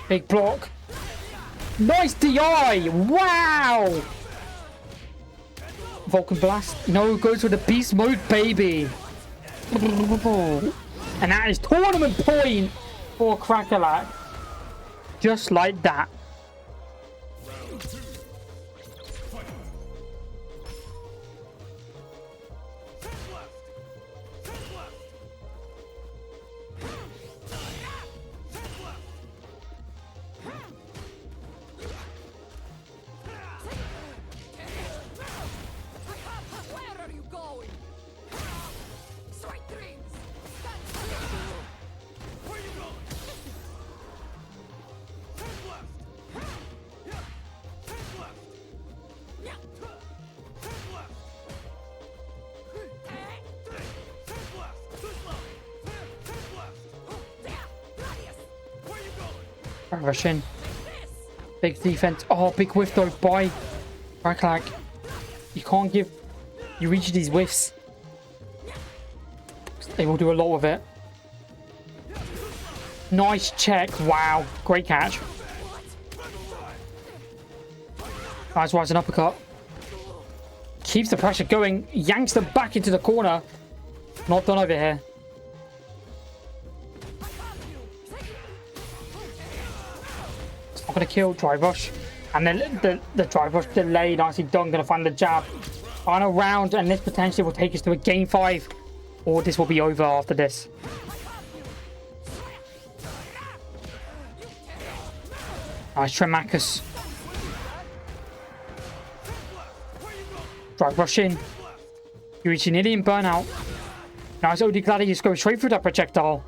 Big block. Nice DI! Wow! Vulcan Blast. No, goes for the beast mode, baby. And that is tournament point for Crackalack. Just like that. Rush in. Big defense. Oh, big whiff though by Crackalack. You can't give you reach these whiffs. They will do a lot with it. Nice check. Wow. Great catch. Nice rising uppercut. Keeps the pressure going. Yanks them back into the corner. Not done over here. It's not going to kill. Drive rush. And then the drive rush delay. Nicely done. Going to find the jab. Final round. And this potentially will take us to a game 5. Or this will be over after this. Nice Tremacus. Drive rush in. You reach an idiot burnout. Nice OD Gladius go straight through that projectile.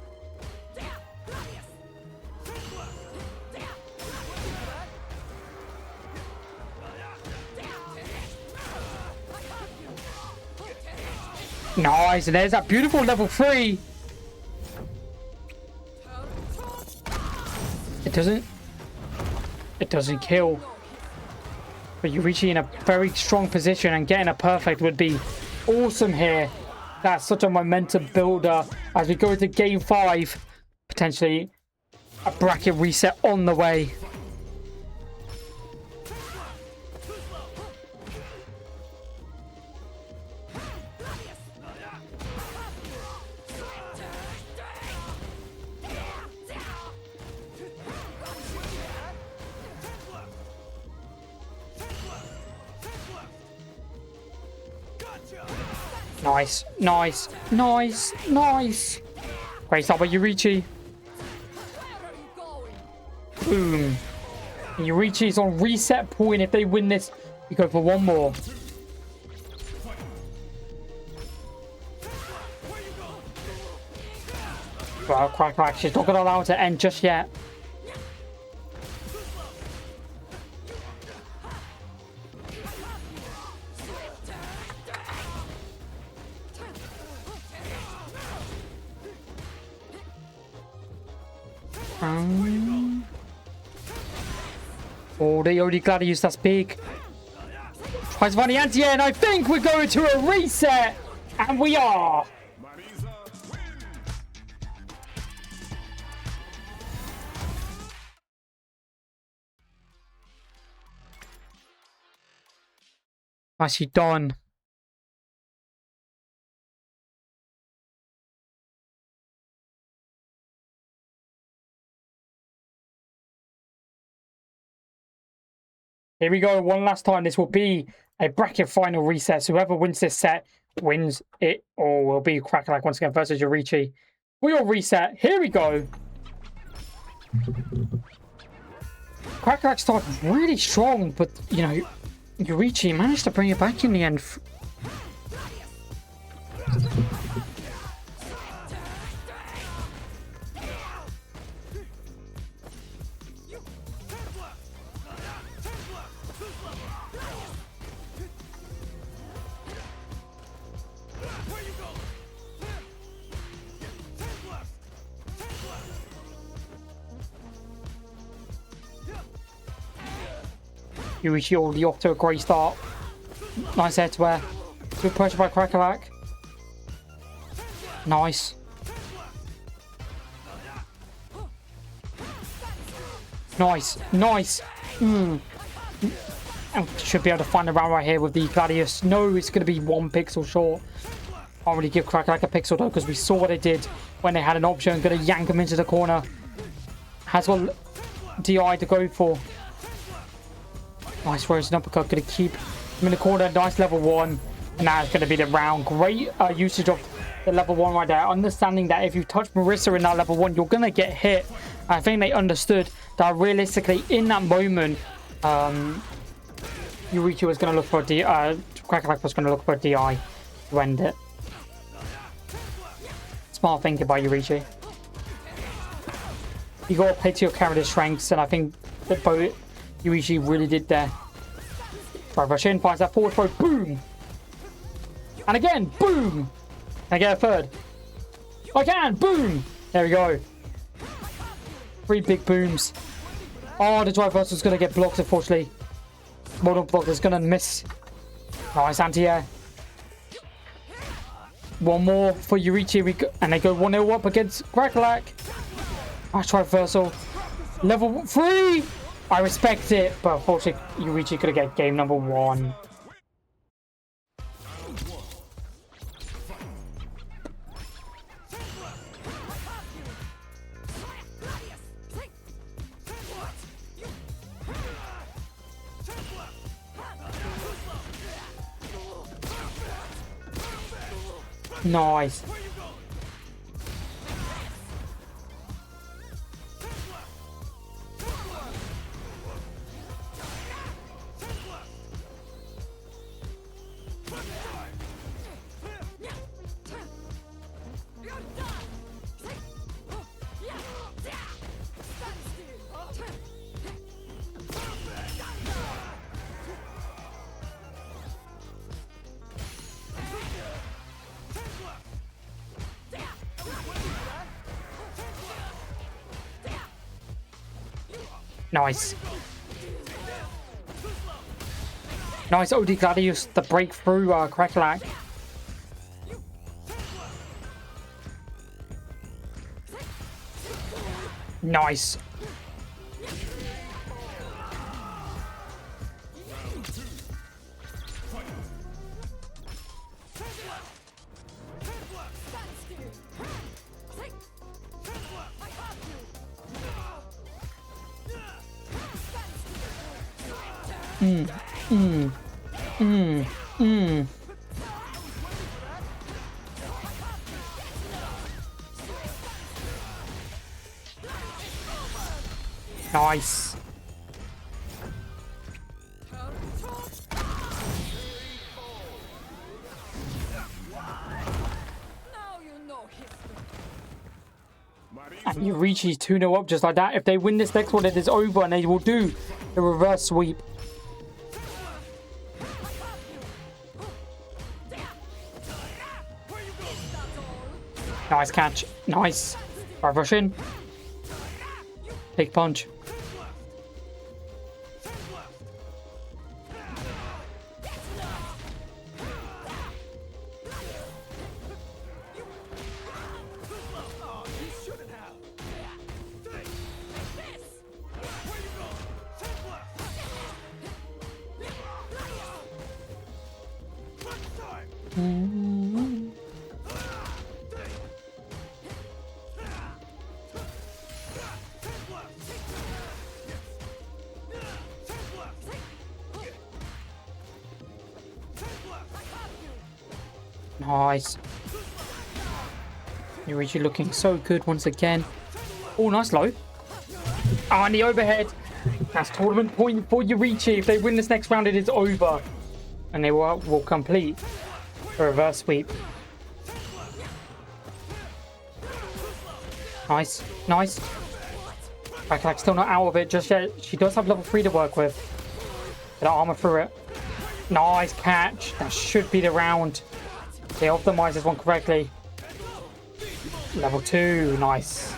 Nice, and there's that beautiful level 3. It doesn't kill. But you're reaching in a very strong position, and getting a perfect would be awesome here. That's such a momentum builder as we go into game 5. Potentially a bracket reset on the way. Nice, nice, nice, nice. Great start by Yurichi. Boom. And Yurichi's on reset point. If they win this, we go for one more. Well, Crack, she's not going to allow it to end just yet. Oh, the OD Gladius, that's big. Tries to find the anti-air, and I think we're going to a reset. And we are. Nicely done. Here we go, one last time. This will be a bracket final reset. So whoever wins this set wins it, or will be Crackalack once again versus Yurichi. We all reset. Here we go. Crackalack started really strong, but you know, Yurichi managed to bring it back in the end. Yurichi already off to a great start. Nice head to air. Good pressure by Crackalack. Nice. Nice. Nice. And should be able to find a round right here with the Gladius. No, it's going to be 1 pixel short. Can't really give Crackalack a pixel though, because we saw what it did when they had an option. Going to yank him into the corner. Has got DI to go for. Nice frozen uppercut, going to keep him in the corner. Nice level 1. And now it's going to be the round. Great usage of the level 1 right there. Understanding that if you touch Marissa in that level 1, you're going to get hit. I think they understood that realistically in that moment, Yurichi was going to look for a DI. Crackalack was going to look for a DI to end it. Smart thinking by Yurichi. You got to play to your character's strengths, and I think that both Yurichi really did there. Drive rush in, finds that forward throw, boom! And again, boom! Can I get a third? I can, boom! There we go. 3 big booms. Oh, the drive reversal's going to get blocked, unfortunately. Model block is going to miss. Nice anti-air. One more for Yurichi, and they go 1-0 up against Crackalack. Nice drive reversal. Level 3! I respect it, but unfortunately, Yurichi could get game number 1. Nice. Nice. Nice OD Gladius, the breakthrough Crackalack. Nice. Nice. And Yurichi's 2-0 up just like that. If they win this next one, it is over, and they will do the reverse sweep. Nice catch. Nice. Right, rush in. Big punch. Nice. Yurichi looking so good once again. Oh, nice low. Oh, and the overhead. That's tournament point for Yurichi. If they win this next round, it is over. And they will complete the reverse sweep. Nice. Nice. Crackalack's still not out of it just yet. She does have level 3 to work with. Get her armor through it. Nice catch. That should be the round. They optimized this one correctly. Level 2. Nice.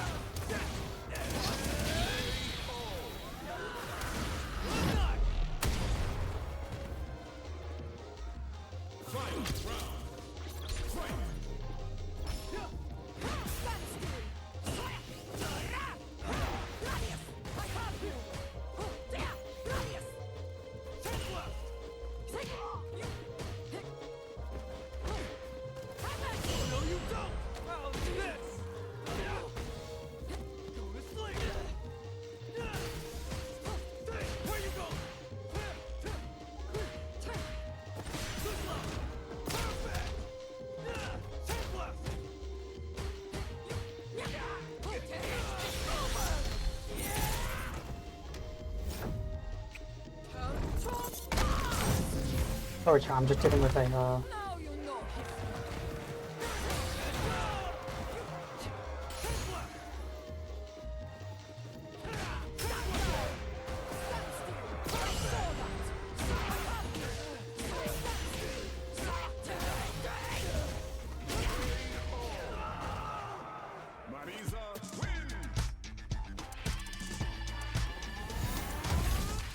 Sorry, chat, I'm just dealing with a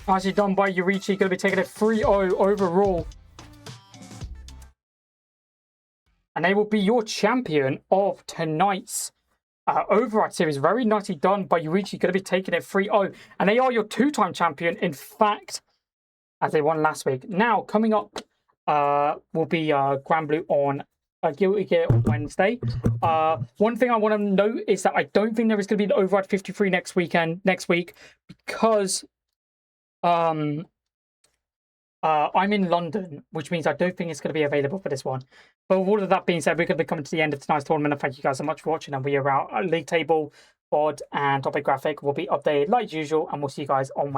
Nicely done by Yurichi. Going to be taking a 3-0 overall. And they will be your champion of tonight's Override series. Very nicely done by Yurichi. Going to be taking it 3-0. And they are your 2-time champion, in fact, as they won last week. Now, coming up will be Grand Blue on Guilty Gear on Wednesday. One thing I want to note is that I don't think there is going to be the Override 53 next week, because I'm in London, which means I don't think it's going to be available for this one. But with all of that being said, we're going to be coming to the end of tonight's tournament. And thank you guys so much for watching. And we are out. League table, VOD, and topic graphic will be updated like usual. And we'll see you guys on Wednesday.